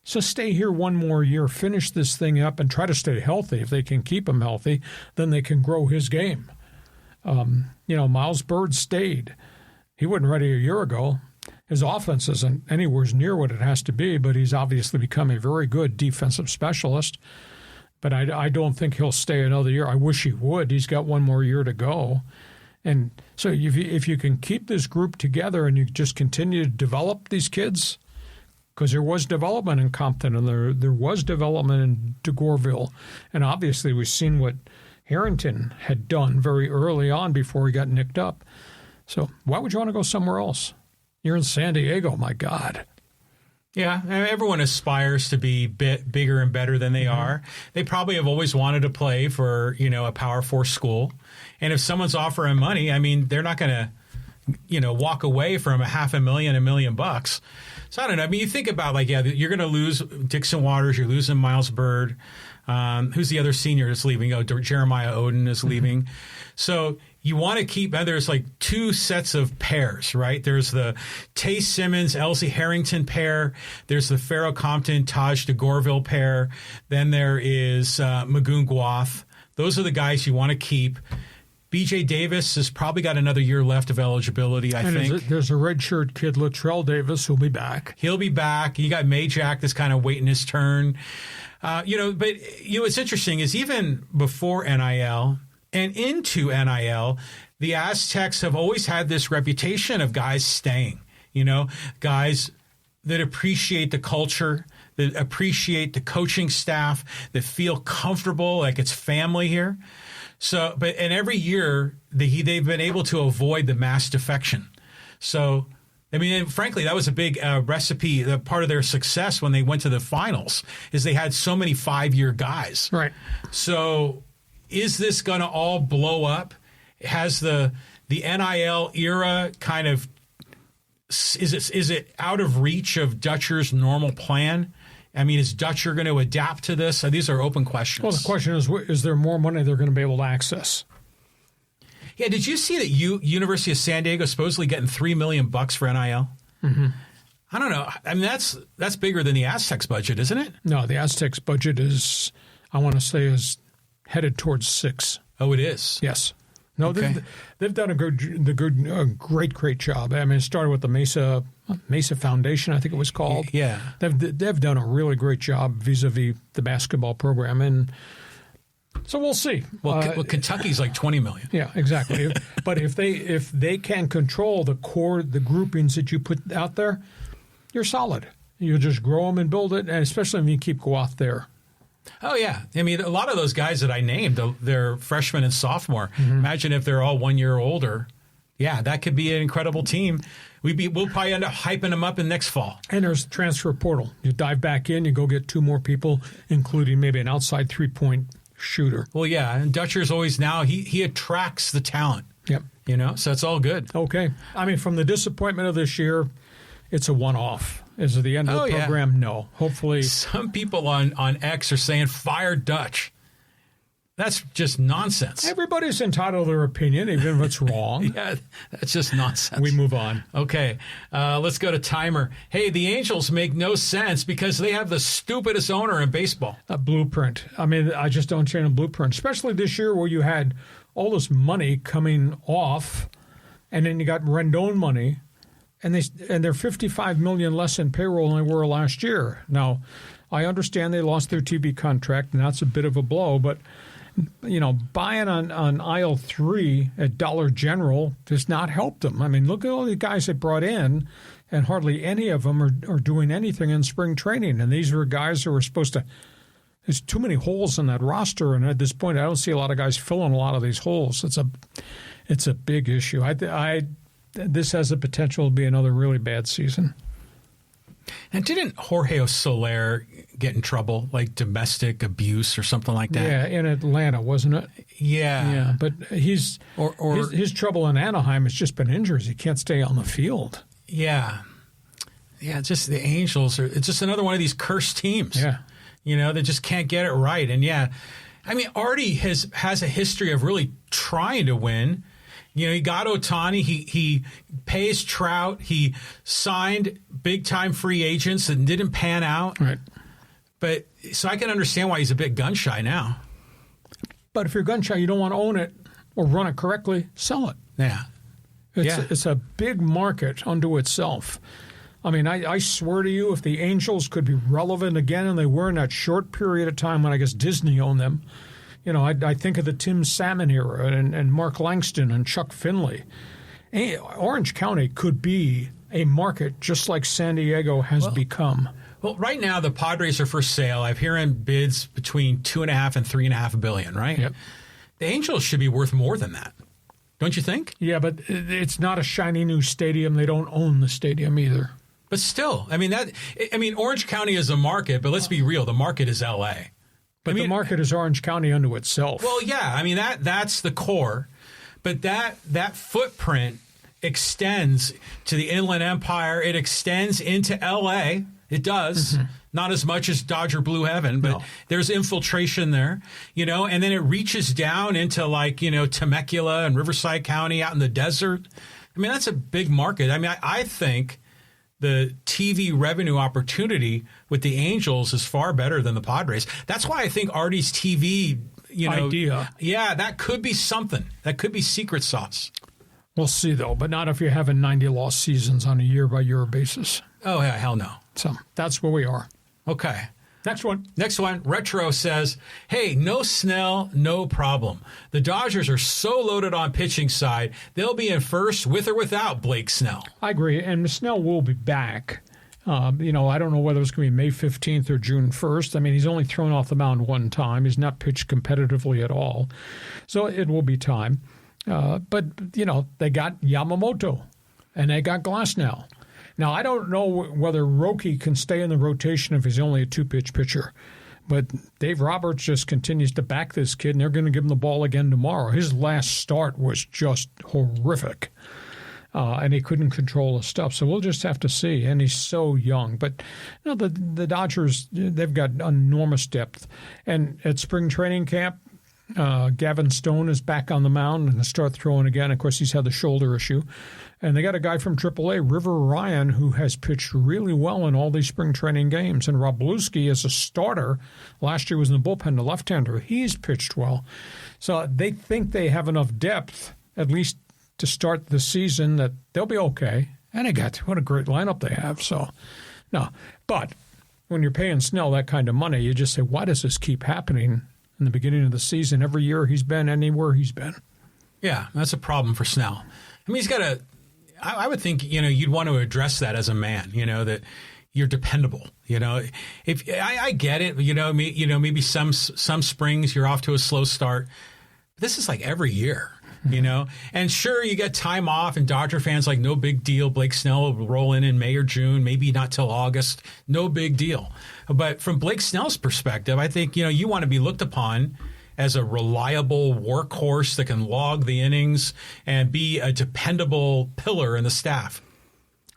Speaker 3: So stay here one more year, finish this thing up, and try to stay healthy. If they can keep him healthy, then they can grow his game. Miles Bird stayed. He wasn't ready a year ago. His offense isn't anywhere near what it has to be, but he's obviously become a very good defensive specialist. But I don't think he'll stay another year. I wish he would. He's got one more year to go. And so if you can keep this group together and you just continue to develop these kids, because there was development in Compton and there was development in DeGorville, and obviously we've seen what Harrington had done very early on before he got nicked up. So why would you want to go somewhere else? You're in San Diego, my God.
Speaker 4: Yeah, everyone aspires to be bigger and better than they are. They probably have always wanted to play for, a Power 4 school. And if someone's offering money, I mean, they're not going to, walk away from $500,000, $1 million bucks. So I don't know. I mean, you think about you're going to lose Dixon Waters, you're losing Miles Bird. Who's the other senior that's leaving? Oh, Jeremiah Oden is leaving. So you want to keep, there's two sets of pairs, right? There's the Tay Simmons, Elsie Harrington pair. There's the Farrell Compton, Taj DeGorville pair. Then there is Magoon Gwath. Those are the guys you want to keep. BJ Davis has probably got another year left of eligibility, I think.
Speaker 3: There's a redshirt kid, Latrell Davis, who'll be back.
Speaker 4: He'll be back. You got Majak that's kind of waiting his turn. But what's interesting is even before NIL and into NIL, the Aztecs have always had this reputation of guys staying, guys that appreciate the culture, that appreciate the coaching staff, that feel comfortable, like it's family here. So, and every year they've been able to avoid the mass defection. So, I mean, frankly, that was a big recipe. Part of their success when they went to the finals is they had so many 5-year guys.
Speaker 3: Right.
Speaker 4: So, is this going to all blow up? Has the NIL era kind of is it out of reach of Dutcher's normal plan? I mean, is Dutcher going to adapt to this? These are open questions.
Speaker 3: Well, the question is there more money they're going to be able to access?
Speaker 4: Yeah, did you see that University of San Diego is supposedly getting $3 million bucks for NIL? Mm-hmm. I don't know. I mean, that's bigger than the Aztecs budget, isn't it?
Speaker 3: No, the Aztecs budget is headed towards 6.
Speaker 4: Oh, it is?
Speaker 3: Yes. No,
Speaker 4: okay.
Speaker 3: They've done a great job. I mean, it started with the Mesa Foundation, I think it was called.
Speaker 4: Yeah.
Speaker 3: They've done a really great job vis-a-vis the basketball program, and so we'll see.
Speaker 4: Well, Kentucky's like $20 million.
Speaker 3: Yeah, exactly. But if they can control the groupings that you put out there, you're solid. You just grow them and build it, and especially when you keep Gwath there.
Speaker 4: Oh, yeah. I mean, a lot of those guys that I named, they're freshmen and sophomore. Mm-hmm. Imagine if they're all 1 year older. Yeah, that could be an incredible team. We'll probably end up hyping them up in next fall.
Speaker 3: And there's transfer portal. You dive back in, you go get 2 more people, including maybe an outside 3-point shooter.
Speaker 4: Well, yeah, and Dutcher's always now, he attracts the talent.
Speaker 3: Yep.
Speaker 4: So it's all good.
Speaker 3: Okay. I mean, from the disappointment of this year, it's a one-off. Is it the end of the program? Yeah. No. Hopefully.
Speaker 4: Some people on X are saying fire Dutch. That's just nonsense.
Speaker 3: Everybody's entitled to their opinion, even if it's wrong.
Speaker 4: Yeah, that's just nonsense.
Speaker 3: We move on.
Speaker 4: Okay, let's go to Timer. Hey, the Angels make no sense because they have the stupidest owner in baseball.
Speaker 3: A blueprint. I mean, I just don't change a blueprint, especially this year where you had all this money coming off, and then you got Rendon money. And they're $55 million less in payroll than they were last year. Now, I understand they lost their TV contract, and that's a bit of a blow. But buying on aisle 3 at Dollar General does not help them. I mean, look at all the guys they brought in, and hardly any of them are doing anything in spring training. And these were guys who were supposed to. There's too many holes in that roster, and at this point, I don't see a lot of guys filling a lot of these holes. It's a big issue. This has the potential to be another really bad season.
Speaker 4: And didn't Jorge Soler get in trouble, like domestic abuse or something like that?
Speaker 3: Yeah, in Atlanta, wasn't it?
Speaker 4: Yeah.
Speaker 3: Yeah, but his trouble in Anaheim has just been injuries. He can't stay on the field.
Speaker 4: Yeah. Yeah, just the Angels it's just another one of these cursed teams.
Speaker 3: Yeah.
Speaker 4: They just can't get it right. And yeah, I mean, Artie has a history of really trying to win. He got Ohtani. He pays Trout. He signed big-time free agents that didn't pan out.
Speaker 3: Right.
Speaker 4: But so I can understand why he's a bit gun-shy now.
Speaker 3: But if you're gun-shy, you don't want to own it or run it correctly, sell it.
Speaker 4: Yeah.
Speaker 3: It's a big market unto itself. I mean, I swear to you, if the Angels could be relevant again, and they were in that short period of time when I guess Disney owned them, I think of the Tim Salmon era and Mark Langston and Chuck Finley. Orange County could be a market just like San Diego has become.
Speaker 4: Well, right now the Padres are for sale. I'm hearing bids between $2.5 and $3.5 billion, right?
Speaker 3: Yep.
Speaker 4: The Angels should be worth more than that, don't you think?
Speaker 3: Yeah, but it's not a shiny new stadium. They don't own the stadium either.
Speaker 4: But still, I mean, Orange County is a market, but let's be real. The market is L.A.
Speaker 3: But the market is Orange County unto itself.
Speaker 4: Well, yeah. I mean, that's the core. But that footprint extends to the Inland Empire. It extends into L.A. It does. Mm-hmm. Not as much as Dodger Blue Heaven, but there's infiltration there, and then it reaches down into Temecula and Riverside County out in the desert. I mean, that's a big market. I mean, I think the TV revenue opportunity with the Angels is far better than the Padres. That's why I think Artie's TV,
Speaker 3: idea.
Speaker 4: Yeah, that could be something. That could be secret sauce.
Speaker 3: We'll see, though, but not if you're having 90 lost seasons on a year-by-year basis.
Speaker 4: Oh, yeah, hell no.
Speaker 3: So that's where we are.
Speaker 4: Okay.
Speaker 3: Next one.
Speaker 4: Retro says, hey, no Snell, no problem. The Dodgers are so loaded on pitching side, they'll be in first with or without Blake Snell.
Speaker 3: I agree, and Snell will be back. I don't know whether it's going to be May 15th or June 1st. I mean, he's only thrown off the mound one time. He's not pitched competitively at all. So it will be time. But, they got Yamamoto, and they got Glasnow. Now, I don't know whether Roki can stay in the rotation if he's only a two-pitch pitcher. But Dave Roberts just continues to back this kid, and they're going to give him the ball again tomorrow. His last start was just horrific, and he couldn't control his stuff. So we'll just have to see. And he's so young. But the Dodgers, they've got enormous depth. And at spring training camp, Gavin Stone is back on the mound and start throwing again. Of course, he's had the shoulder issue. And they got a guy from AAA, River Ryan, who has pitched really well in all these spring training games. And Rob Bluski, as a starter, last year was in the bullpen, the left-hander. He's pitched well. So they think they have enough depth, at least to start the season, that they'll be okay. And what a great lineup they have. So, no. But when you're paying Snell that kind of money, you just say, why does this keep happening in the beginning of the season, every year he's been, anywhere he's been?
Speaker 4: Yeah, that's a problem for Snell. I mean, he's got I would think, you'd want to address that as a man, that you're dependable, If I get it, maybe some springs you're off to a slow start. But this is like every year, And sure, you get time off, and Dodger fans no big deal. Blake Snell will roll in May or June, maybe not till August. No big deal. But from Blake Snell's perspective, I think, you want to be looked upon as a reliable workhorse that can log the innings and be a dependable pillar in the staff.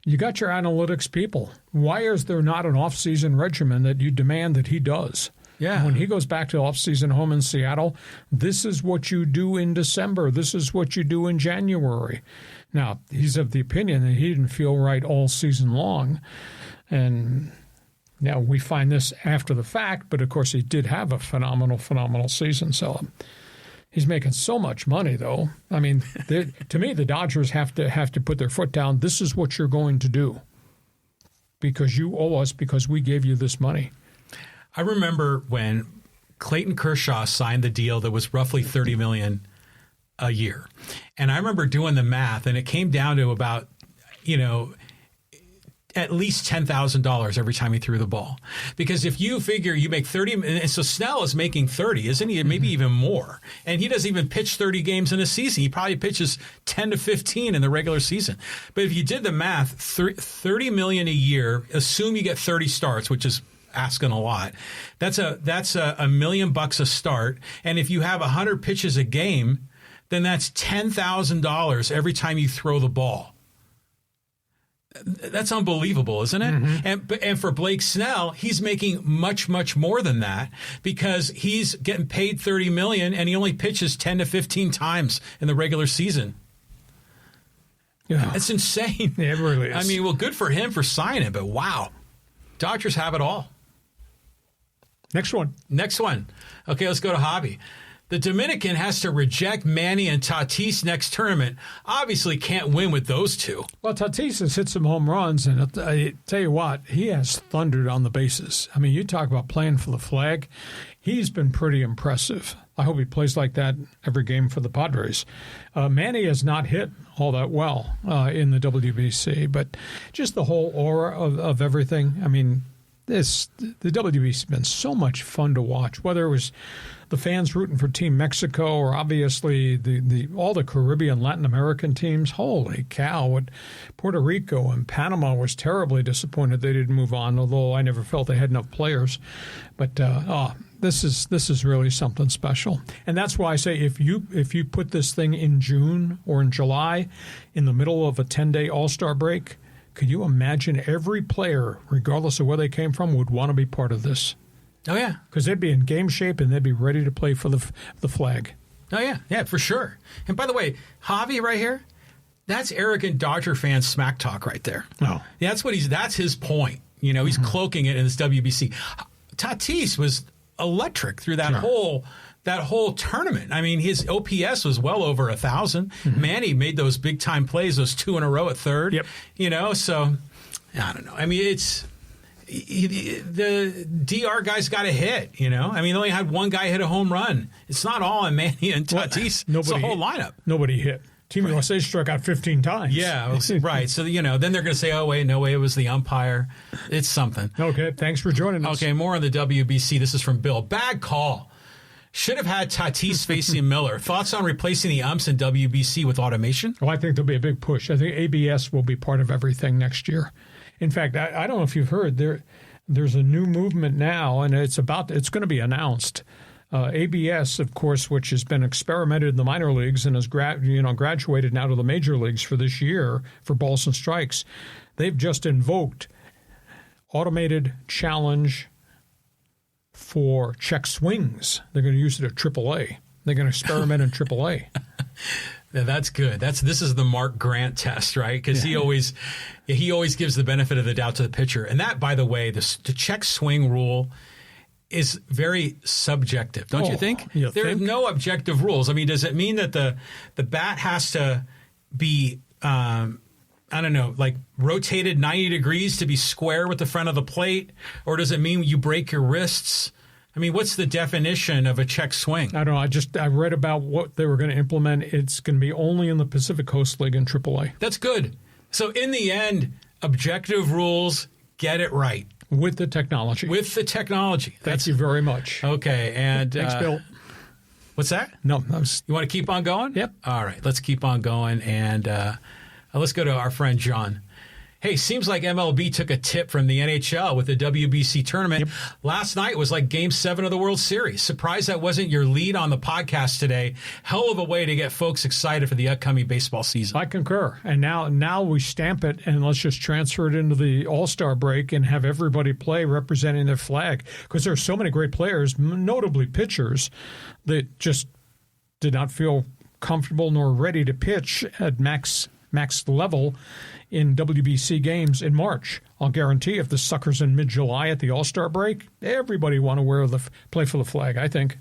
Speaker 3: You got your analytics people. Why is there not an off-season regimen that you demand that he does?
Speaker 4: Yeah.
Speaker 3: When he goes back to off-season home in Seattle, this is what you do in December. This is what you do in January. Now, he's of the opinion that he didn't feel right all season long. And now we find this after the fact, but of course he did have a phenomenal season. So he's making so much money, though. I mean, to me, the Dodgers have to put their foot down. This is what you're going to do because you owe us because we gave you this money.
Speaker 4: I remember when Clayton Kershaw signed the deal that was roughly $30 million a year, and I remember doing the math, and it came down to about at least $10,000 every time he threw the ball. Because if you figure you make 30, and so Snell is making 30, isn't he? Maybe even more. And he doesn't even pitch 30 games in a season. He probably pitches 10 to 15 in the regular season. But if you did the math, $30 million a year, assume you get 30 starts, which is asking a lot. That's $1 million a start. And if you have 100 pitches a game, then that's $10,000 every time you throw the ball. That's unbelievable, isn't it? Mm-hmm. And for Blake Snell, he's making much more than that because he's getting paid $30 million and he only pitches 10 to 15 times in the regular season. Yeah, it's insane.
Speaker 3: Yeah, it really is.
Speaker 4: I mean, well, good for him for signing, but wow, Dodgers have it all.
Speaker 3: Next one.
Speaker 4: Okay, let's go to Hobby. The Dominican has to reject Manny and Tatis next tournament. Obviously can't win with those two.
Speaker 3: Well, Tatis has hit some home runs, and I tell you what, he has thundered on the bases. I mean, you talk about playing for the flag. He's been pretty impressive. I hope he plays like that every game for the Padres. Manny has not hit all that well in the WBC, but just the whole aura of everything. I mean, the WBC has been so much fun to watch, whether it was the fans rooting for Team Mexico or obviously all the Caribbean, Latin American teams. Holy cow, what Puerto Rico and Panama was terribly disappointed they didn't move on, although I never felt they had enough players. But this is really something special. And that's why I say if you put this thing in June or in July in the middle of a 10-day All-Star break, could you imagine every player, regardless of where they came from, would want to be part of this?
Speaker 4: Oh, yeah.
Speaker 3: Because they'd be in game shape and they'd be ready to play for the flag.
Speaker 4: Oh, yeah. Yeah, for sure. And by the way, Javi right here, that's arrogant Dodger fan smack talk right there.
Speaker 3: Oh.
Speaker 4: That's his point. He's cloaking it in this WBC. Tatis was electric through that whole tournament. I mean, his OPS was well over 1,000. Manny made those big time plays, those 2 in a row at third.
Speaker 3: Yep.
Speaker 4: So I don't know. I mean, the DR guys got a hit. I mean, they only had one guy hit a home run. It's not all on Manny and Tatis. It's the whole lineup.
Speaker 3: Nobody hit. Team USA struck out 15 times.
Speaker 4: Yeah, right. So, then they're going to say, oh, wait, no way, it was the umpire. It's something.
Speaker 3: Okay, thanks for joining us.
Speaker 4: Okay, more on the WBC. This is from Bill. Bad call. Should have had Tatis facing Miller. Thoughts on replacing the umps in WBC with automation?
Speaker 3: Oh, I think there'll be a big push. I think ABS will be part of everything next year. In fact, I don't know if you've heard, there's a new movement now, and it's going to be announced. ABS, of course, which has been experimented in the minor leagues and has graduated now to the major leagues for this year for balls and strikes. They've just invoked automated challenge for check swings. They're going to use it at AAA. They're going to experiment in AAA.
Speaker 4: Yeah, that's good. This is the Mark Grant test, right? Because he always gives the benefit of the doubt to the pitcher. And that, by the way, the check swing rule is very subjective, don't you think? There are no objective rules. I mean, does it mean that the bat has to be rotated 90 degrees to be square with the front of the plate? Or does it mean you break your wrists? I mean, what's the definition of a check swing?
Speaker 3: I don't know. I read about what they were going to implement. It's going to be only in the Pacific Coast League and AAA.
Speaker 4: That's good. So in the end, objective rules, get it right.
Speaker 3: With the technology.
Speaker 4: Thank
Speaker 3: you very much.
Speaker 4: Okay. And
Speaker 3: thanks, Bill.
Speaker 4: What's that?
Speaker 3: No.
Speaker 4: You want to keep on going?
Speaker 3: Yep.
Speaker 4: All right. Let's keep on going. And let's go to our friend John. Hey, seems like MLB took a tip from the NHL with the WBC tournament. Yep. Last night was like Game 7 of the World Series. Surprised that wasn't your lead on the podcast today. Hell of a way to get folks excited for the upcoming baseball season.
Speaker 3: I concur. And now we stamp it and let's just transfer it into the All-Star break and have everybody play representing their flag. Because there are so many great players, notably pitchers, that just did not feel comfortable nor ready to pitch at max level in WBC games in March. I'll guarantee if the sucker's in mid-July at the All-Star break, everybody want to play for the flag, I think.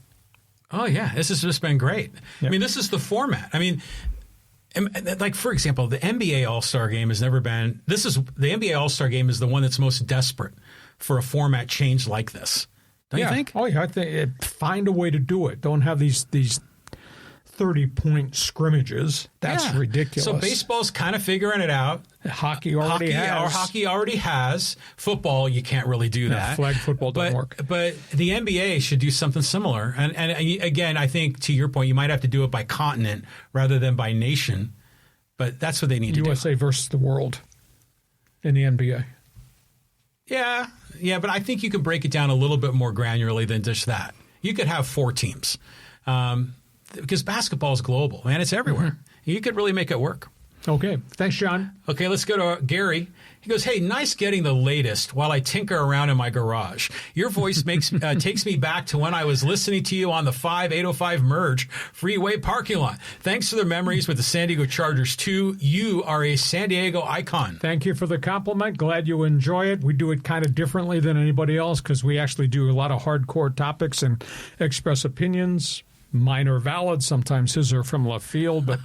Speaker 4: Oh, yeah. This has just been great. Yep. I mean, this is the format. I mean, like, for example, the NBA All-Star game has never been – the NBA All-Star game is the one that's most desperate for a format change like this. Don't you think?
Speaker 3: Oh, yeah. I think find a way to do it. Don't have these 30-point scrimmages. That's ridiculous.
Speaker 4: So baseball's kind of figuring it out.
Speaker 3: Hockey already has.
Speaker 4: Football, you can't really do that.
Speaker 3: Flag football doesn't work.
Speaker 4: But the NBA should do something similar. And again, I think to your point, you might have to do it by continent rather than by nation. But that's what they need to do.
Speaker 3: USA versus the world in the NBA.
Speaker 4: Yeah, but I think you can break it down a little bit more granularly than just that. You could have 4 teams. Because basketball is global, man. It's everywhere. Mm-hmm. You could really make it work.
Speaker 3: Okay. Thanks, John.
Speaker 4: Okay, let's go to Gary. He goes, hey, nice getting the latest while I tinker around in my garage. Your voice takes me back to when I was listening to you on the 5805 Merge Freeway parking lot. Thanks for the memories with the San Diego Chargers, too. You are a San Diego icon.
Speaker 3: Thank you for the compliment. Glad you enjoy it. We do it kind of differently than anybody else because we actually do a lot of hardcore topics and express opinions. Mine are valid. Sometimes his are from left field, but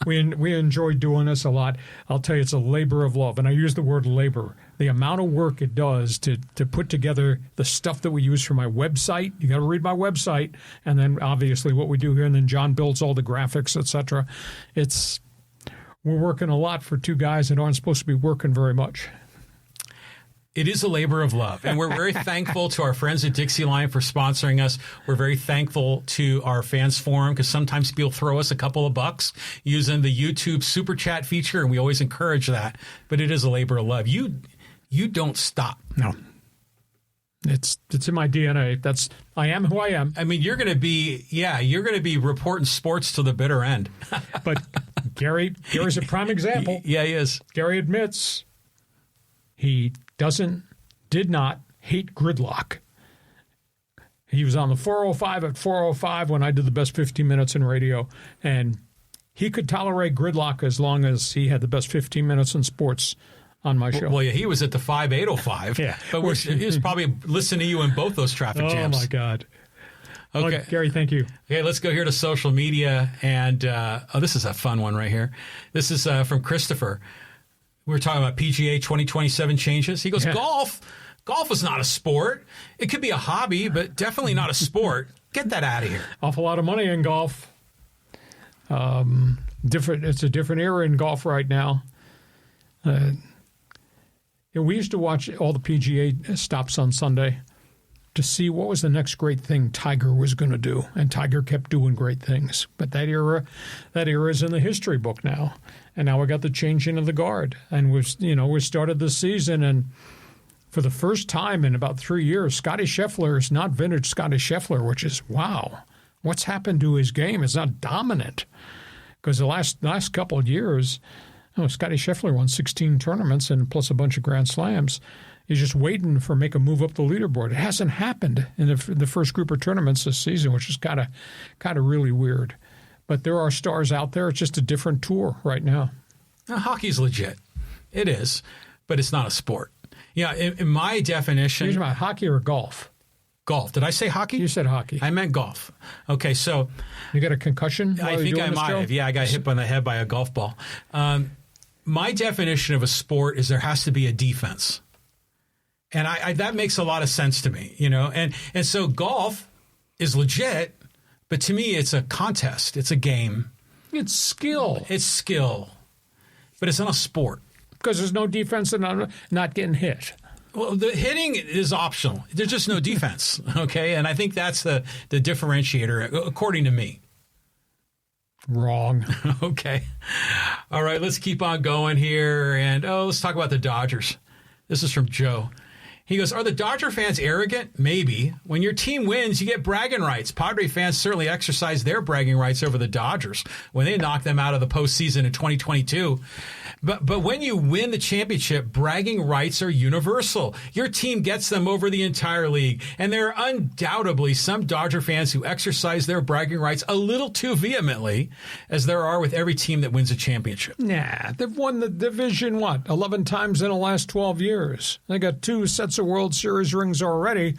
Speaker 3: we enjoy doing this a lot. I'll tell you, it's a labor of love, and I use the word labor. The amount of work it does to put together the stuff that we use for my website. You got to read my website, and then obviously what we do here, and then John builds all the graphics, etc. We're working a lot for 2 guys that aren't supposed to be working very much.
Speaker 4: It is a labor of love, and we're very thankful to our friends at Dixieline for sponsoring us. We're very thankful to our fans forum because sometimes people throw us a couple of bucks using the YouTube super chat feature, and we always encourage that. But it is a labor of love. You don't stop.
Speaker 3: No. It's in my DNA. I am who I am.
Speaker 4: I mean, you're going to be reporting sports to the bitter end.
Speaker 3: But Gary's a prime example.
Speaker 4: Yeah, he is.
Speaker 3: Gary admits he did not hate gridlock. He was on the 405 at 405 when I did the best 15 minutes in radio, and he could tolerate gridlock as long as he had the best 15 minutes in sports on my show.
Speaker 4: Well, yeah, he was at the 5805.
Speaker 3: Yeah.
Speaker 4: But he was probably listening to you in both those traffic jams.
Speaker 3: Oh, my God.
Speaker 4: Okay.
Speaker 3: Well, Gary, thank you.
Speaker 4: Okay, let's go here to social media. And, this is a fun one right here. This is from Christopher. We were talking about PGA 2027 changes. He goes, golf is not a sport. It could be a hobby, but definitely not a sport. Get that out of here.
Speaker 3: Awful lot of money in golf. It's a different era in golf right now. We used to watch all the PGA stops on Sunday to see what was the next great thing Tiger was going to do, and Tiger kept doing great things. But that era is in the history book now, and now we got the changing of the guard, and we started this season, and for the first time in about 3 years, Scottie Scheffler is not vintage Scottie Scheffler, which is wow. What's happened to his game? It's not dominant, because the last couple of years, Scottie Scheffler won 16 tournaments and plus a bunch of Grand Slams. He's just waiting for make a move up the leaderboard. It hasn't happened in the first group of tournaments this season, which is kind of really weird. But there are stars out there. It's just a different tour right now.
Speaker 4: Now, hockey's legit. It is, but it's not a sport. Yeah, in my definition...
Speaker 3: You're talking about hockey or golf?
Speaker 4: Golf. Did I say hockey?
Speaker 3: You said hockey.
Speaker 4: I meant golf. Okay, so...
Speaker 3: You got a concussion?
Speaker 4: I think I might have. Yeah, I got hit on the head by a golf ball. My definition of a sport is there has to be a defense. And that makes a lot of sense to me, And so golf is legit, but to me it's a contest. It's a game.
Speaker 3: It's skill.
Speaker 4: But it's not a sport.
Speaker 3: Because there's no defense and I'm not getting hit.
Speaker 4: Well, the hitting is optional. There's just no defense, okay? And I think that's the differentiator, according to me.
Speaker 3: Wrong.
Speaker 4: Okay. All right, let's keep on going here. And, let's talk about the Dodgers. This is from Joe. He goes, are the Dodger fans arrogant? Maybe. When your team wins, you get bragging rights. Padre fans certainly exercise their bragging rights over the Dodgers when they knocked them out of the postseason in 2022. But when you win the championship, bragging rights are universal. Your team gets them over the entire league. And there are undoubtedly some Dodger fans who exercise their bragging rights a little too vehemently, as there are with every team that wins a championship.
Speaker 3: Nah, they've won the division, 11 times in the last 12 years. They got 2 sets of World Series rings already,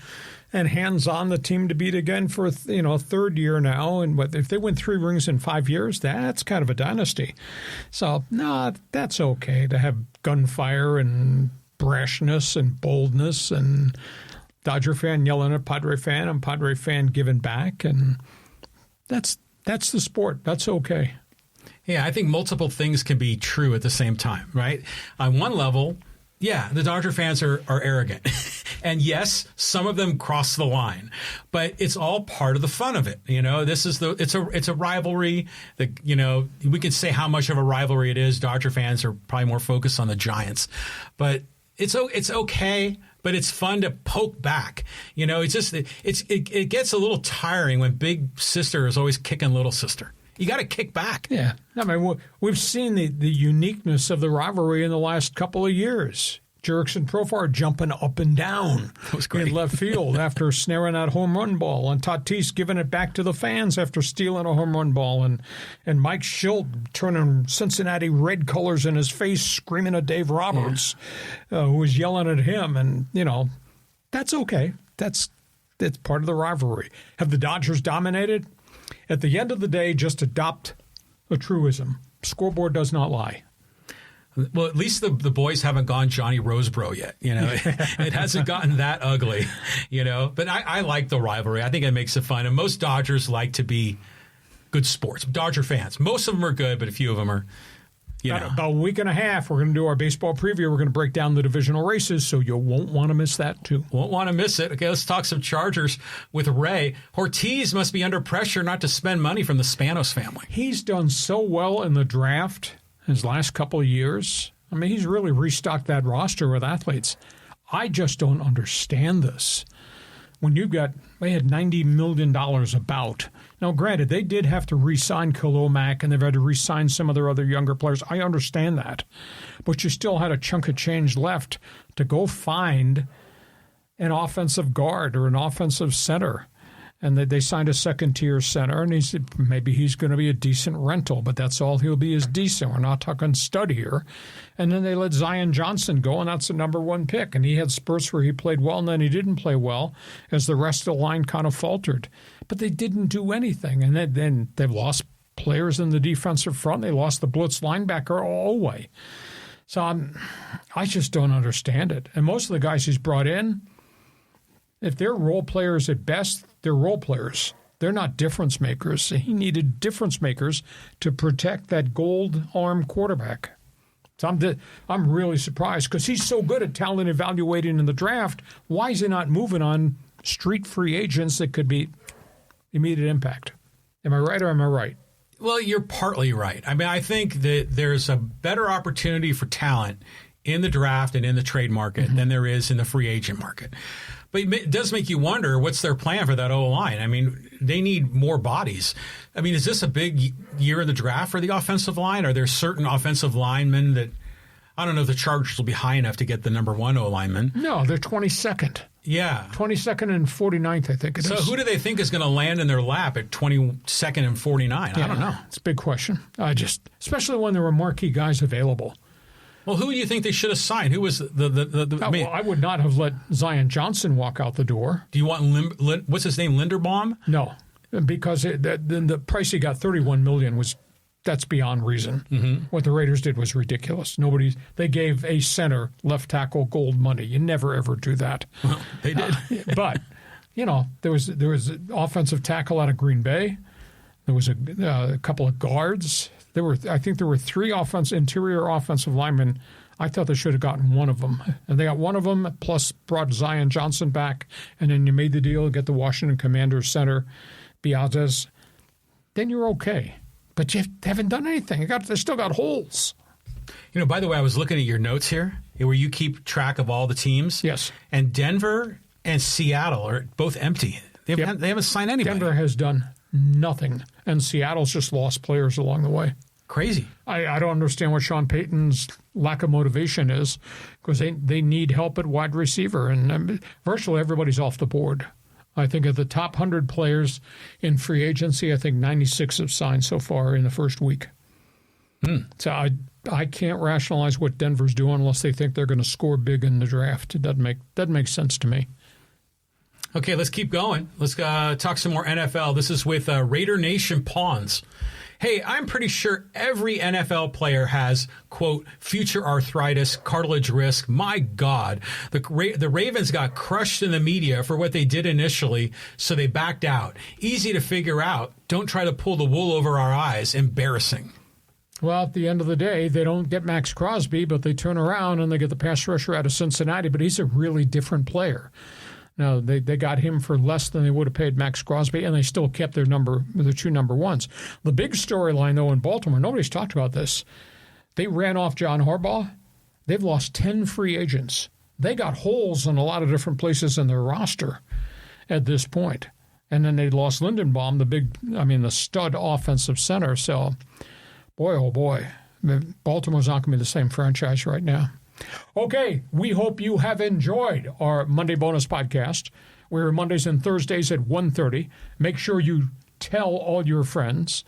Speaker 3: and hands on the team to beat again for a third year now. And if they win 3 rings in 5 years, that's kind of a dynasty. So that's okay to have gunfire and brashness and boldness, and Dodger fan yelling at Padre fan and Padre fan giving back, and that's the sport. That's okay.
Speaker 4: Yeah, I think multiple things can be true at the same time, right? On one level, yeah, the Dodger fans are arrogant. And yes, some of them cross the line, but it's all part of the fun of it. It's a rivalry that, we can say how much of a rivalry it is. Dodger fans are probably more focused on the Giants, but it's okay. But it's fun to poke back. It gets a little tiring when big sister is always kicking little sister. You got to kick back.
Speaker 3: Yeah. I mean, we've seen the uniqueness of the rivalry in the last couple of years. Jurickson and Profar jumping up and down in left field after snaring that home run ball, and Tatis giving it back to the fans after stealing a home run ball, and Mike Schilt turning Cincinnati red colors in his face, screaming at Dave Roberts, who was yelling at him. And, that's okay. It's part of the rivalry. Have the Dodgers dominated? At the end of the day, just adopt a truism. Scoreboard does not lie.
Speaker 4: Well, at least the boys haven't gone Johnny Roseboro yet. It hasn't gotten that ugly, But I like the rivalry. I think it makes it fun. And most Dodgers like to be good sports. Dodger fans. Most of them are good, but a few of them are,
Speaker 3: About a week and a half, we're going to do our baseball preview. We're going to break down the divisional races, so you won't want to miss that, too.
Speaker 4: Won't want to miss it. Okay, let's talk some Chargers with Ray. Ortiz must be under pressure not to spend money from the Spanos family.
Speaker 3: He's done so well in the draft his last couple of years. I mean, he's really restocked that roster with athletes. I just don't understand this. When they had $90 million about. Now, granted, they did have to re-sign Khalil Mack, and they've had to re-sign some of their other younger players. I understand that. But you still had a chunk of change left to go find an offensive guard or an offensive center. And they signed a second-tier center, and maybe he's going to be a decent rental, but that's all he'll be is decent. We're not talking stud here. And then they let Zion Johnson go, and that's the number one pick. And he had spurts where he played well, and then he didn't play well as the rest of the line kind of faltered. But they didn't do anything. And then they've lost players in the defensive front. They lost the blitz linebacker all the way. So I just don't understand it. And most of the guys he's brought in, if they're role players at best, they're role players. They're not difference makers. He needed difference makers to protect that gold arm quarterback. So I'm really surprised because he's so good at talent evaluating in the draft. Why is he not moving on street free agents that could be immediate impact? Am I right or am I right?
Speaker 4: Well, you're partly right. I mean, I think that there's a better opportunity for talent in the draft and in the trade market than there is in the free agent market. But it does make you wonder, what's their plan for that O-line? I mean, they need more bodies. I mean, is this a big year in the draft for the offensive line? Are there certain offensive linemen that, I don't know if the Chargers will be high enough to get the number one O-lineman?
Speaker 3: No, they're 22nd.
Speaker 4: Yeah.
Speaker 3: 22nd and 49th, I think it is.
Speaker 4: So who do they think is going to land in their lap at 22nd and 49?
Speaker 3: Yeah,
Speaker 4: I don't know.
Speaker 3: It's a big question. Especially when there were marquee guys available.
Speaker 4: Well, who do you think they should have signed? Who was
Speaker 3: Well, I would not have let Zion Johnson walk out the door.
Speaker 4: Do you want what's his name, Linderbaum?
Speaker 3: No, because the price he got, $31 million, that's beyond reason. Mm-hmm. What the Raiders did was ridiculous. They gave a center left tackle gold money. You never ever do that.
Speaker 4: Well, they did.
Speaker 3: But there was an offensive tackle out of Green Bay. There was a couple of guards. I think there were three interior offensive linemen. I thought they should have gotten one of them. And they got one of them, plus brought Zion Johnson back, and then you made the deal to get the Washington Commanders center, Biazes. Then you're okay. But you haven't done anything. They still got holes.
Speaker 4: By the way, I was looking at your notes here, where you keep track of all the teams.
Speaker 3: Yes.
Speaker 4: And Denver and Seattle are both empty. They haven't signed anybody.
Speaker 3: Denver has done nothing, and Seattle's just lost players along the way.
Speaker 4: Crazy.
Speaker 3: I don't understand what Sean Payton's lack of motivation is, because they need help at wide receiver, and virtually everybody's off the board. I think of the top 100 players in free agency, I think 96 have signed so far in the first week. So I can't rationalize what Denver's doing unless they think they're going to score big in the draft. It doesn't make sense to me.
Speaker 4: Okay, let's keep going. Let's talk some more NFL. This is with Raider Nation Pawns. Hey, I'm pretty sure every NFL player has, quote, future arthritis, cartilage risk. My God, the Ravens got crushed in the media for what they did initially, so they backed out. Easy to figure out. Don't try to pull the wool over our eyes. Embarrassing.
Speaker 3: Well, at the end of the day, they don't get Max Crosby, but they turn around and they get the pass rusher out of Cincinnati, but he's a really different player. Now, they got him for less than they would have paid Max Crosby, and they still kept their two number ones. The big storyline, though, in Baltimore, nobody's talked about this. They ran off John Harbaugh. They've lost 10 free agents. They got holes in a lot of different places in their roster at this point. And then they lost Linderbaum, the stud offensive center. So, boy, oh boy, Baltimore's not going to be the same franchise right now. Okay, we hope you have enjoyed our Monday bonus podcast. We're Mondays and Thursdays at 1:30. Make sure you tell all your friends.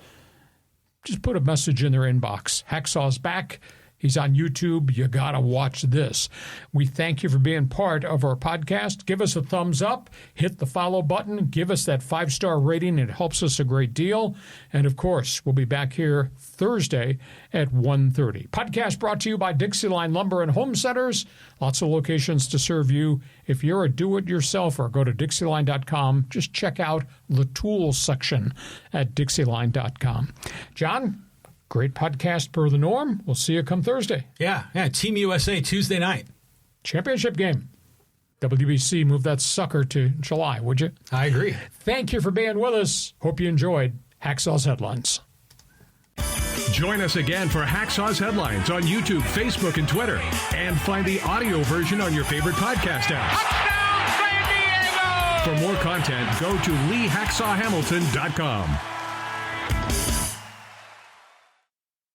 Speaker 3: Just put a message in their inbox. Hacksaw's back. He's on YouTube. You got to watch this. We thank you for being part of our podcast. Give us a thumbs up. Hit the follow button. Give us that 5-star rating. It helps us a great deal. And, of course, we'll be back here Thursday at 1:30. Podcast brought to you by Dixieline Lumber and Home Centers. Lots of locations to serve you. If you're a do-it-yourselfer, go to Dixieline.com. Just check out the tools section at Dixieline.com. John? Great podcast per the norm. We'll see you come Thursday.
Speaker 4: Yeah. Team USA Tuesday night.
Speaker 3: Championship game. WBC, move that sucker to July, would you?
Speaker 4: I agree.
Speaker 3: Thank you for being with us. Hope you enjoyed Hacksaw's Headlines.
Speaker 1: Join us again for Hacksaw's Headlines on YouTube, Facebook, and Twitter. And find the audio version on your favorite podcast app.
Speaker 2: Touchdown, San Diego!
Speaker 1: For more content, go to LeeHacksawHamilton.com.